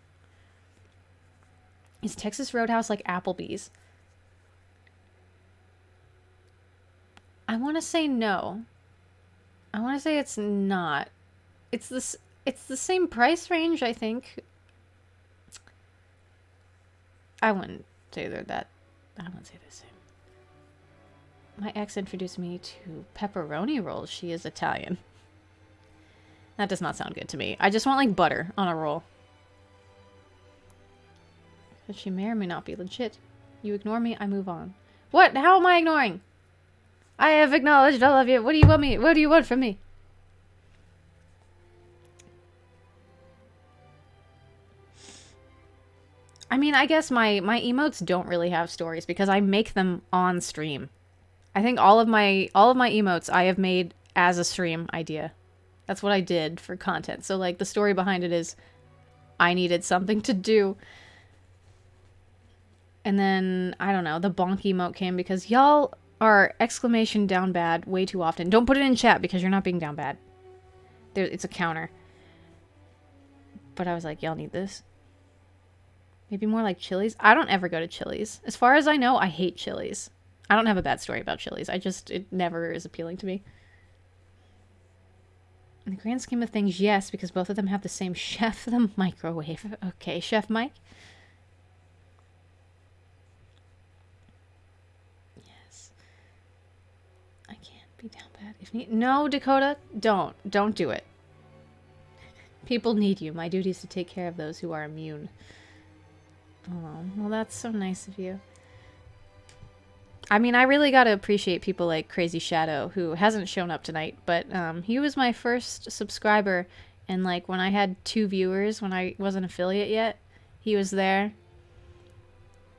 Is Texas Roadhouse like Applebee's? I want to say no. I want to say it's not. It's the same price range, I think. I wouldn't say they're that. I wouldn't say the same. My ex introduced me to pepperoni rolls. She is Italian. That does not sound good to me. I just want like butter on a roll. But she may or may not be legit. You ignore me, I move on. What? How am I ignoring? I have acknowledged all of you. What do you want me? What do you want from me? I mean, I guess my emotes don't really have stories because I make them on stream. I think all of my emotes I have made as a stream idea. That's what I did for content. So like the story behind it is I needed something to do. And then I don't know, the bonk emote came because y'all are exclamation down bad way too often. Don't put it in chat because you're not being down bad. It's a counter. But I was like, y'all need this. Maybe more like Chili's. I don't ever go to Chili's. As far as I know, I hate Chili's. I don't have a bad story about Chili's. It never is appealing to me. In the grand scheme of things, yes, because both of them have the same chef, the microwave. Okay, Chef Mike. Yes. I can't be down bad. No, Dakota, don't do it. People need you. My duty is to take care of those who are immune. Oh, well, that's so nice of you. I mean, I really gotta appreciate people like Crazy Shadow, who hasn't shown up tonight, but he was my first subscriber, and like when I had 2 viewers when I wasn't affiliate yet, He was there.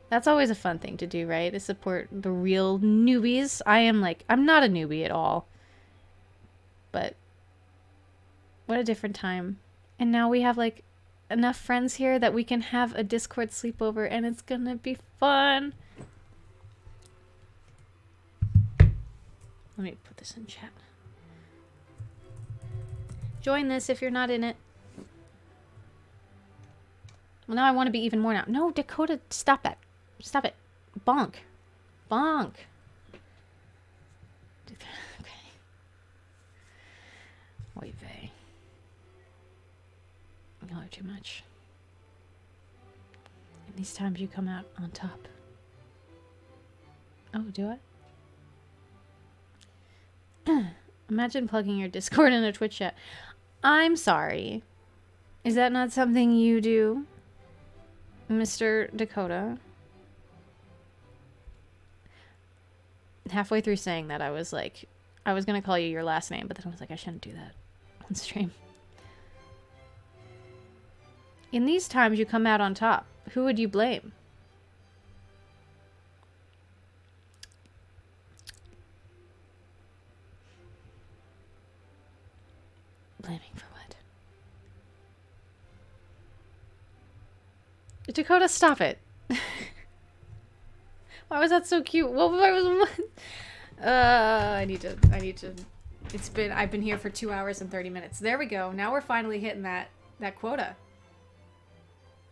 That's always a fun thing to do, right? To support the real newbies. I'm not a newbie at all. But what a different time. And now we have like enough friends here that we can have a Discord sleepover and it's gonna be fun. Let me put this in chat. Join this if you're not in it. Well, now I want to be even more now. No, Dakota, stop that. Stop it. Bonk. Bonk. Okay. Oy vey. Y'all are too much. And these times you come out on top. Oh, do I? Imagine plugging your Discord in a Twitch chat. I'm sorry. Is that not something you do, Mr. Dakota? Halfway through saying that, I was like, I was gonna call you your last name, but then I was like, I shouldn't do that on stream. In these times, you come out on top. Who would you blame? Blaming for what? Dakota, stop it. Why was that so cute? What was I need to I've been here for 2 hours and 30 minutes. There we go. Now we're finally hitting that quota.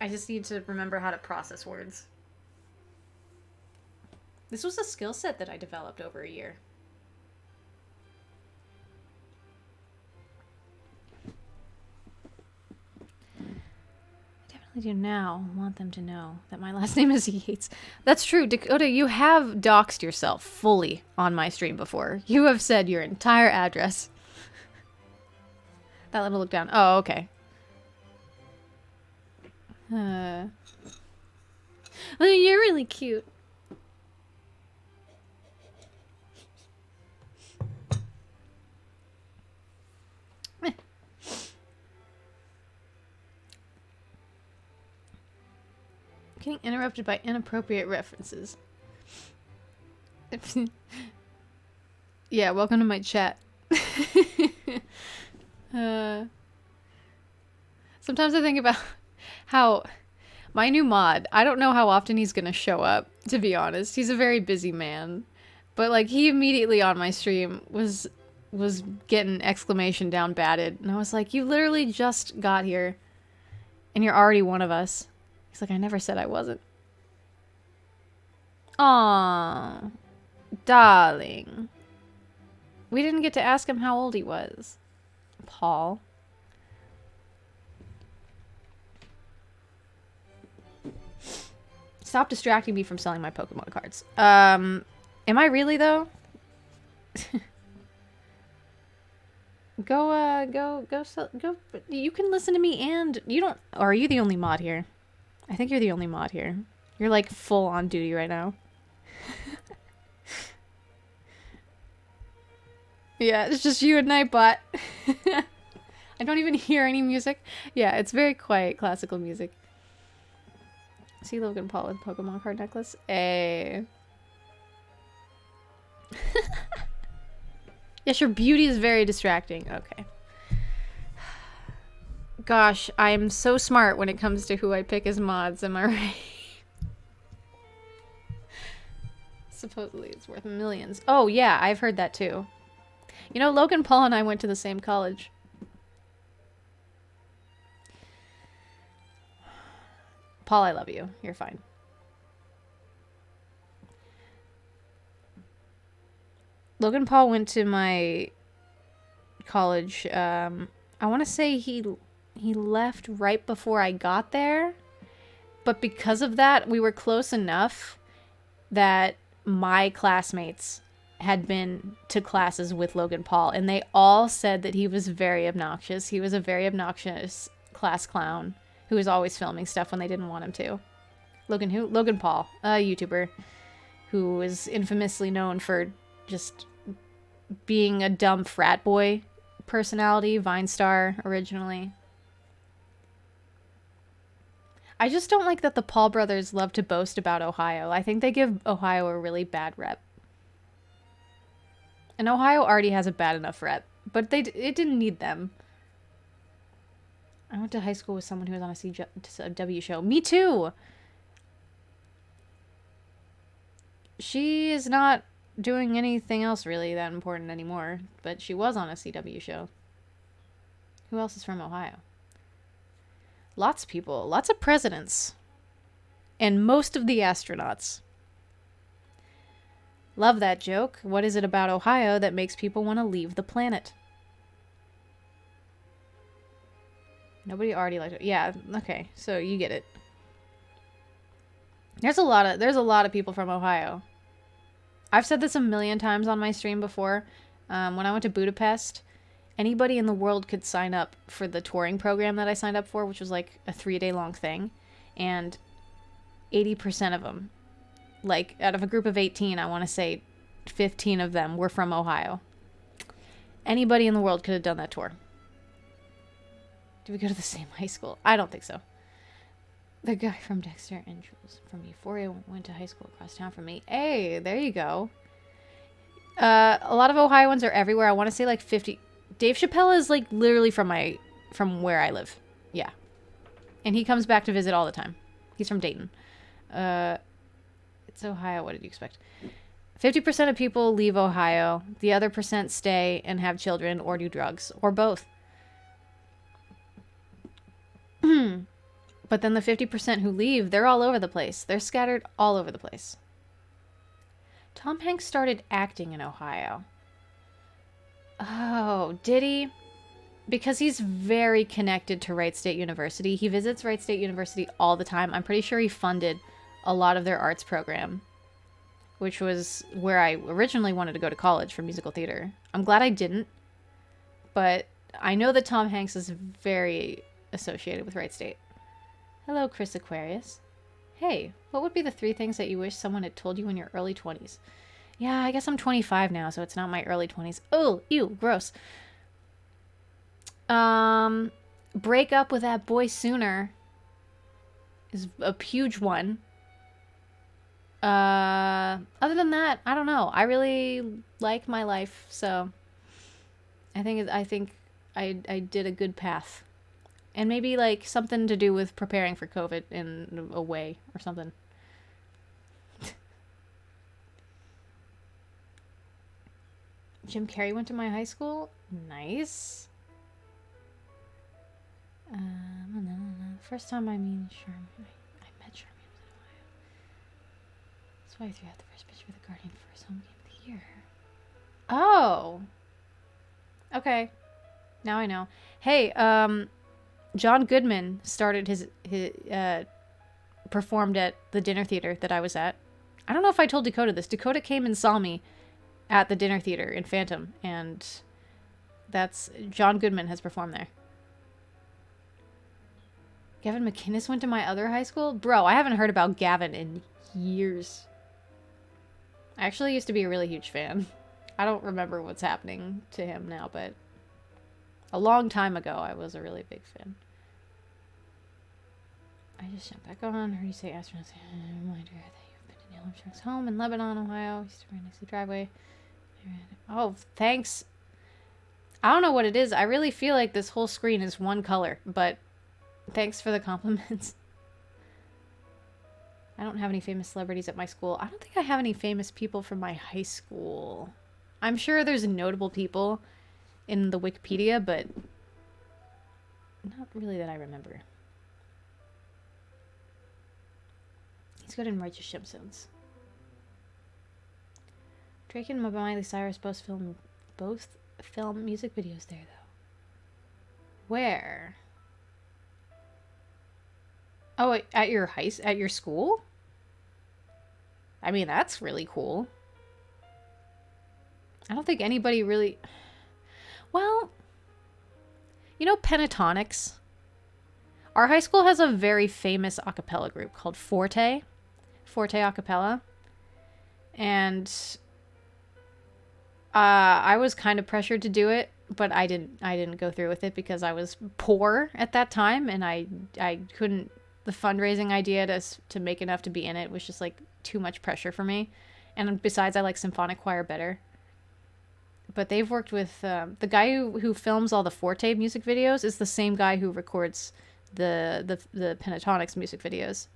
I just need to remember how to process words. This was a skill set that I developed over a year. I do now want them to know that my last name is Yates. That's true. Dakota, you have doxed yourself fully on my stream before. You have said your entire address. That little look down. Oh, okay. Oh, you're really cute. Getting interrupted by inappropriate references. Yeah, welcome to my chat. Sometimes I think about how my new mod, I don't know how often he's gonna show up, to be honest. He's a very busy man. But like he immediately on my stream was getting exclamation down batted. And I was like, you literally just got here and you're already one of us. He's like, I never said I wasn't. Aw, darling. We didn't get to ask him how old he was. Paul. Stop distracting me from selling my Pokemon cards. Am I really though? Go sell, go. You can listen to me and you don't, or are you the only mod here? I think you're the only mod here. You're like full on duty right now. Yeah, it's just you and Nightbot. I don't even hear any music. Yeah, it's very quiet classical music. See Logan Paul with Pokemon card necklace? Hey. Yes, your beauty is very distracting. Okay. Gosh, I am so smart when it comes to who I pick as mods, am I right? Supposedly it's worth millions. Oh yeah, I've heard that too. You know, Logan Paul and I went to the same college. Paul, I love you. You're fine. Logan Paul went to my college. I want to say he left right before I got there. But because of that, we were close enough that my classmates had been to classes with Logan Paul. And they all said that he was very obnoxious. He was a very obnoxious class clown who was always filming stuff when they didn't want him to. Logan who? Logan Paul, a YouTuber who is infamously known for just being a dumb frat boy personality, Vine star originally. I just don't like that the Paul brothers love to boast about Ohio. I think they give Ohio a really bad rep. And Ohio already has a bad enough rep, but it didn't need them. I went to high school with someone who was on a CW show. Me too! She is not doing anything else really that important anymore, but she was on a CW show. Who else is from Ohio? Lots of people. Lots of presidents. And most of the astronauts. Love that joke. What is it about Ohio that makes people want to leave the planet? Nobody already liked it. Yeah, okay. So you get it. There's a lot of people from Ohio. I've said this a million times on my stream before. When I went to Budapest, anybody in the world could sign up for the touring program that I signed up for, which was like a 3-day long thing. And 80% of them, like out of a group of 18, I want to say 15 of them were from Ohio. Anybody in the world could have done that tour. Did we go to the same high school? I don't think so. The guy from Dexter and Jules from Euphoria went to high school across town from me. Hey, there you go. A lot of Ohioans are everywhere. I want to say like 50. Dave Chappelle is like literally from where I live. Yeah. And he comes back to visit all the time. He's from Dayton. It's Ohio. What did you expect? 50% of people leave Ohio. The other percent stay and have children or do drugs or both. But then the 50% who leave, they're all over the place. They're scattered all over the place. Tom Hanks started acting in Ohio. Oh, did he? Because he's very connected to Wright State University. He visits Wright State University all the time. I'm pretty sure he funded a lot of their arts program, which was where I originally wanted to go to college for musical theater. I'm glad I didn't, but I know that Tom Hanks is very associated with Wright State. Hello, Chris Aquarius. Hey, what would be the 3 things that you wish someone had told you in your early 20s? Yeah, I guess I'm 25 now, so it's not my early 20s. Oh, ew, gross. Break up with that boy sooner is a huge one. Other than that, I don't know. I really like my life, so I think I did a good path. And maybe like something to do with preparing for COVID in a way or something. Jim Carrey went to my high school. Nice. First time I met Charmaine was in Ohio. That's why I threw out the first pitch for the Guardian for his home game of the year. Oh. Okay. Now I know. Hey, John Goodman started his performed at the dinner theater that I was at. I don't know if I told Dakota this. Dakota came and saw me at the dinner theater in Phantom, and that's John Goodman has performed there. Gavin McInnes went to my other high school? Bro, I haven't heard about Gavin in years. I actually used to be a really huge fan. I don't remember what's happening to him now, but a long time ago, I was a really big fan. I just jumped back on. Heard you say astronauts. Reminder that you've been to Neil Armstrong's home in Lebanon, Ohio. Used to run a driveway. Oh, thanks. I don't know what it is. I really feel like this whole screen is one color, but thanks for the compliments. I don't have any famous celebrities at my school. I don't think I have any famous people from my high school. I'm sure there's notable people in the Wikipedia, but not really that I remember. He's good in Righteous Simpsons. Drake and Miley Cyrus both film music videos there, though. Where? Oh, at your school? I mean, that's really cool. I don't think anybody really... Well, you know Pentatonics? Our high school has a very famous a cappella group called Forte a cappella. And I was kind of pressured to do it, but I didn't go through with it because I was poor at that time and I couldn't the fundraising idea to make enough to be in it was just like too much pressure for me. And besides, I like symphonic choir better. But they've worked with the guy who films all the Forte music videos is the same guy who records the Pentatonics music videos.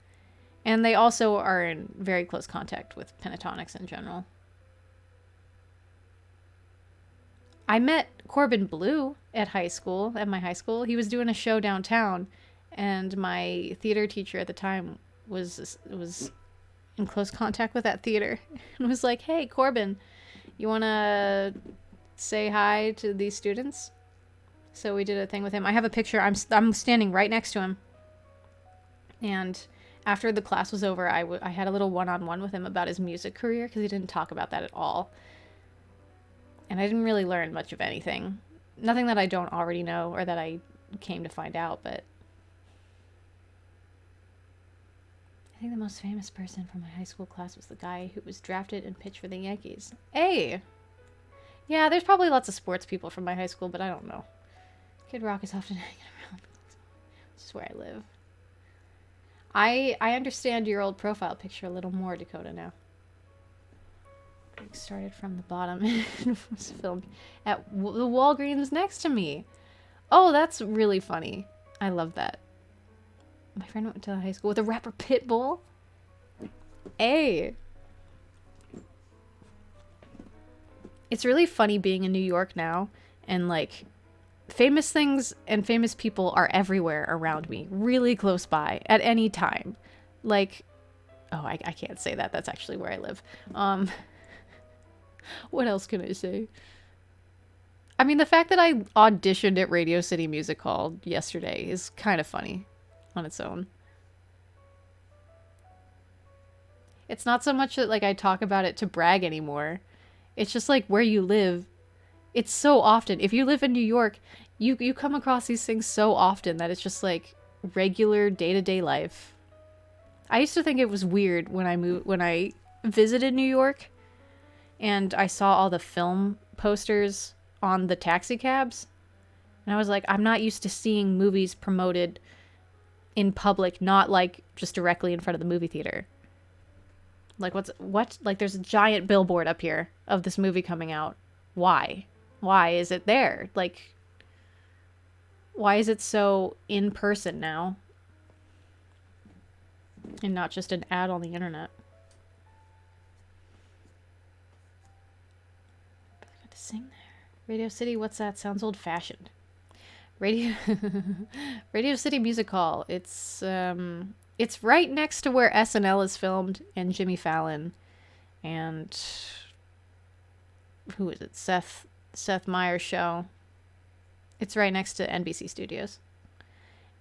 And they also are in very close contact with Pentatonics in general. I met Corbin Blue at my high school. He was doing a show downtown, and my theater teacher at the time was in close contact with that theater and was like, "Hey, Corbin, you want to say hi to these students?" So we did a thing with him. I have a picture. I'm standing right next to him. And after the class was over, I had a little one-on-one with him about his music career because he didn't talk about that at all. And I didn't really learn much of anything. Nothing that I don't already know or that I came to find out, but I think the most famous person from my high school class was the guy who was drafted and pitched for the Yankees. Hey! Yeah, there's probably lots of sports people from my high school, but I don't know. Kid Rock is often hanging around. This is where I live. I understand your old profile picture a little more, Dakota, now. It started from the bottom and was filmed at the Walgreens next to me. Oh, that's really funny. I love that. My friend went to high school with a rapper Pitbull. Hey. It's really funny being in New York now, and like famous things and famous people are everywhere around me, really close by at any time. Like, oh, I can't say that. That's actually where I live. What else can I say? I mean, the fact that I auditioned at Radio City Music Hall yesterday is kind of funny on its own. It's not so much that like I talk about it to brag anymore. It's just like where you live. It's so often. If you live in New York, you come across these things so often that it's just like regular day-to-day life. I used to think it was weird when I visited New York and I saw all the film posters on the taxi cabs. And I was like, I'm not used to seeing movies promoted in public, not like just directly in front of the movie theater. Like what? Like there's a giant billboard up here of this movie coming out. Why? Why is it there? Like, why is it so in person now? And not just an ad on the internet. I got to sing there. Radio City, what's that? Sounds old fashioned. Radio City Music Hall. It's right next to where SNL is filmed and Jimmy Fallon and who is it? Seth Meyers' show. It's right next to NBC Studios.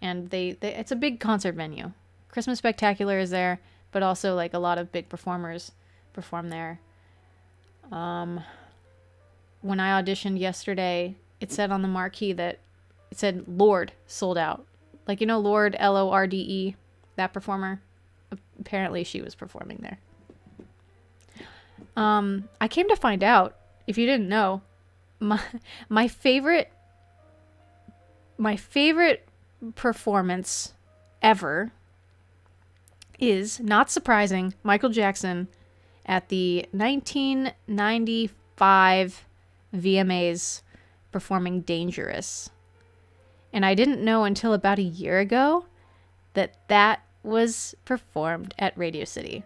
And they it's a big concert venue. Christmas Spectacular is there, but also like a lot of big performers perform there. When I auditioned yesterday, it said on the marquee that it said Lorde sold out. Like, you know, Lorde, Lorde, that performer. Apparently she was performing there. I came to find out, if you didn't know, my favorite performance ever is, not surprising, Michael Jackson at the 1995 VMAs performing Dangerous. And I didn't know until about a year ago that was performed at Radio City.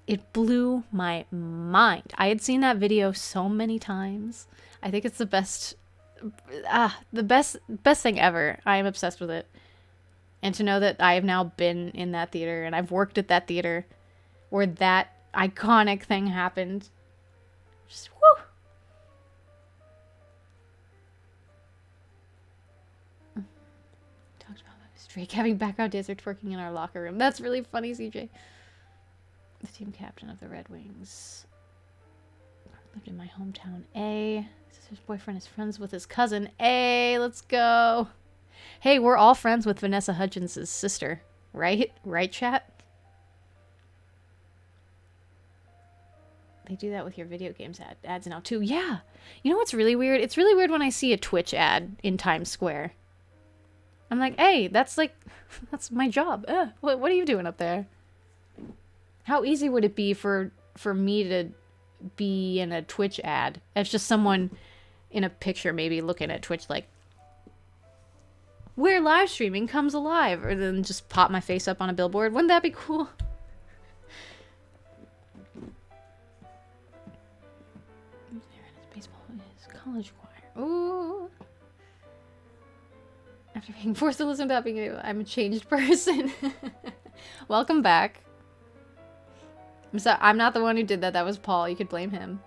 It blew my mind. I had seen that video so many times. I think it's the best thing ever. I am obsessed with it. And to know that I have now been in that theater and I've worked at that theater where that iconic thing happened. Just woo! Talked about Drake having background dancers twerking in our locker room. That's really funny, CJ. The team captain of the Red Wings lived in my hometown. His boyfriend is friends with his cousin. Let's go. Hey, we're all friends with Vanessa Hudgens' sister, right? Right, chat? They do that with your video games ads now too. Yeah. You know what's really weird? It's really weird when I see a Twitch ad in Times Square. I'm like, hey, that's like, that's my job. What are you doing up there? How easy would it be for me to be in a Twitch ad? It's just someone in a picture maybe looking at Twitch like, where live streaming comes alive, or then just pop my face up on a billboard. Wouldn't that be cool? Baseball is college choir. Ooh. After being forced to listen to that, I'm a changed person. Welcome back. I'm not the one who did that. That was Paul. You could blame him.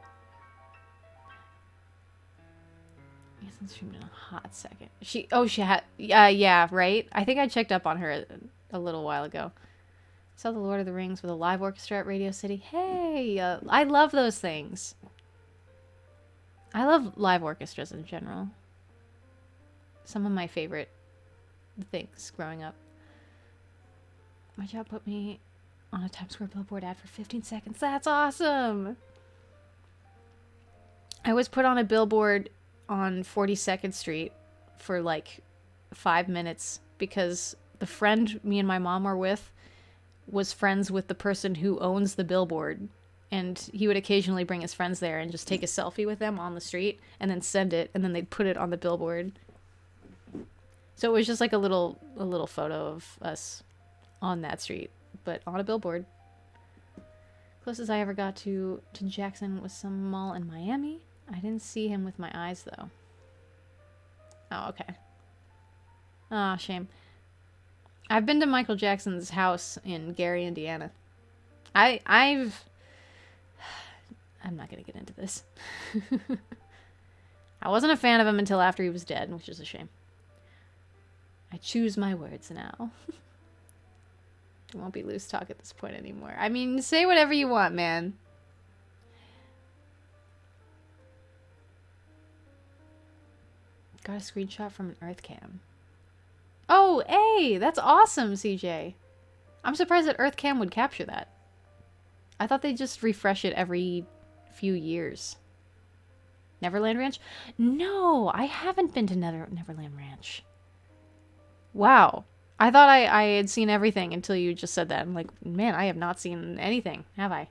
He hasn't streamed in a hot second. She had, yeah, right? I think I checked up on her a little while ago. Saw the Lord of the Rings with a live orchestra at Radio City. Hey, I love those things. I love live orchestras in general. Some of my favorite things growing up. My job put me on a Times Square billboard ad for 15 seconds. That's awesome! I was put on a billboard on 42nd Street for like 5 minutes because the friend me and my mom were with was friends with the person who owns the billboard. And he would occasionally bring his friends there and just take a selfie with them on the street and then send it, and then they'd put it on the billboard. So it was just like a little photo of us on that street, but on a billboard. Closest I ever got to Jackson was some mall in Miami. I didn't see him with my eyes, though. Oh, okay. Ah, shame. I've been to Michael Jackson's house in Gary, Indiana. I'm not gonna get into this. I wasn't a fan of him until after he was dead, which is a shame. I choose my words now. It won't be loose talk at this point anymore. I mean, say whatever you want, man. Got a screenshot from an Earth cam. Oh, hey! That's awesome, CJ. I'm surprised that Earth cam would capture that. I thought they'd just refresh it every few years. Neverland Ranch? No, I haven't been to Neverland Ranch. Wow. I thought I had seen everything until you just said that. I'm like, man, I have not seen anything, have I?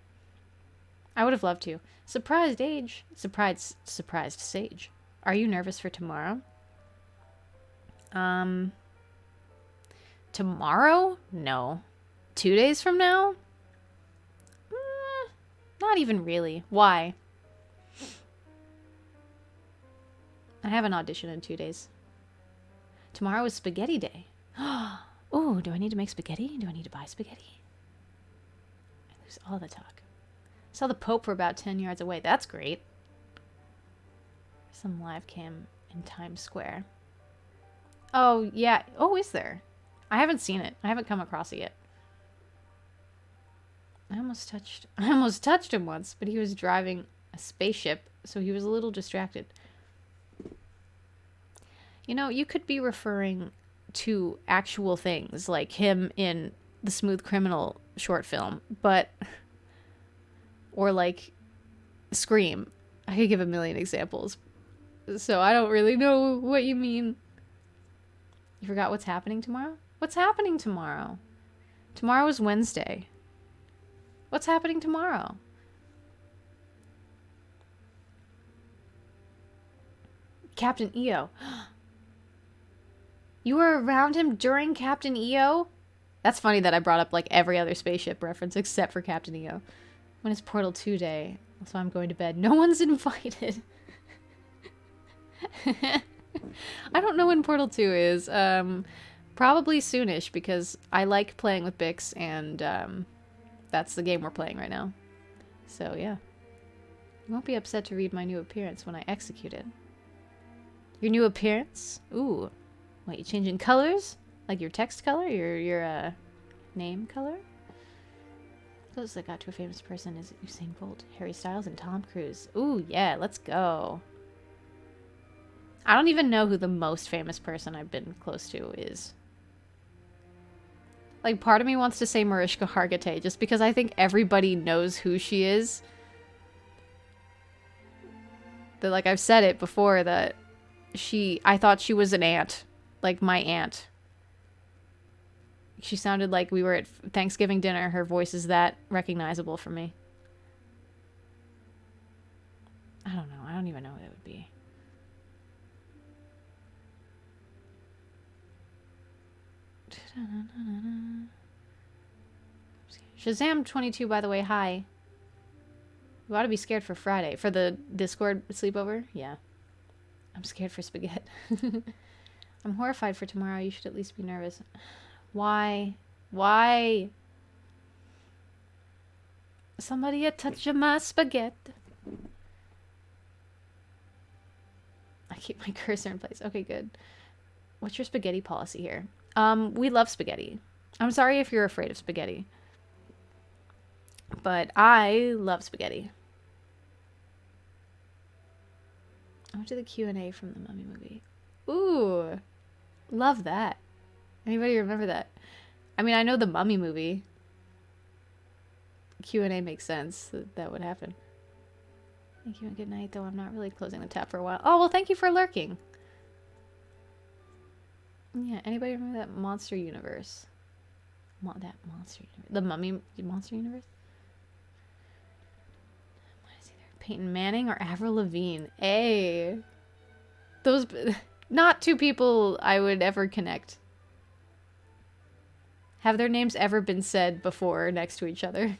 I would have loved to. Surprised age. Surprised sage. Are you nervous for tomorrow? Tomorrow? No. 2 days from now? Not even really. Why? I have an audition in 2 days. Tomorrow is spaghetti day. Oh, do I need to make spaghetti? Do I need to buy spaghetti? I lose all the talk. Saw the Pope for about 10 yards away. That's great. Some live cam in Times Square. Oh, yeah. Oh, is there? I haven't seen it. I haven't come across it yet. I almost touched him once, but he was driving a spaceship, so he was a little distracted. You know, you could be referring to actual things, like him in the Smooth Criminal short film, but... Or like Scream. I could give a million examples. So I don't really know what you mean. You forgot what's happening tomorrow? What's happening tomorrow? Tomorrow is Wednesday. What's happening tomorrow? Captain EO. You were around him during Captain EO? That's funny that I brought up like every other spaceship reference except for Captain EO. When is Portal 2 day? So I'm going to bed. No one's invited. I don't know when Portal 2 is. Probably soonish because I like playing with Bix and that's the game we're playing right now. So yeah. You won't be upset to read my new appearance when I execute it. Your new appearance? Ooh. What, you changing colors? Like your text color? Your name color? Closest I got to a famous person is Usain Bolt, Harry Styles, and Tom Cruise. Ooh, yeah, let's go. I don't even know who the most famous person I've been close to is. Like, part of me wants to say Mariska Hargitay, just because I think everybody knows who she is. But, like, I've said it before that I thought she was an aunt. Like, my aunt. she sounded like we were at Thanksgiving dinner. Her voice is that recognizable for me. I don't know. I don't even know who that would be. Shazam 22, by the way, hi. You ought to be scared for Friday. For the Discord sleepover? Yeah. I'm scared for spaghetti. I'm horrified for tomorrow. You should at least be nervous. Why? Why? Somebody a touch of my spaghetti. I keep my cursor in place. Okay, good. What's your spaghetti policy here? We love spaghetti. I'm sorry if you're afraid of spaghetti. But I love spaghetti. I went to the Q&A from the Mummy movie. Ooh. Love that. Anybody remember that? I mean, I know the Mummy movie. Q&A makes sense that that would happen. Thank you and good night, though I'm not really closing the tab for a while. Oh, well, thank you for lurking. Yeah, anybody remember that Monster Universe? That Monster Universe. The Mummy Monster Universe? What is either Peyton Manning or Avril Lavigne? Hey. Those... Not two people I would ever connect. Have their names ever been said before next to each other?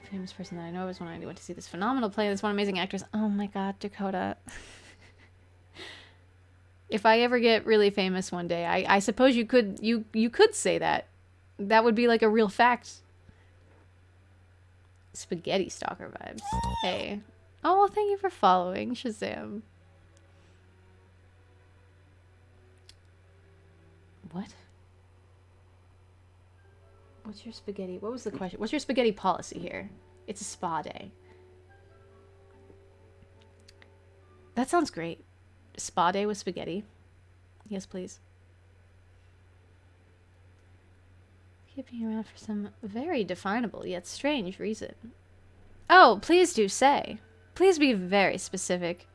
Famous person that I know was when I went to see this phenomenal play. This one amazing actress. Oh my god, Dakota. If I ever get really famous one day, I suppose you could say that. That would be like a real fact. Spaghetti stalker vibes. Hey. Oh, well, thank you for following, Shazam. What? What's your spaghetti? What was the question? What's your spaghetti policy here? It's a spa day. That sounds great. Spa day with spaghetti. Yes, please. Keeping around for some very definable yet strange reason. Oh, please do say. Please be very specific.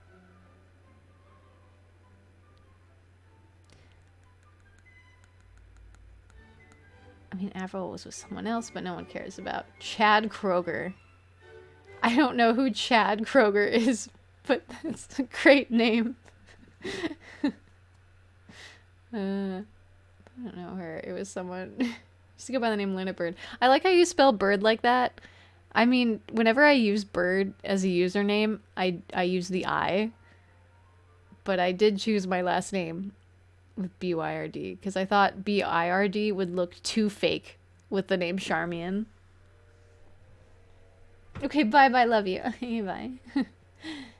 I mean, Avril was with someone else, but no one cares about Chad Kroger. I don't know who Chad Kroger is, but that's a great name. I don't know her. It was someone... used to go by the name Luna Bird. I like how you spell bird like that. I mean, whenever I use bird as a username, I use the I. But I did choose my last name with B-Y-R-D, because I thought B-I-R-D would look too fake with the name Charmian. Okay, bye-bye, love you. Bye.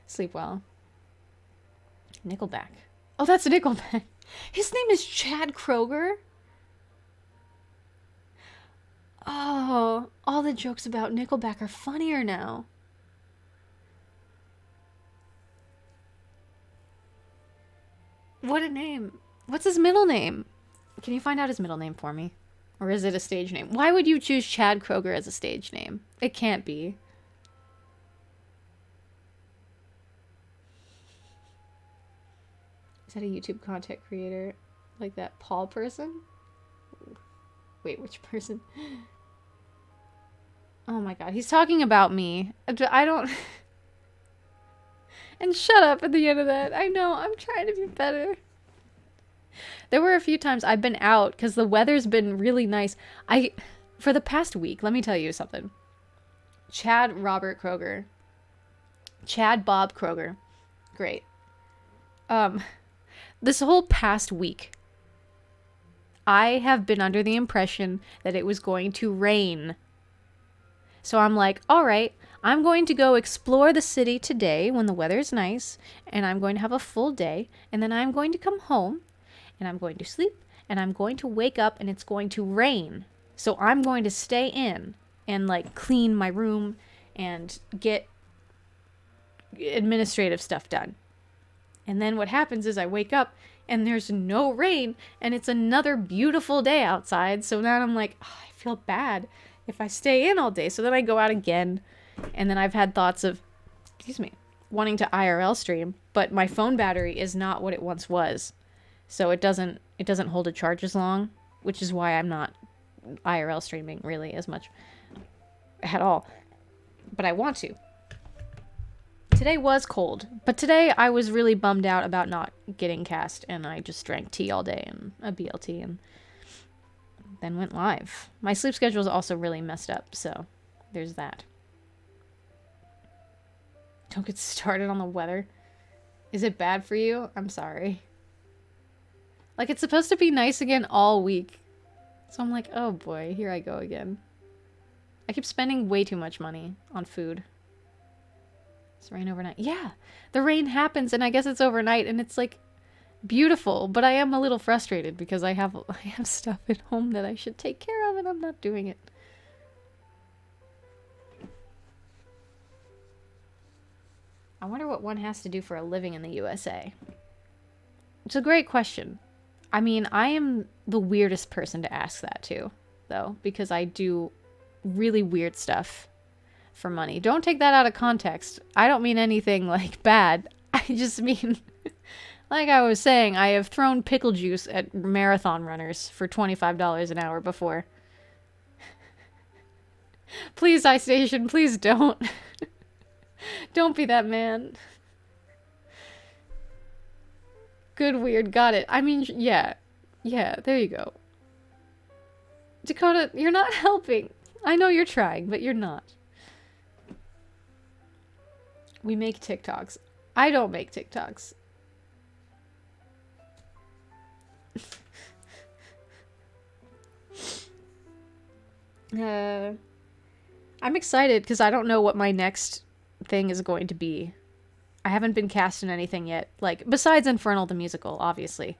Sleep well. Nickelback. Oh, that's Nickelback. His name is Chad Kroger? Oh, all the jokes about Nickelback are funnier now. What a name. What's his middle name? Can you find out his middle name for me? Or is it a stage name? Why would you choose Chad Kroger as a stage name? It can't be. Is that a YouTube content creator? Like that Paul person? Wait, which person? Oh my god, he's talking about me. I don't... And shut up at the end of that. I know, I'm trying to be better. There were a few times I've been out because the weather's been really nice. For the past week, let me tell you something. Chad Robert Kroger. Chad Bob Kroger. Great. This whole past week, I have been under the impression that it was going to rain. So I'm like, all right, I'm going to go explore the city today when the weather's nice, and I'm going to have a full day, and then I'm going to come home, and I'm going to sleep, and I'm going to wake up, and it's going to rain. So I'm going to stay in and, like, clean my room and get administrative stuff done. And then what happens is I wake up, and there's no rain, and it's another beautiful day outside. So now I'm like, oh, I feel bad if I stay in all day. So then I go out again, and then I've had thoughts of, wanting to IRL stream, but my phone battery is not what it once was. So it doesn't hold a charge as long. which is why I'm not IRL streaming really as much at all. But I want to. Today was cold, but today I was really bummed out about not getting cast, and I just drank tea all day and a BLT and then went live. My sleep schedule is also really messed up, so there's that. Don't get started on the weather. Is it bad for you? I'm sorry. Like, it's supposed to be nice again all week. So I'm like, oh boy, here I go again. I keep spending way too much money on food. It's rain overnight. Yeah, the rain happens, and I guess it's overnight, and it's like beautiful. But I am a little frustrated because I have stuff at home that I should take care of, and I'm not doing it. I wonder what one has to do for a living in the USA. It's a great question. I mean, I am the weirdest person to ask that to, though, because I do really weird stuff for money. Don't take that out of context. I don't mean anything like bad. I just mean, like I was saying, I have thrown pickle juice at marathon runners for $25 an hour before. Please, iStation, please don't. Don't be that man. Good, weird, got it. I mean, yeah. Yeah, there you go. Dakota, you're not helping. I know you're trying, but you're not. We make TikToks. I don't make TikToks. I'm excited because I don't know what my next thing is going to be. I haven't been cast in anything yet. Like, besides Infernal the Musical, obviously.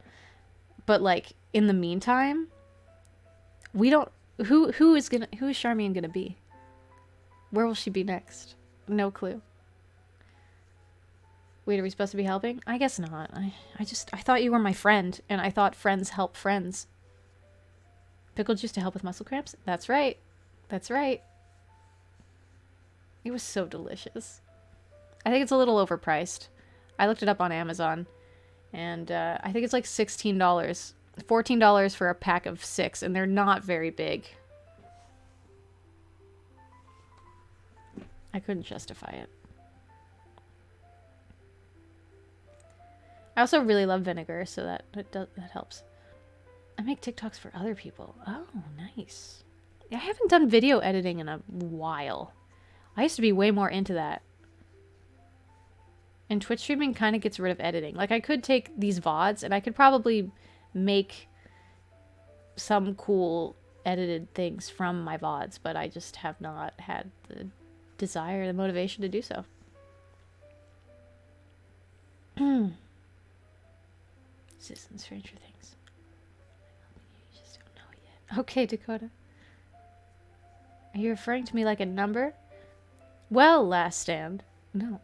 But, like, in the meantime, we don't... Who is Charmian gonna be? Where will she be next? No clue. Wait, are we supposed to be helping? I guess not. I thought you were my friend, and I thought friends help friends. Pickle juice to help with muscle cramps? That's right. That's right. It was so delicious. I think it's a little overpriced. I looked it up on Amazon, and I think it's like $16. $14 for a pack of 6, and they're not very big. I couldn't justify it. I also really love vinegar, so that helps. I make TikToks for other people. Oh, nice. I haven't done video editing in a while. I used to be way more into that. And Twitch streaming kind of gets rid of editing. Like, I could take these VODs, and I could probably make some cool edited things from my VODs, but I just have not had the desire, the motivation to do so. Sis and Stranger Things. You just don't know yet. Okay, Dakota. Are you referring to me like a number? Well, Last Stand. No.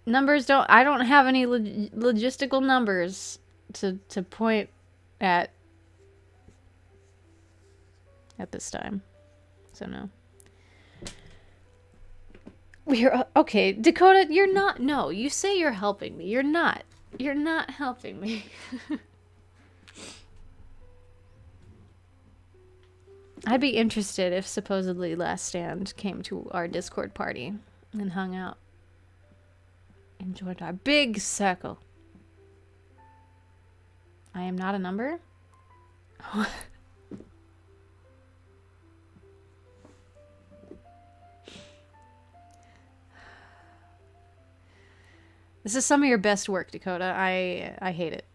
Numbers don't... I don't have any logistical numbers to point at this time. So no. We're... Okay, Dakota, you're not... No, you say you're helping me. You're not. You're not helping me. I'd be interested if supposedly Last Stand came to our Discord party and hung out. Enjoyed our big circle. I am not a number? This is some of your best work, Dakota. I hate it.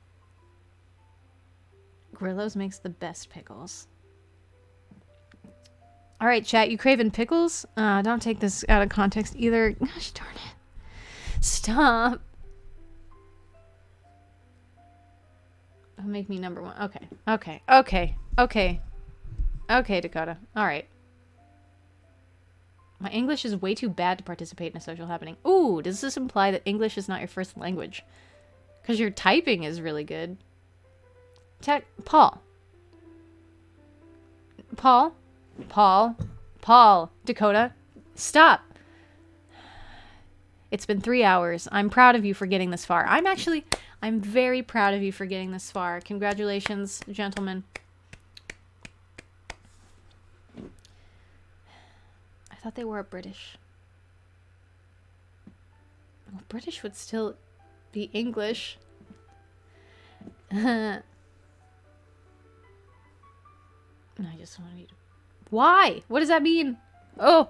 Grillo's makes the best pickles. Alright, chat, you craving pickles? Don't take this out of context either. Gosh darn it. Stop. That'll make me number 1. Okay. Okay. Okay. Okay. Okay, Dakota. Alright. My English is way too bad to participate in a social happening. Ooh, does this imply that English is not your first language? Because your typing is really good. Paul. Paul. Paul. Paul. Dakota. Stop. It's been 3 hours. I'm proud of you for getting this far. I'm I'm very proud of you for getting this far. Congratulations, gentlemen. I thought they were British. Well, British would still be English. I just wanted you to... Why? What does that mean? Oh!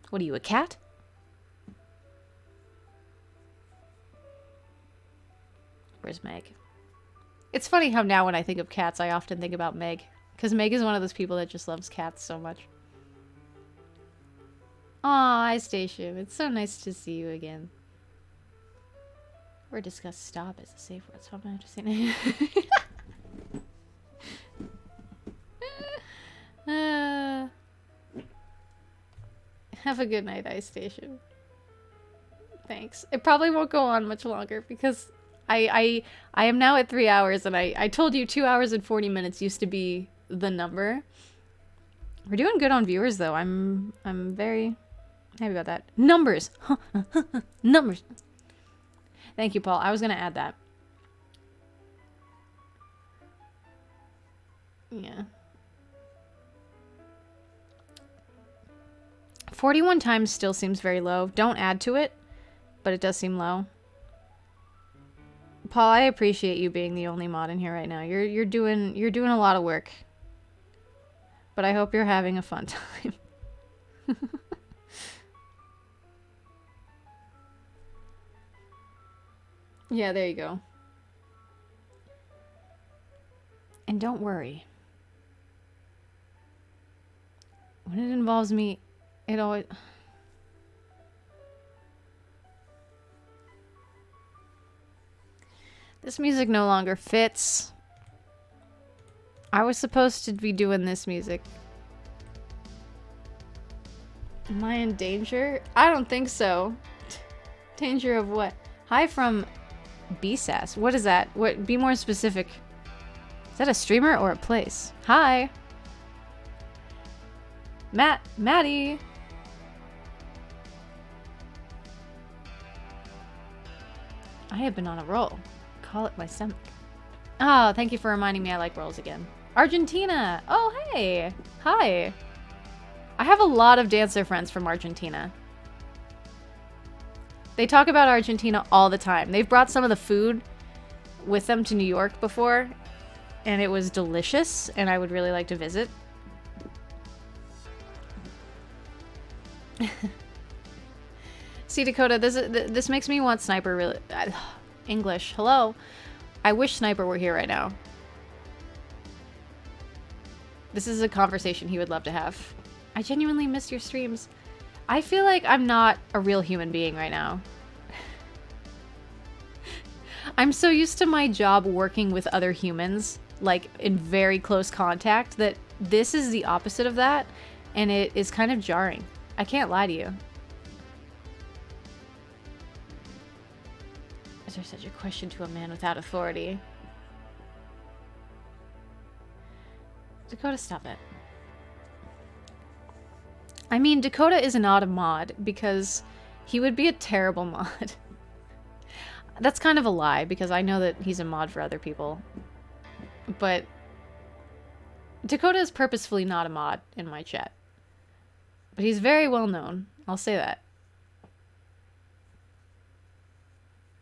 What are you, a cat? Where's Meg? It's funny how now when I think of cats, I often think about Meg. Because Meg is one of those people that just loves cats so much. Aw, hi Station. It's so nice to see you again. Or discuss stop as a safe word, so I'm not just saying. Have a good night, Ice Station. Thanks. It probably won't go on much longer because I am now at 3 hours, and I told you 2 hours and 40 minutes used to be the number. We're doing good on viewers though. I'm very happy about that. Numbers. Numbers. Thank you, Paul. I was gonna add that. Yeah. 41 times still seems very low. Don't add to it, but it does seem low. Paul, I appreciate you being the only mod in here right now. You're doing a lot of work. But I hope you're having a fun time. Yeah, there you go. And don't worry. When it involves me, it always... This music no longer fits. I was supposed to be doing this music. Am I in danger? I don't think so. Danger of what? Hi from BSAS. What is that? What? Be more specific. Is that a streamer or a place? Hi. Maddie. I have been on a roll. Call it my stomach. Oh, thank you for reminding me I like rolls again. Argentina. Oh, hey. Hi. I have a lot of dancer friends from Argentina. They talk about Argentina all the time. They've brought some of the food with them to New York before, and it was delicious, and I would really like to visit. See, Dakota, this makes me want Sniper really... English. Hello. I wish Sniper were here right now. This is a conversation he would love to have. I genuinely miss your streams. I feel like I'm not a real human being right now. I'm so used to my job working with other humans, like in very close contact, that this is the opposite of that, and it is kind of jarring. I can't lie to you. Is there such a question to a man without authority? Dakota, stop it. I mean, Dakota is not a mod because he would be a terrible mod. That's kind of a lie because I know that he's a mod for other people. But Dakota is purposefully not a mod in my chat. But he's very well known. I'll say that.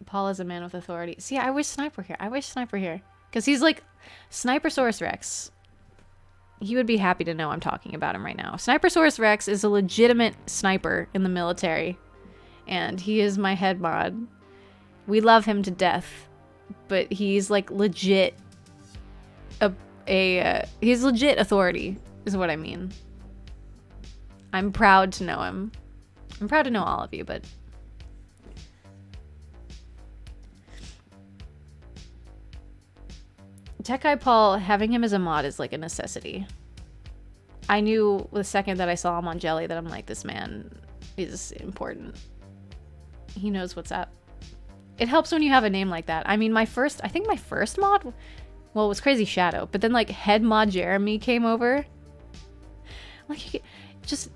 Paul is a man with authority. See, I wish Sniper here. I wish Sniper here. Because he's like Snipersaurus Rex. He would be happy to know I'm talking about him right now. Snipersaurus Rex is a legitimate sniper in the military. And he is my head mod. We love him to death. But he's like legit he's legit authority, is what I mean. I'm proud to know him. I'm proud to know all of you, but... Tech Guy Paul, having him as a mod is like a necessity. I knew the second that I saw him on Jelly that I'm like, this man is important. He knows what's up. It helps when you have a name like that. I mean, I think my first mod, well, it was Crazy Shadow, but then like head mod Jeremy came over. Like, just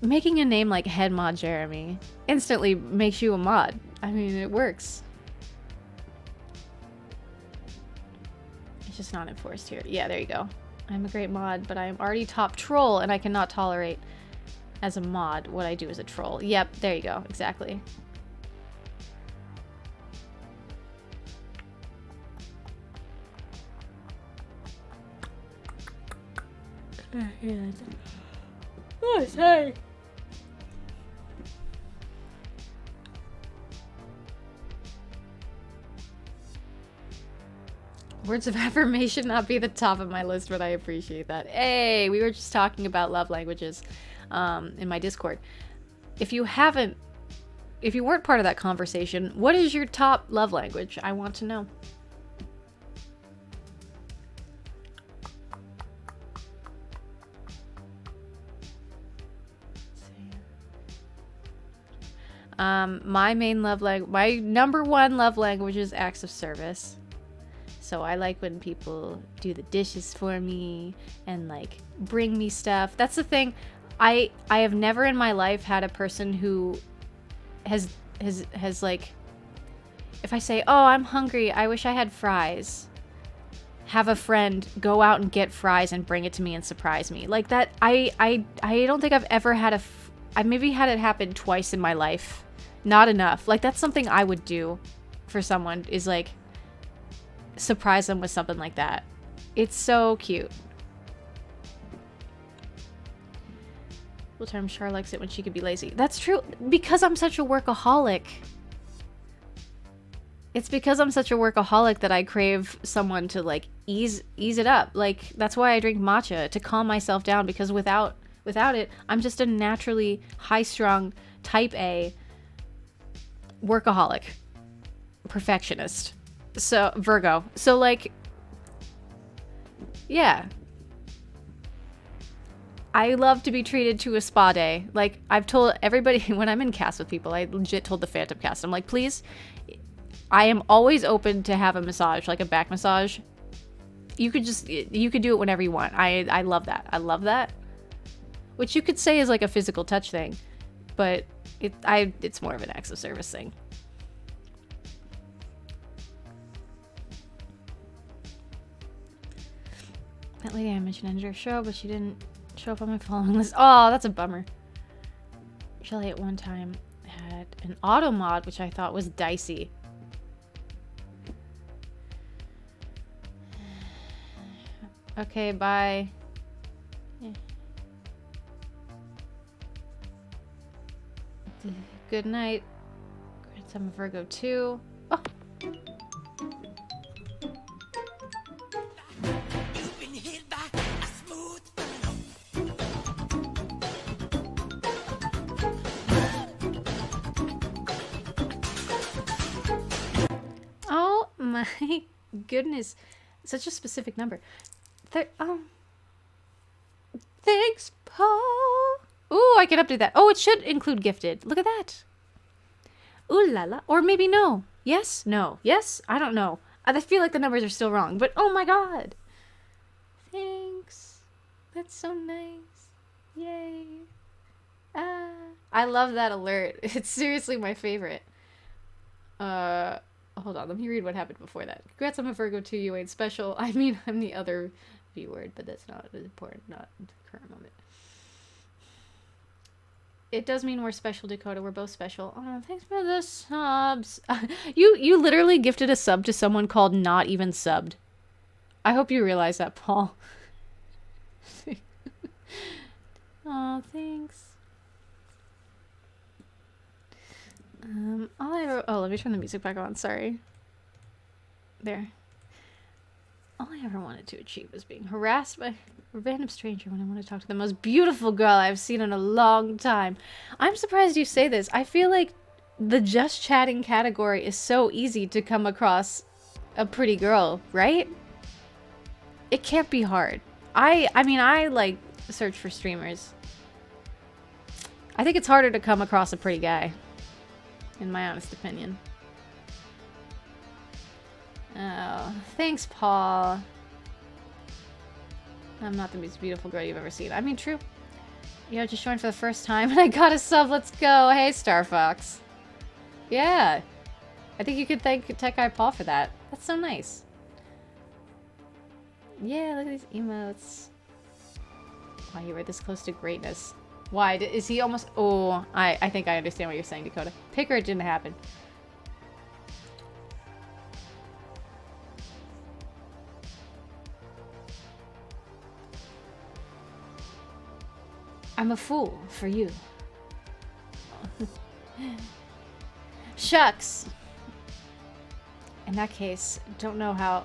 making a name like head mod Jeremy instantly makes you a mod. I mean, it works. It's just not enforced here. Yeah, there you go. I'm a great mod, but I am already top troll, and I cannot tolerate as a mod what I do as a troll. Yep, there you go. Exactly. Oh, sorry. Words of affirmation not be the top of my list, but I appreciate that. Hey, we were just talking about love languages in my Discord. If you weren't part of that conversation, what is your top love language? I want to know. My number one love language is acts of service. So I like when people do the dishes for me and like bring me stuff. That's the thing. I have never in my life had a person who has like, if I say, "Oh, I'm hungry. I wish I had fries." Have a friend go out and get fries and bring it to me and surprise me. Like that I don't think I've ever had I maybe had it happen twice in my life. Not enough. Like that's something I would do for someone, is like surprise them with something like that. It's so cute. Full time Char likes it when she could be lazy. That's true, because I'm such a workaholic. It's because I'm such a workaholic that I crave someone to like ease it up. Like that's why I drink matcha, to calm myself down, because without it, I'm just a naturally high-strung type A workaholic, perfectionist. So Virgo. So like, yeah. I love to be treated to a spa day. Like I've told everybody when I'm in cast with people, I legit told the Phantom cast, I'm like, please, I am always open to have a massage, like a back massage. You could do it whenever you want. I love that. I love that. Which you could say is like a physical touch thing, but it's more of an acts of service thing. That lady I mentioned ended her show, but she didn't show up on my following list. Oh, that's a bummer. Shelly at one time had an auto mod, which I thought was dicey. Okay, bye. Yeah. Good night. I'm a Virgo too. Oh. Oh my goodness. Such a specific number. Thanks, Paul. Ooh, I can update that. Oh, it should include gifted. Look at that. Ooh la la. Or maybe no. Yes? No. Yes? I don't know. I feel like the numbers are still wrong, but oh my god. Thanks. That's so nice. Yay. I love that alert. It's seriously my favorite. Hold on. Let me read what happened before that. Congrats, I'm a Virgo too. You ain't special. I mean, I'm the other V word, but that's not important. Not in the current moment. It does mean we're special, Dakota. We're both special. Oh, thanks for the subs. You literally gifted a sub to someone called Not Even Subbed. I hope you realize that, Paul. Oh, thanks. Let me turn the music back on. Sorry. There. All I ever wanted to achieve was being harassed by a random stranger when I want to talk to the most beautiful girl I've seen in a long time. I'm surprised you say this. I feel like the just chatting category is so easy to come across a pretty girl, right? It can't be hard. I mean, I like search for streamers. I think it's harder to come across a pretty guy, in my honest opinion. Oh, thanks, Paul. I'm not the most beautiful girl you've ever seen. I mean, true. You know, just joined for the first time and I got a sub. Let's go. Hey, Star Fox. Yeah. I think you could thank Tech Guy Paul for that. That's so nice. Yeah, look at these emotes. Wow, you were this close to greatness. Why? Is he almost... Oh, I think I understand what you're saying, Dakota. Pick her, it didn't happen. I'm a fool for you. Shucks. In that case, you don't know how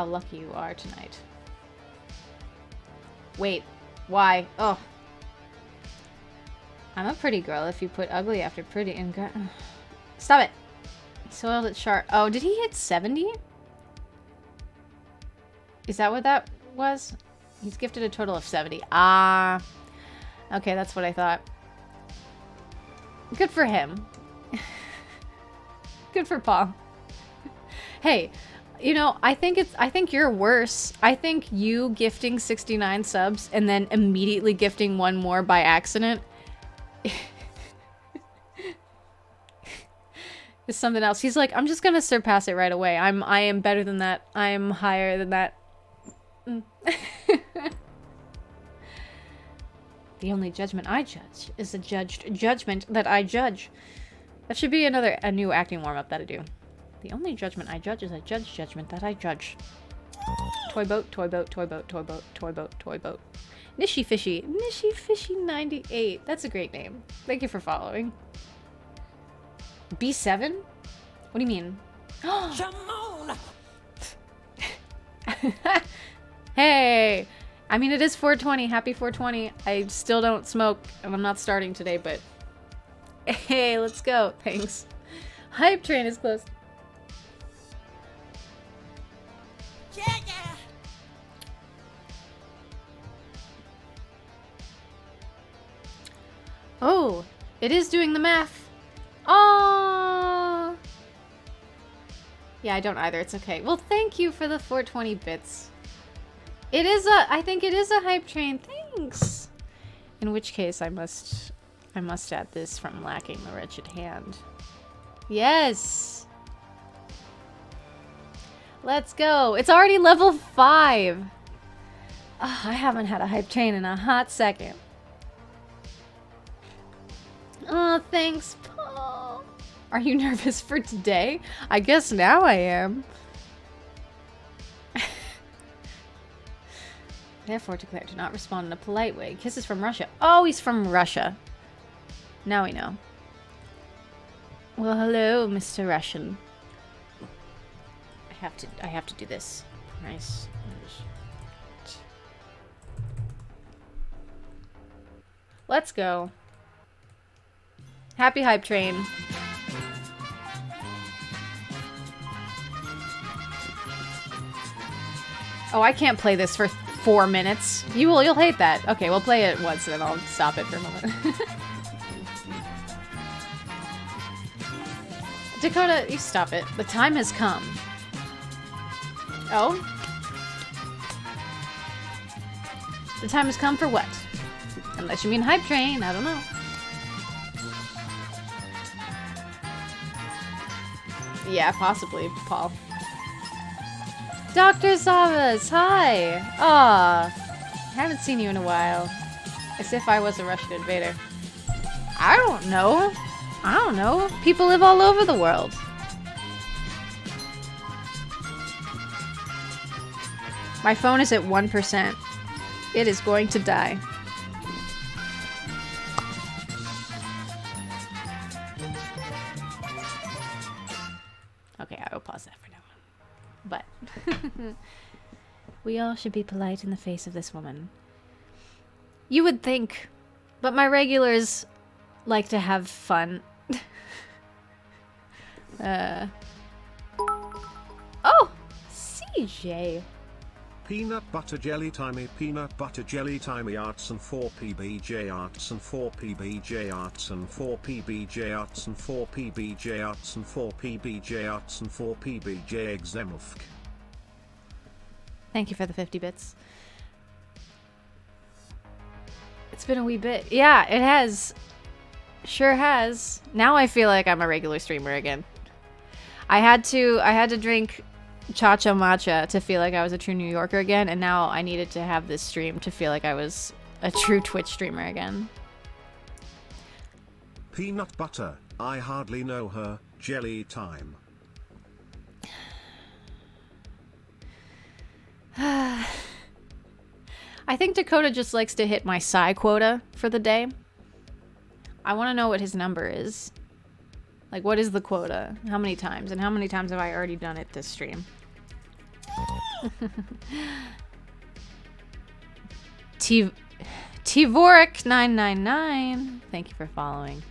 lucky you are tonight. Wait, why? Oh. I'm a pretty girl if you put ugly after pretty and stop it. He soiled it sharp. Oh, did he hit 70? Is that what that was? He's gifted a total of 70. Ah. Okay, that's what I thought. Good for him. Good for Paul. Hey, you know, I think you're worse. I think you gifting 69 subs and then immediately gifting one more by accident is something else. He's like, I'm just gonna surpass it right away. I am better than that. I'm higher than that. The only judgment I judge is the judged judgment that I judge. That should be a new acting warm-up that I do. The only judgment I judge is a judge judgment that I judge. Toy boat, toy boat, toy boat, toy boat, toy boat, toy boat. Nishy Fishy. Nishy Fishy 98. That's a great name. Thank you for following. B7? What do you mean? Hey! I mean, it is 420. Happy 420. I still don't smoke, and I'm not starting today, but... Hey, let's go. Thanks. Hype train is close. Yeah, yeah. Oh, it is doing the math. Oh. Yeah, I don't either. It's okay. Well, thank you for the 420 bits. It is I think it is a hype train. Thanks. In which case, I must add this from lacking the wretched hand. Yes. Let's go. It's already level 5. Oh, I haven't had a hype train in a hot second. Oh, thanks, Paul. Are you nervous for today? I guess now I am. Therefore, declare to not respond in a polite way. Kisses from Russia. Oh, he's from Russia. Now we know. Well, hello, Mr. Russian. I have to do this. Nice. Let's go. Happy hype train. Oh, I can't play this for 4 minutes. You'll hate that. Okay, we'll play it once and then I'll stop it for a moment. Dakota, you stop it. The time has come. Oh? The time has come for what? Unless you mean hype train, I don't know. Yeah, possibly, Paul. Dr. Savas, hi! Aw, haven't seen you in a while. As if I was a Russian invader. I don't know. I don't know. People live all over the world. My phone is at 1%. It is going to die. Okay, I will pause that for now. But we all should be polite in the face of this woman. You would think, but my regulars like to have fun. Oh, CJ. Peanut butter jelly timey arts and 4 PBJ arts and 4 PBJ arts and 4 PBJ arts and 4 PBJ arts and 4 PBJ arts and 4 PBJ Exemufk. Thank you for the 50 bits. It's been a wee bit. Yeah, it has. Sure has. Now I feel like I'm a regular streamer again. I had to drink Cha-Cha Matcha to feel like I was a true New Yorker again, and now I needed to have this stream to feel like I was a true Twitch streamer again. Peanut butter, I hardly know her, jelly time. I think Dakota just likes to hit my psi quota for the day. I want to know what his number is. Like, what is the quota? How many times? And how many times have I already done it this stream? Tvoric999. Thank you for following.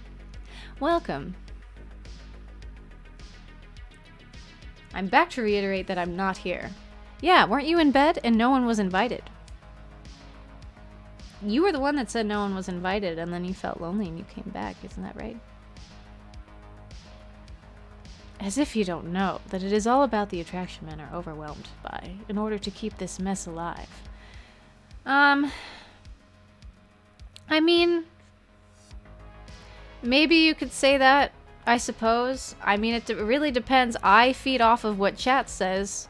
Welcome. I'm back to reiterate that I'm not here. Yeah, weren't you in bed and no one was invited? You were the one that said no one was invited, and then you felt lonely and you came back, isn't that right? As if you don't know that it is all about the attraction men are overwhelmed by in order to keep this mess alive. I mean, maybe you could say that, I suppose. I mean, it really depends. I feed off of what chat says.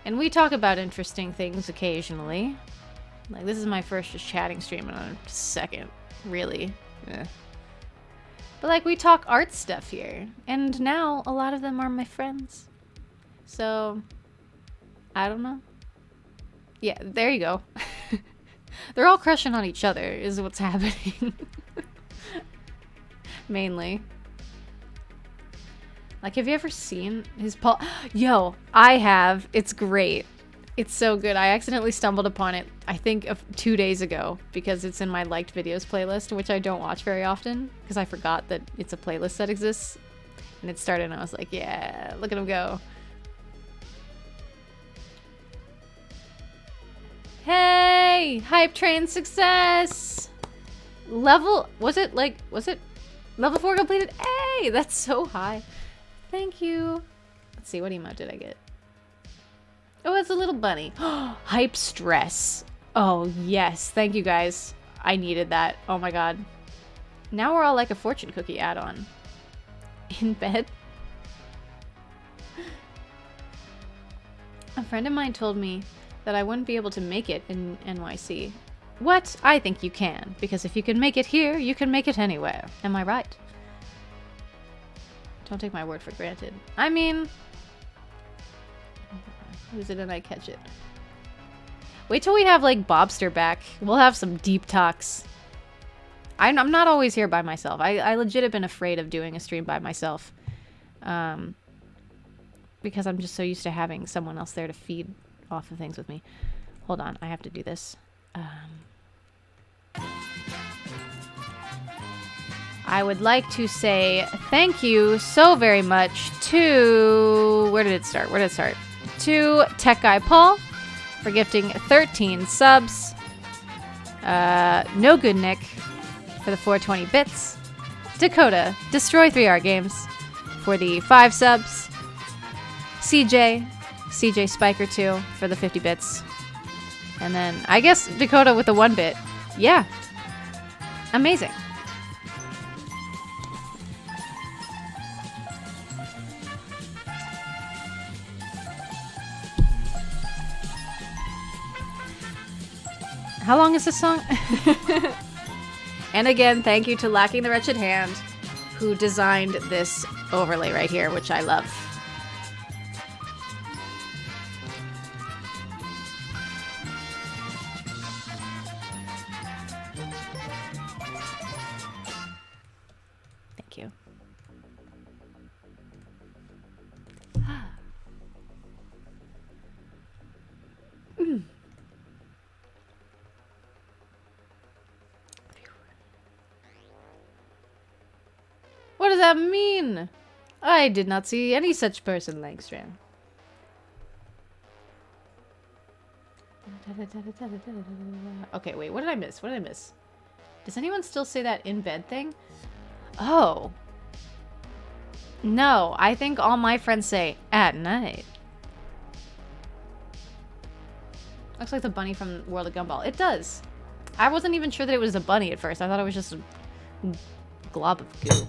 And we talk about interesting things occasionally. Like, this is my first just chatting stream in a second, really. Yeah. But, like, we talk art stuff here. And now, a lot of them are my friends. So, I don't know. Yeah, there you go. They're all crushing on each other, is what's happening. Mainly. Like, have you ever seen his Paul? Yo, I have. It's great. It's so good. I accidentally stumbled upon it, I think, 2 days ago, because it's in my liked videos playlist, which I don't watch very often, because I forgot that it's a playlist that exists. And it started, and I was like, yeah, look at him go. Hey! Hype train success! Level, was it level 4 completed? Hey! That's so high. Thank you. Let's see, what emote did I get? Oh, it's a little bunny. Hype stress. Oh, yes. Thank you, guys. I needed that. Oh my god. Now we're all like a fortune cookie add-on. In bed? A friend of mine told me that I wouldn't be able to make it in NYC. What? I think you can. Because if you can make it here, you can make it anywhere. Am I right? Don't take my word for granted. I mean... Use it and I catch it. Wait till we have, like, Bobster back. We'll have some deep talks. I'm not always here by myself. I legit have been afraid of doing a stream by myself. Because I'm just so used to having someone else there to feed off of things with me. Hold on, I have to do this. I would like to say thank you so very much to... Where did it start? Where did it start? To Tech Guy Paul for gifting 13 subs. No Good Nick for the 420 bits. Dakota, Destroy 3R Games for the 5 subs. CJ Spiker 2 for the 50 bits. And then, I guess, Dakota with the 1 bit. Yeah. Amazing. How long is this song? And again, thank you to Lacking the Wretched Hand, who designed this overlay right here, which I love. Thank you. What does that mean? I did not see any such person, Langstrom. Okay, wait, what did I miss? What did I miss? Does anyone still say that in bed thing? Oh. No, I think all my friends say at night. Looks like the bunny from World of Gumball. It does. I wasn't even sure that it was a bunny at first. I thought it was just a glob of goo.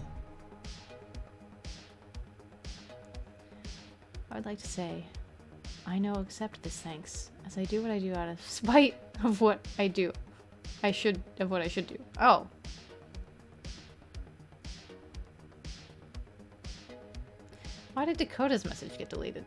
I'd like to say I know, accept this thanks, as I do what I do out of spite of what I do. Of what I should do. Oh. Why did Dakota's message get deleted?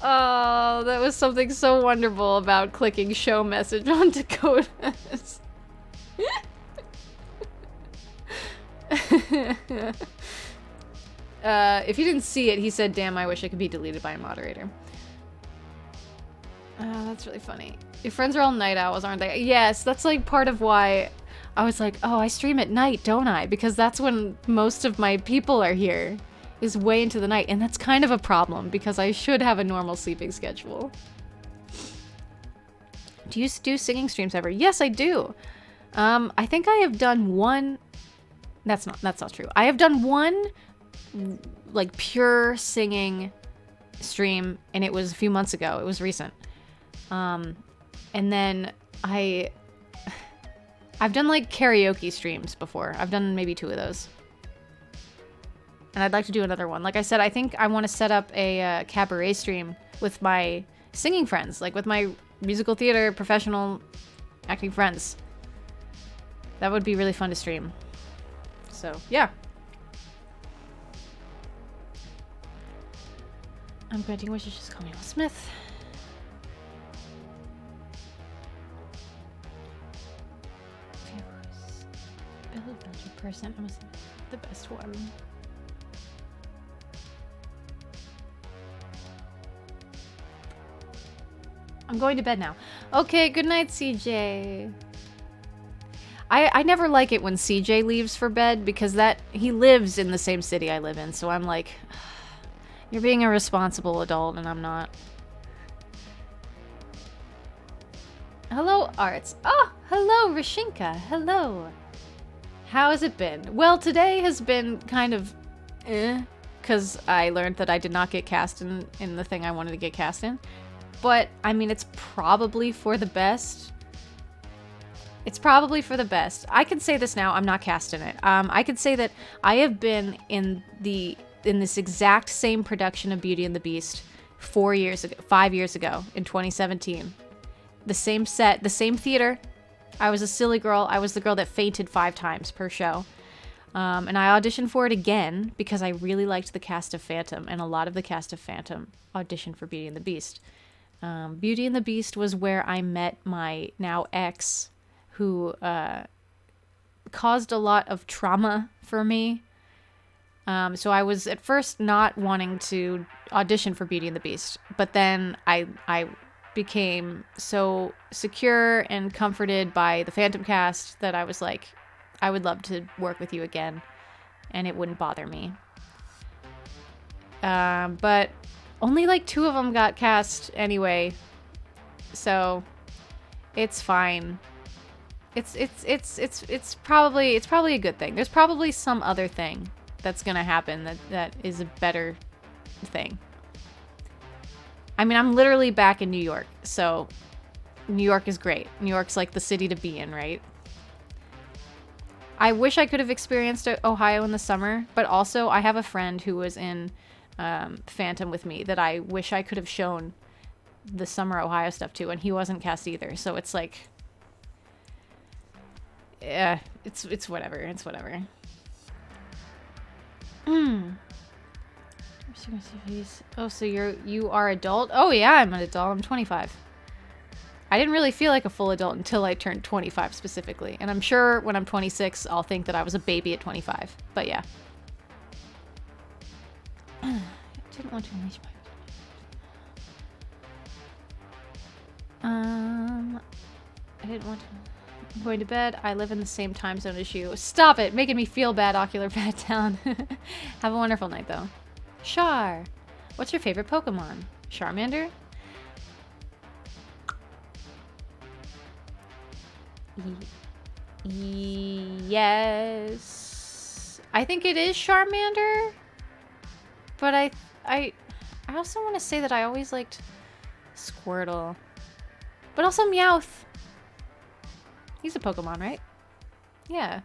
Oh, that was something so wonderful about clicking show message on Dakota's. If you didn't see it, he said, damn, I wish I could be deleted by a moderator. That's really funny. Your friends are all night owls, aren't they? Yes, that's like part of why I was like, oh, I stream at night, don't I? Because that's when most of my people are here, is way into the night. And that's kind of a problem because I should have a normal sleeping schedule. Do you do singing streams ever? Yes, I do. I think I have done one. That's not true. I have done one like pure singing stream, and it was a few months ago. It was recent. And then I've done like karaoke streams before. I've done maybe 2 of those. And I'd like to do another one. Like I said, I think I want to set up a cabaret stream with my singing friends, like with my musical theater professional acting friends. That would be really fun to stream. So, yeah. I'm granting wishes, just call me Will Smith. Person, I'm the best one. I'm going to bed now. Okay, good night, CJ. I never like it when CJ leaves for bed because he lives in the same city I live in, so I'm like, you're being a responsible adult and I'm not. Hello, Arts. Oh, hello, Rashinka. Hello. How has it been? Well, today has been kind of because I learned that I did not get cast in the thing I wanted to get cast in. But, I mean, it's probably for the best. It's probably for the best. I can say this now, I'm not cast in it. I can say that I have been in this exact same production of Beauty and the Beast 5 years ago, in 2017. The same set, the same theater. I was a silly girl. I was the girl that fainted 5 times per show. And I auditioned for it again because I really liked the cast of Phantom, and a lot of the cast of Phantom auditioned for Beauty and the Beast. Beauty and the Beast was where I met my now ex, who caused a lot of trauma for me. So I was at first not wanting to audition for Beauty and the Beast, but then I became so secure and comforted by the Phantom cast that I was like, I would love to work with you again, and it wouldn't bother me. But only like 2 of them got cast anyway, so it's fine. It's probably a good thing. There's probably some other thing that's gonna happen that is a better thing. I mean, I'm literally back in New York, so New York is great. New York's like the city to be in, right? I wish I could have experienced Ohio in the summer, but also I have a friend who was in Phantom with me that I wish I could have shown the summer Ohio stuff to, and he wasn't cast either, so it's like, yeah, it's whatever. It's whatever. Oh, so you are adult? Oh yeah, I'm an adult. I'm 25. I didn't really feel like a full adult until I turned 25 specifically, and I'm sure when I'm 26, I'll think that I was a baby at 25. But yeah. I didn't want to unleash my. I didn't want to. I'm going to bed. I live in the same time zone as you. Stop it! Making me feel bad, Ocular Bad Town. Have a wonderful night, though. Char. What's your favorite Pokemon? Charmander? Yes. I think it is Charmander. But I also want to say that I always liked Squirtle. But also Meowth. He's a Pokemon, right? Yeah.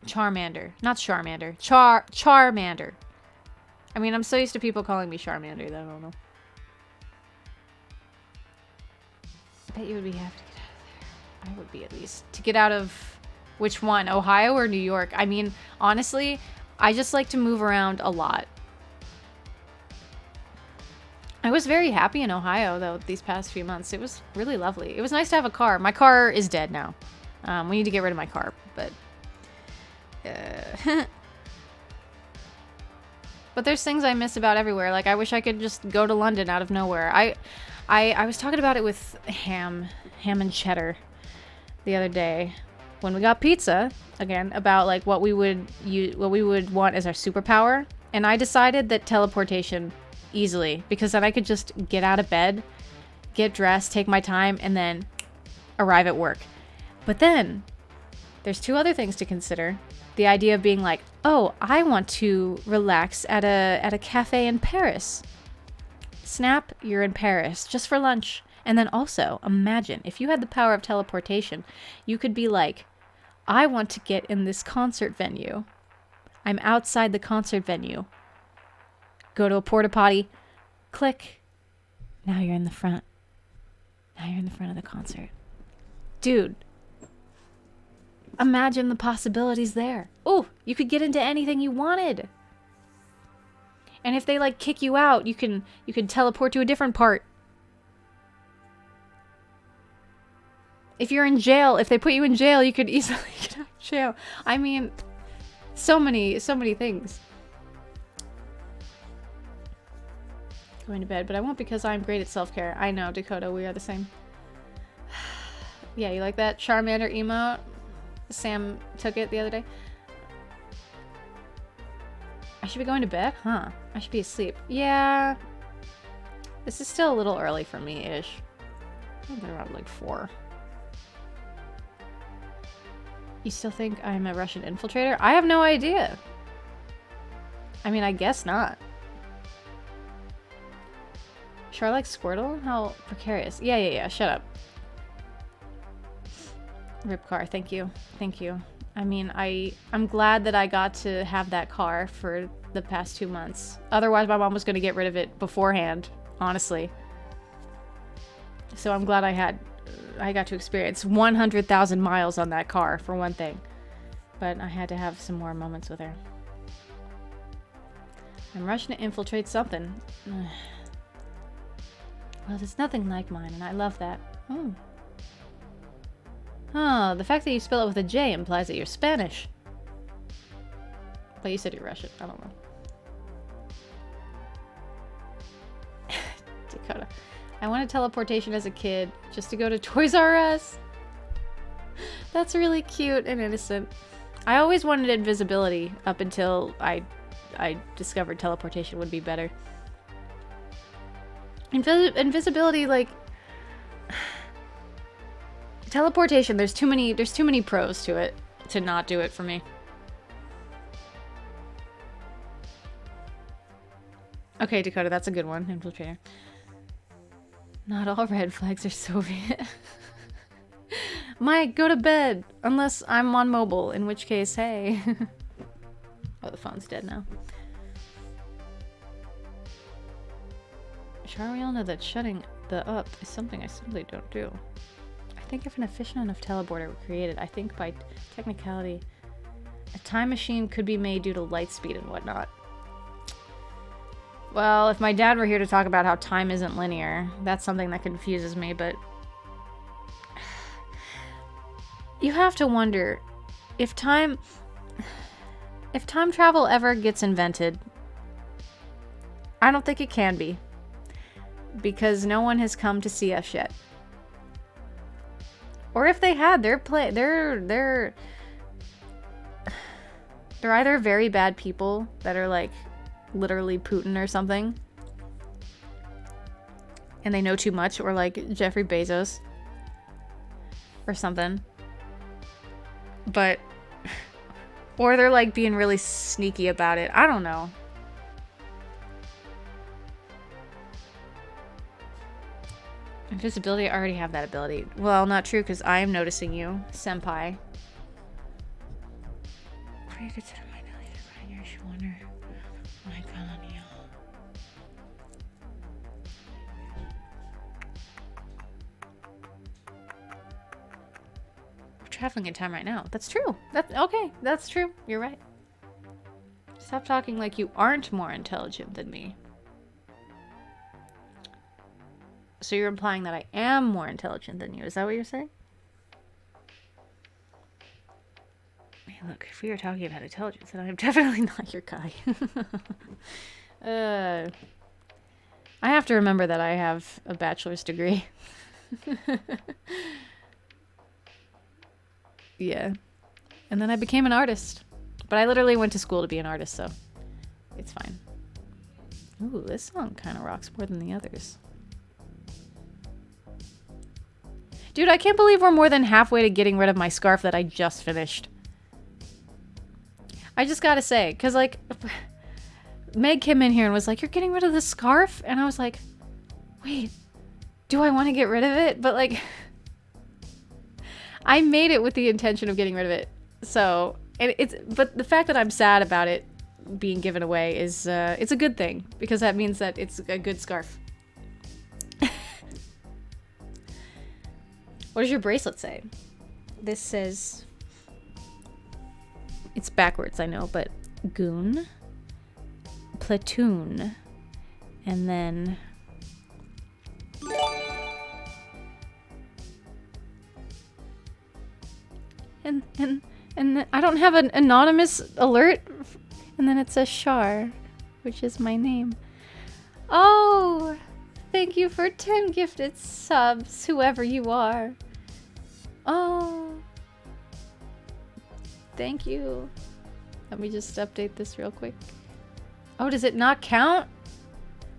Charmander. Not Charmander. Charmander. I mean, I'm so used to people calling me Charmander that I don't know. I bet you would be happy to get out of there. I would be, at least. To get out of which one? Ohio or New York? I mean, honestly, I just like to move around a lot. I was very happy in Ohio, though, these past few months. It was really lovely. It was nice to have a car. My car is dead now. We need to get rid of my car, but... But there's things I miss about everywhere. Like, I wish I could just go to London out of nowhere. I was talking about it with ham and cheddar the other day when we got pizza again, about like what we would want as our superpower, and I decided that teleportation easily, because then I could just get out of bed, get dressed, take my time, and then arrive at work. But then there's two other things to consider. The idea of being like, oh, I want to relax at a cafe in Paris. Snap, you're in Paris just for lunch. And then also, imagine if you had the power of teleportation, you could be like, I want to get in this concert venue. I'm outside the concert venue. Go to a porta potty, click. Now you're in the front. Now you're in the front of the concert. Dude. Imagine the possibilities there. Oh, you could get into anything you wanted. And if they like kick you out, you can teleport to a different part. If you're in jail, if they put you in jail, you could easily get out of jail. I mean, so many things. Going to bed, but I won't, because I'm great at self-care. I know, Dakota, we are the same. Yeah, you like that Charmander emote? Sam took it the other day. I should be going to bed? Huh. I should be asleep. Yeah. This is still a little early for me-ish. Maybe around like 4. You still think I'm a Russian infiltrator? I have no idea. I mean, I guess not. Char likes Squirtle? How precarious. Yeah. Shut up. Rip car, thank you. Thank you. I mean, I'm glad that I got to have that car for the past 2 months. Otherwise, my mom was going to get rid of it beforehand, honestly. So I'm glad I got to experience 100,000 miles on that car, for one thing. But I had to have some more moments with her. I'm rushing to infiltrate something. Well, it's nothing like mine, and I love that. Oh. Oh, the fact that you spell it with a J implies that you're Spanish. But you said you're Russian. I don't know. Dakota. I wanted teleportation as a kid, just to go to Toys R Us. That's really cute and innocent. I always wanted invisibility up until I discovered teleportation would be better. Invisibility, like... Teleportation, there's too many pros to it to not do it for me. Okay, Dakota, that's a good one. Infiltrator. Not all red flags are Soviet. Mike, go to bed. Unless I'm on mobile, in which case, hey. Oh, the phone's dead now. Sure, we all know that shutting the up is something I simply don't do. I think if an efficient enough teleporter were created, I think by technicality, a time machine could be made due to light speed and whatnot. Well, if my dad were here to talk about how time isn't linear, that's something that confuses me, but... You have to wonder, if time travel ever gets invented, I don't think it can be. Because no one has come to see us yet. Or if they had, they're either very bad people that are like literally Putin or something, and they know too much, or like Jeffrey Bezos or something. But or they're like being really sneaky about it. I don't know. Invisibility, I already have that ability. Well, not true, because I am noticing you, senpai. We're traveling in time right now. That's true. That's okay. That's true. You're right. Stop talking like you aren't more intelligent than me. So you're implying that I am more intelligent than you. Is that what you're saying? Hey, look, if we were talking about intelligence, then I'm definitely not your guy. I have to remember that I have a bachelor's degree. Yeah. And then I became an artist. But I literally went to school to be an artist, so it's fine. Ooh, this song kind of rocks more than the others. Dude, I can't believe we're more than halfway to getting rid of my scarf that I just finished. I just gotta say, because, like, Meg came in here and was like, you're getting rid of the scarf? And I was like, wait, do I want to get rid of it? But, like, I made it with the intention of getting rid of it. So, but the fact that I'm sad about it being given away is, it's a good thing, because that means that it's a good scarf. What does your bracelet say? This says... It's backwards, I know, but... Goon. Platoon. And then... And then I don't have an anonymous alert. And then it says Shar, which is my name. Oh! Thank you for 10 gifted subs, whoever you are. Oh. Thank you. Let me just update this real quick. Oh, does it not count?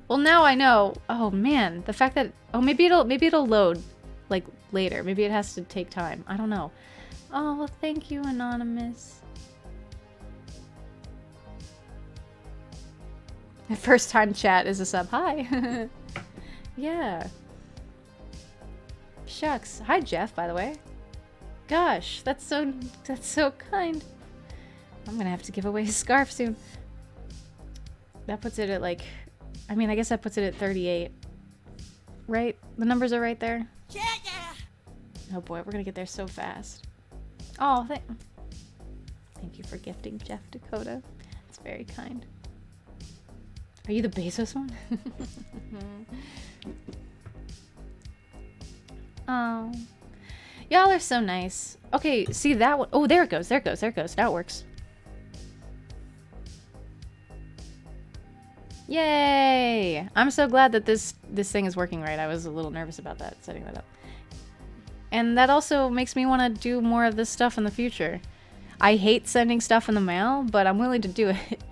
Well, now I know. Oh man, the fact that maybe it'll load like later. Maybe it has to take time. I don't know. Oh, well, thank you, Anonymous. My first time chat is a sub. Hi. Yeah. Shucks. Hi, Jeff, by the way. Gosh, that's so kind. I'm gonna have to give away his scarf soon. That puts it at like, I mean, I guess that puts it at 38. Right? The numbers are right there. Yeah. Oh boy, we're gonna get there so fast. Oh, thank you for gifting Jeff Dakota. It's very kind. Are you the Bezos one? Oh. Y'all are so nice. Okay, see that one? Oh, there it goes. There it goes. There it goes. Now it works. Yay! I'm so glad that this thing is working right. I was a little nervous about that, setting that up. And that also makes me want to do more of this stuff in the future. I hate sending stuff in the mail, but I'm willing to do it.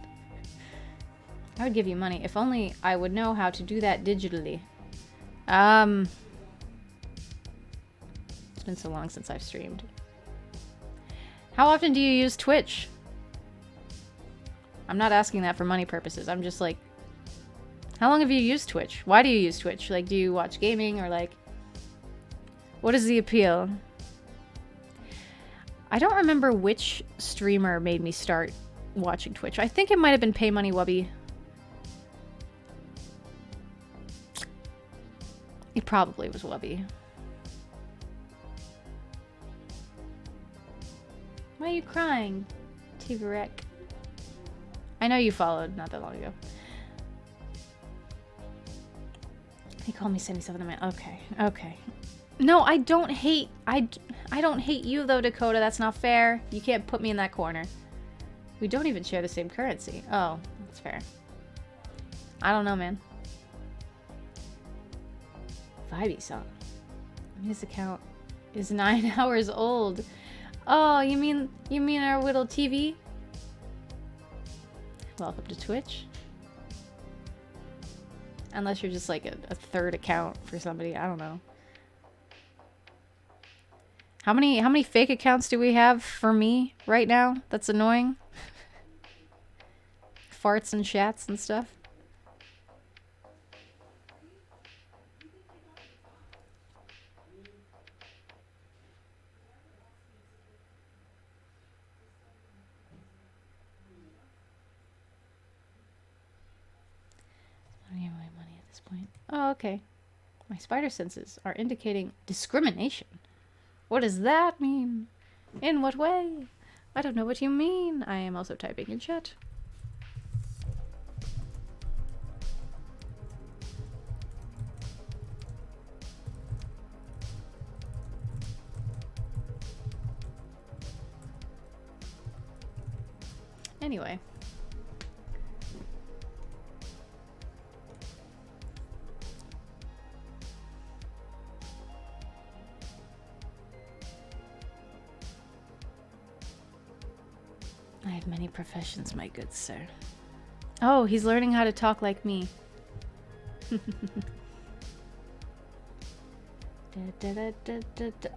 I would give you money if only I would know how to do that digitally. It's been so long since I've streamed. How often do you use Twitch? I'm not asking that for money purposes. I'm just like, how long have you used Twitch? Why do you use Twitch? Like, do you watch gaming or like, what is the appeal? I don't remember which streamer made me start watching Twitch. I think it might have been Pay Money Wubby. It probably was Wubby. Why are you crying, Tivarek? I know you followed not that long ago. He called me, send me something. Okay, okay. No, I don't hate. I don't hate you though, Dakota. That's not fair. You can't put me in that corner. We don't even share the same currency. Oh, that's fair. I don't know, man. Vibey song. His account is 9 hours old. Oh, you mean our little TV? Welcome to Twitch. Unless you're just like a third account for somebody, I don't know. How many fake accounts do we have for me right now? That's annoying. Farts and chats and stuff. point. Oh, okay. My spider senses are indicating discrimination. What does that mean? In what way? I don't know what you mean. I am also typing in chat. Anyway. I have many professions, my good sir. Oh, he's learning how to talk like me. Da, da, da, da, da, da.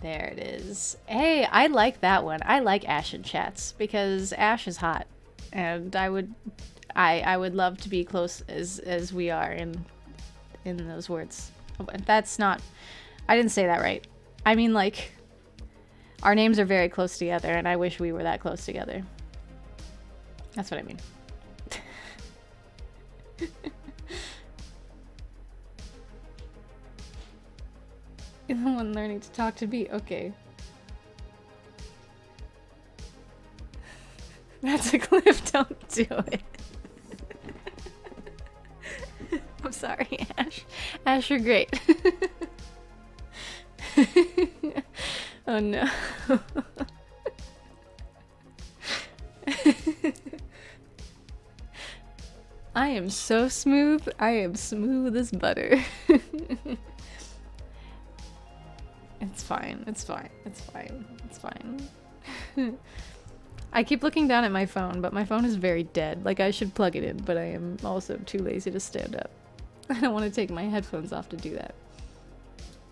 There it is. Hey, I like that one. I like Ash in chats because Ash is hot, and I would love to be close as we are in those words. That's not. I didn't say that right. I mean, like, our names are very close together, and I wish we were that close together. That's what I mean. You're the one learning to talk to me. Okay. That's a cliff. Don't do it. I'm sorry, Ash. Ash, you're great. Oh no. I am so smooth. I am smooth as butter. It's fine. It's fine. It's fine. It's fine. I keep looking down at my phone, but my phone is very dead. Like, I should plug it in, but I am also too lazy to stand up. I don't want to take my headphones off to do that.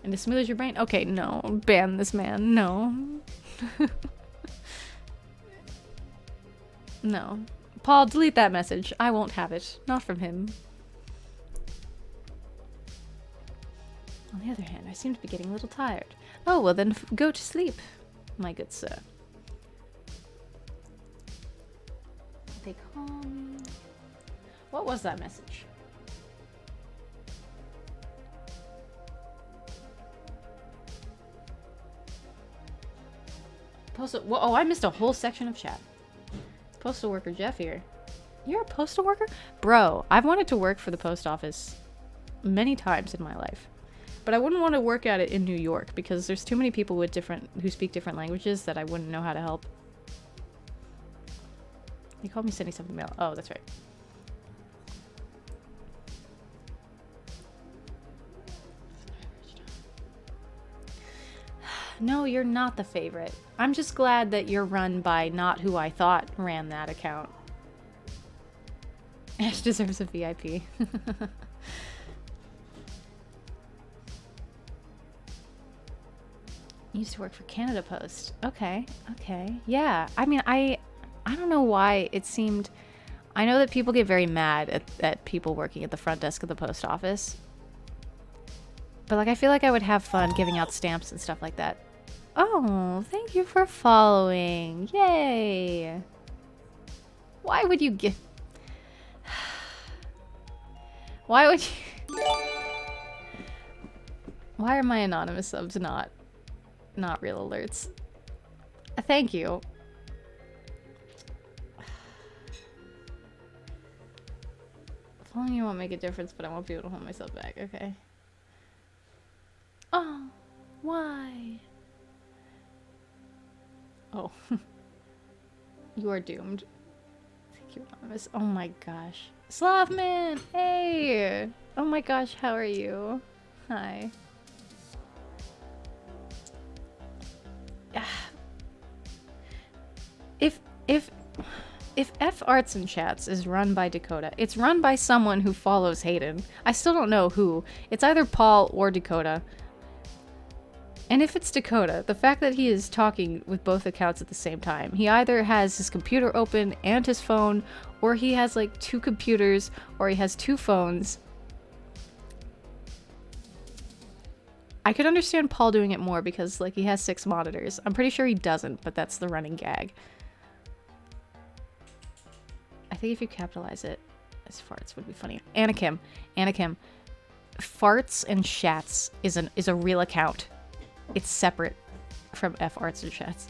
And as smooth as your brain? Okay, no. Ban this man. No. No. Paul, delete that message. I won't have it. Not from him. On the other hand, I seem to be getting a little tired. Oh, well then go to sleep, my good sir. They call me... What was that message? Postal... Whoa, oh, I missed a whole section of chat. Postal worker Jeff here. You're a postal worker? Bro, I've wanted to work for the post office many times in my life. But I wouldn't want to work at it in New York because there's too many people with who speak different languages that I wouldn't know how to help. They called me sending something mail. Oh, that's right. No, you're not the favorite. I'm just glad that you're run by not who I thought ran that account. Ash deserves a VIP. Used to work for Canada Post. Okay, okay. Yeah, I mean, I don't know why it seemed... I know that people get very mad at people working at the front desk of the post office. But, like, I feel like I would have fun giving out stamps and stuff like that. Oh, thank you for following. Yay. Why would you give... Why would you... Why are my anonymous subs not real alerts? Thank you. Following you won't make a difference, but I won't be able to hold myself back. Okay. Oh, why? Oh. You are doomed. Thank you, anonymous. Oh my gosh. Slavman! Hey! Oh my gosh, how are you? Hi. If F Arts and Chats is run by Dakota, it's run by someone who follows Hayden. I still don't know who. It's either Paul or Dakota. And if it's Dakota, the fact that he is talking with both accounts at the same time, he either has his computer open and his phone, or he has like 2 computers, or he has 2 phones. I could understand Paul doing it more because like he has 6 monitors. I'm pretty sure he doesn't, but that's the running gag. I think if you capitalize it, As farts would be funny. Anakim. Anakim. Farts and Shats is a real account. It's separate from F Arts and Shats.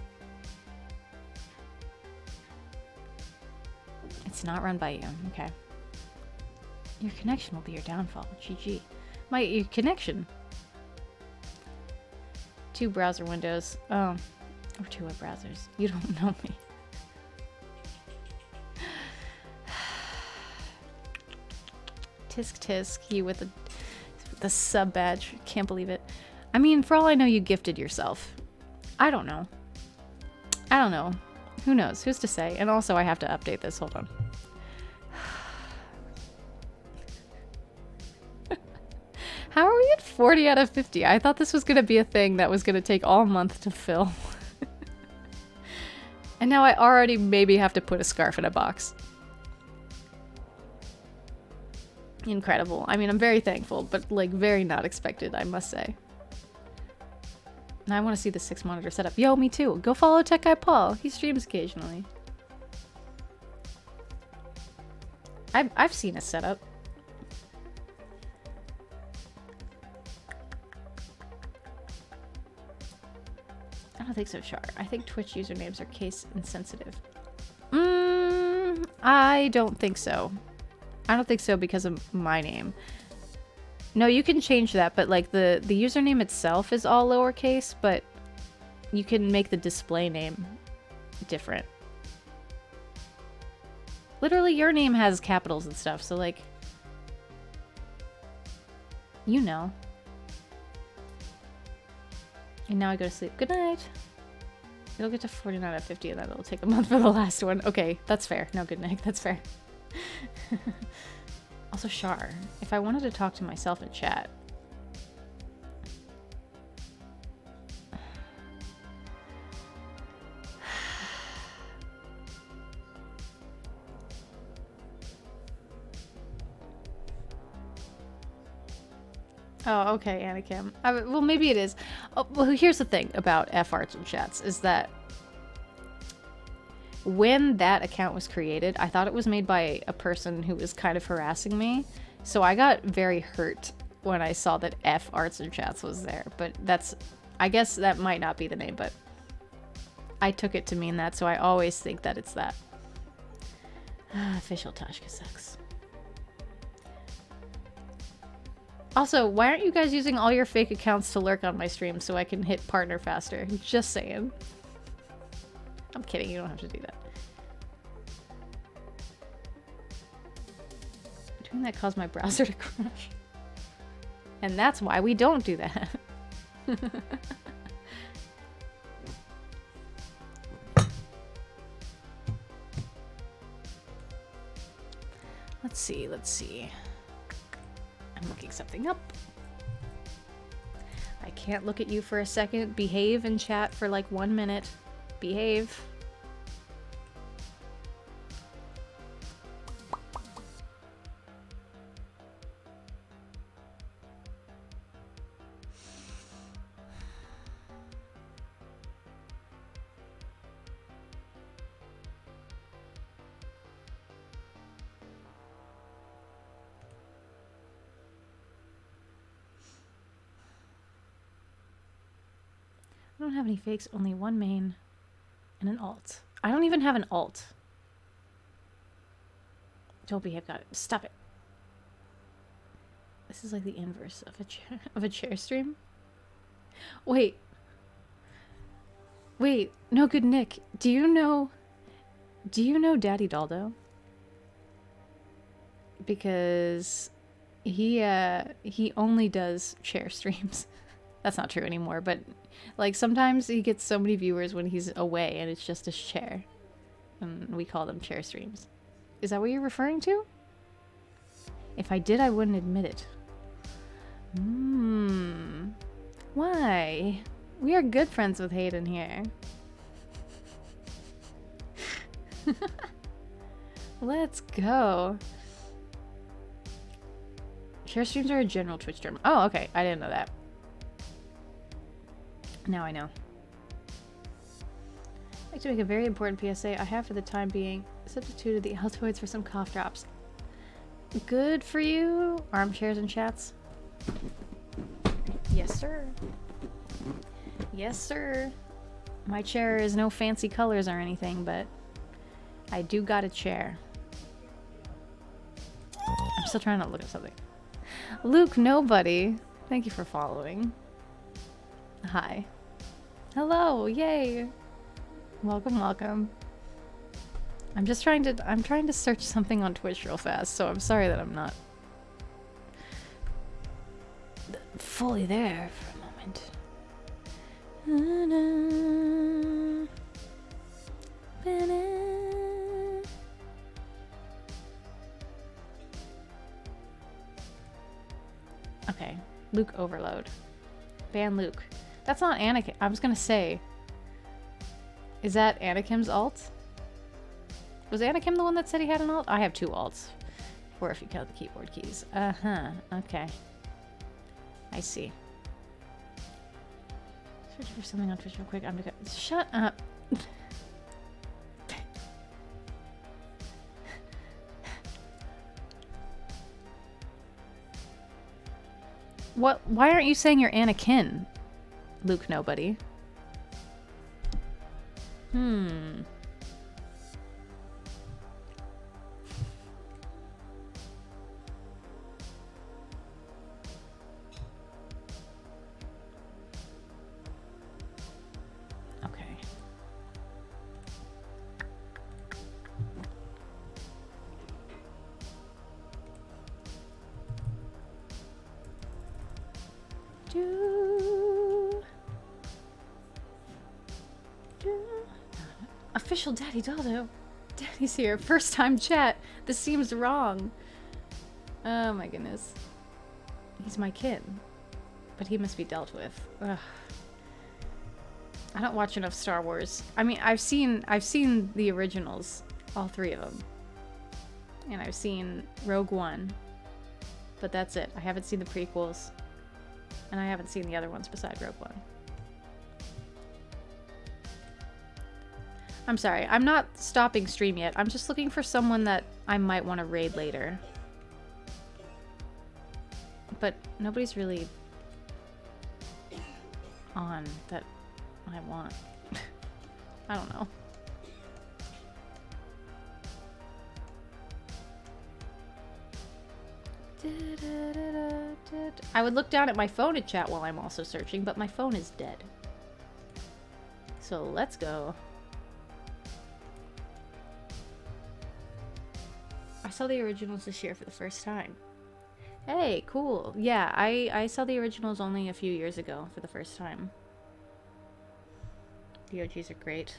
It's not run by you. Okay. Your connection will be your downfall. GG. Your connection. 2 browser windows. Oh. Or 2 web browsers. You don't know me. Tisk tisk. You with the sub badge. Can't believe it. I mean, for all I know, you gifted yourself. I don't know. I don't know. Who knows? Who's to say? And also, I have to update this. Hold on. How are we at 40 out of 50? I thought this was going to be a thing that was going to take all month to fill. And now I already maybe have to put a scarf in a box. Incredible. I mean, I'm very thankful, but like very not expected, I must say. Now I want to see the 6 monitor setup. Yo, me too. Go follow Tech Guy Paul. He streams occasionally. I've seen a setup. I don't think so, Char. I think Twitch usernames are case insensitive. I don't think so. I don't think so because of my name. No, you can change that, but like the username itself is all lowercase, but you can make the display name different. Literally, your name has capitals and stuff, so like, you know. And now I go to sleep. Good night. It'll get to 49 out of 50 and then it'll take a month for the last one. Okay, that's fair. No, good night. That's fair. Also, Char, if I wanted to talk to myself in chat. Oh, okay, Anakim. Well, maybe it is. Oh, well, here's the thing about F Arts and Chats is that when that account was created, I thought it was made by a person who was kind of harassing me. So I got very hurt when I saw that F Arts and Chats was there. But that's, I guess that might not be the name, but I took it to mean that, so I always think that it's that. Official Tashka sucks. Also, why aren't you guys using all your fake accounts to lurk on my stream so I can hit partner faster? Just saying. I'm kidding, you don't have to do that. Doing that caused my browser to crash. And that's why we don't do that. Let's see, let's see. I'm looking something up. I can't look at you for a second. Behave in chat for like 1 minute. Behave. I don't have any fakes, only one main and an alt. I don't even have an alt. Don't behave, got it. Stop it. This is like the inverse of a chair stream. Wait. Wait, no good Nick. Do you know Daddy Daldo? Because he only does chair streams. That's not true anymore, but like sometimes he gets so many viewers when he's away and it's just his chair. And we call them chair streams. Is that what you're referring to? If I did, I wouldn't admit it. Why? We are good friends with Hayden here. Let's go. Chair streams are a general Twitch term. Oh, okay. I didn't know that. Now I know. I'd like to make a very important PSA. I have for the time being substituted the Altoids for some cough drops. Good for you. Armchairs and chats. Yes, sir. Yes, sir. My chair is no fancy colors or anything, but I do got a chair. I'm still trying to look at something. Luke, nobody. Thank you for following. Hi. Hello, yay. Welcome, welcome. I'm trying to search something on Twitch real fast, so I'm sorry that I'm not fully there for a moment. Okay, Luke overload. Ban Luke. That's not Anakin. I was gonna say, is that Anakin's alt? Was Anakin the one that said he had an alt? I have 2 alts. Or if you count the keyboard keys. Uh-huh. Okay. I see. Search for something on Twitch real quick. I'm gonna go. Shut up. What? Why aren't you saying you're Anakin? Luke, nobody. Okay. Official Daddy Daldo. Daddy's here. First time chat. This seems wrong. Oh my goodness. He's my kid. But he must be dealt with. Ugh. I don't watch enough Star Wars. I mean, I've seen the originals. All 3 of them. And I've seen Rogue One. But that's it. I haven't seen the prequels. And I haven't seen the other ones besides Rogue One. I'm sorry, I'm not stopping stream yet. I'm just looking for someone that I might want to raid later. But nobody's really on that I want. I don't know. I would look down at my phone and chat while I'm also searching, but my phone is dead. So let's go. I saw the originals this year for the first time. Hey, cool. Yeah, I saw the originals only a few years ago for the first time. The OGs are great.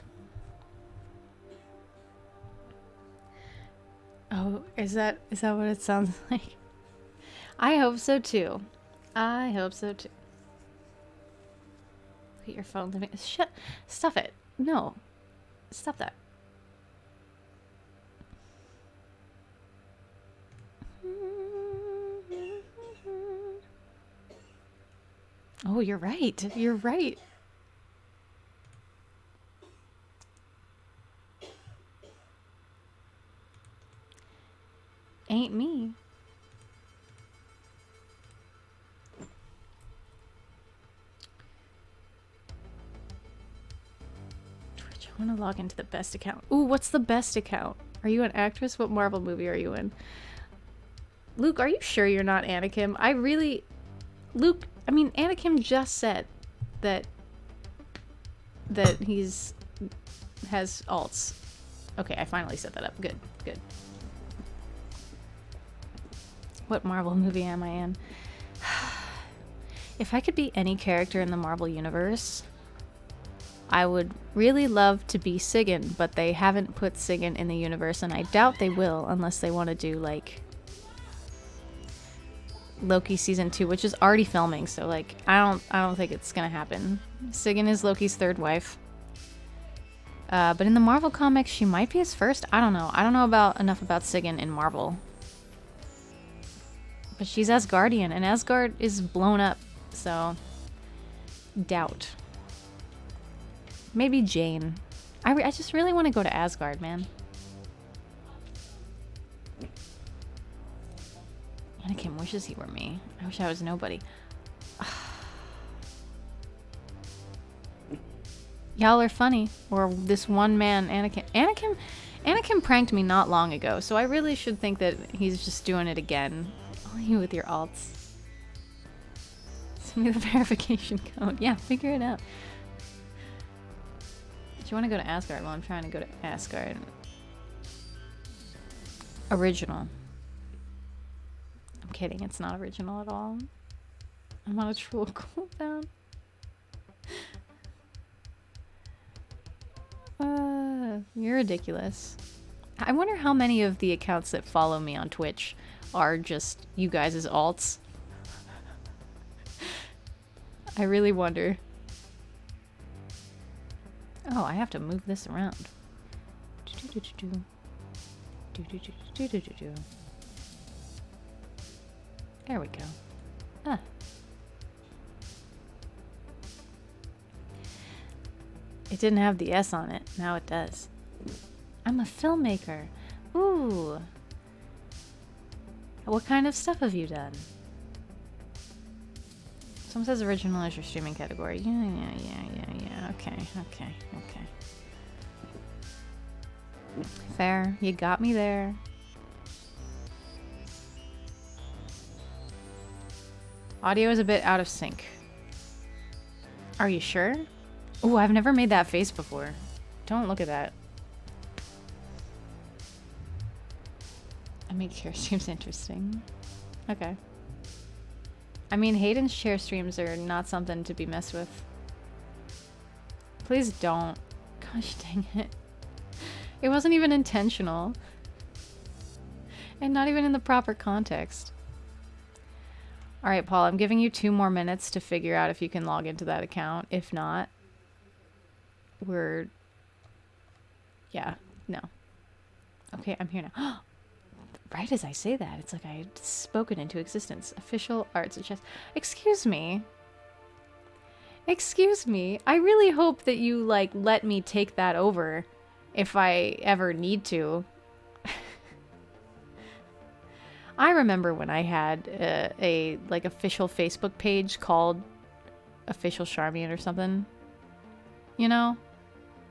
Oh, is that what it sounds like? I hope so too. I hope so too. Look at your phone living. Shut. Stop it. No. Stop that. Oh, you're right. You're right. Ain't me. Twitch, I want to log into the best account. Ooh, what's the best account? Are you an actress? What Marvel movie are you in? Luke, are you sure you're not Anakin? Luke, I mean, Anakin just said that has alts. Okay, I finally set that up. Good, good. What Marvel movie am I in? If I could be any character in the Marvel universe, I would really love to be Sigyn, but they haven't put Sigyn in the universe, and I doubt they will unless they want to do, like, Loki season 2, which is already filming, so, like, I don't think it's gonna happen. Sigyn is Loki's 3rd wife. But in the Marvel comics, she might be his first. I don't know. I don't know enough about Sigyn in Marvel. But she's Asgardian, and Asgard is blown up, so doubt. Maybe Jane. I just really want to go to Asgard, man. wishes he were me. I wish I was nobody. Y'all are funny. Or this one man, Anakin. Anakin pranked me not long ago, so I really should think that he's just doing it again. Only you with your alts. Send me the verification code. Yeah, figure it out. Do you want to go to Asgard? Well, I'm trying to go to Asgard. Original. I'm kidding, it's not original at all. I'm on a troll cooldown. You're ridiculous. I wonder how many of the accounts that follow me on Twitch are just you guys' alts. I really wonder. Oh, I have to move this around. There we go. Ah. It didn't have the S on it. Now it does. I'm a filmmaker. Ooh. What kind of stuff have you done? Someone says original is your streaming category. Yeah. Okay. Fair. You got me there. Audio is a bit out of sync. Are you sure? Ooh, I've never made that face before. Don't look at that. I make share streams interesting. Okay. I mean, Hayden's share streams are not something to be messed with. Please don't. Gosh dang it. It wasn't even intentional. And not even in the proper context. Alright, Paul, I'm giving you 2 more minutes to figure out if you can log into that account. If not, yeah, no. Okay, I'm here now. Right as I say that, it's like I had spoken into existence. Official arts and chess. Excuse me. Excuse me. I really hope that you, like, let me take that over if I ever need to. I remember when I had a like official Facebook page called Official Charmian or something. You know?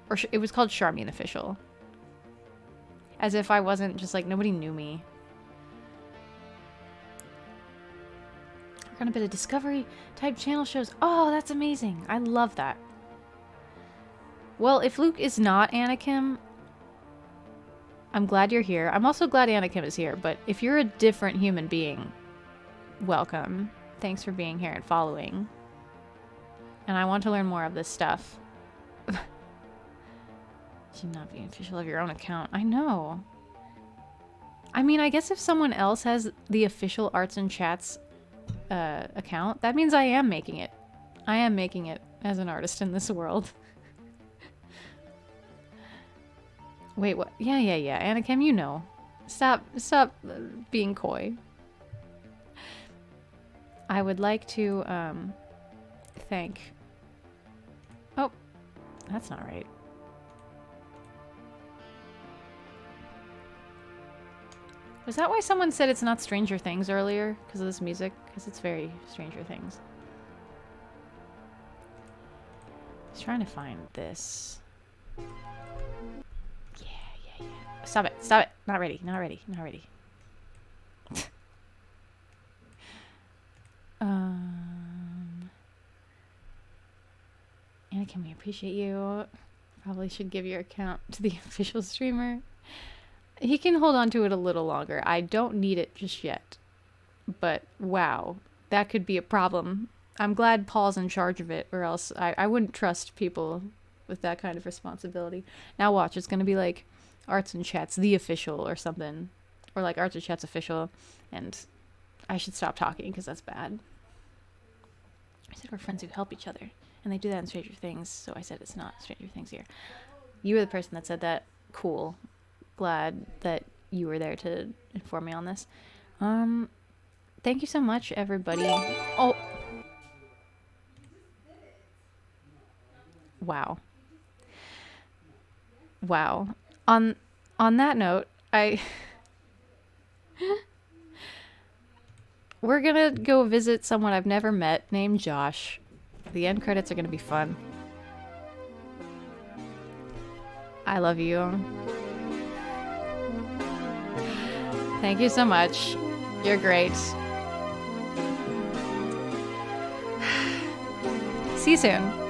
Or it was called Charmian Official. As if I wasn't just like, nobody knew me. Work on a bit of Discovery type channel shows. Oh, that's amazing. I love that. Well, if Luke is not Anakin, I'm glad you're here. I'm also glad Anakin is here, but if you're a different human being, welcome. Thanks for being here and following. And I want to learn more of this stuff. Should not be official of your own account. I know. I mean, I guess if someone else has the official Arts and Chats account, that means I am making it. I am making it as an artist in this world. Wait, what? Yeah. Anakim, you know. Stop being coy. I would like to, thank... Oh, that's not right. Was that why someone said it's not Stranger Things earlier? Because of this music? Because it's very Stranger Things. I was trying to find this. Yeah. Stop it. Not ready. Anakin, we appreciate you. Probably should give your account to the official streamer. He can hold on to it a little longer. I don't need it just yet. But wow, that could be a problem. I'm glad Paul's in charge of it, or else I wouldn't trust people with that kind of responsibility. Now watch, it's going to be like Arts and Chats, the official or something. Or like Arts and Chats official. And I should stop talking because that's bad. I said we're friends who help each other. And they do that in Stranger Things, so I said it's not Stranger Things here. You were the person that said that. Cool. Glad that you were there to inform me on this. Thank you so much, everybody. Oh. Wow. On that note, we're gonna go visit someone I've never met named Josh. The end credits are gonna be fun. I love you. Thank you so much. You're great. See you soon.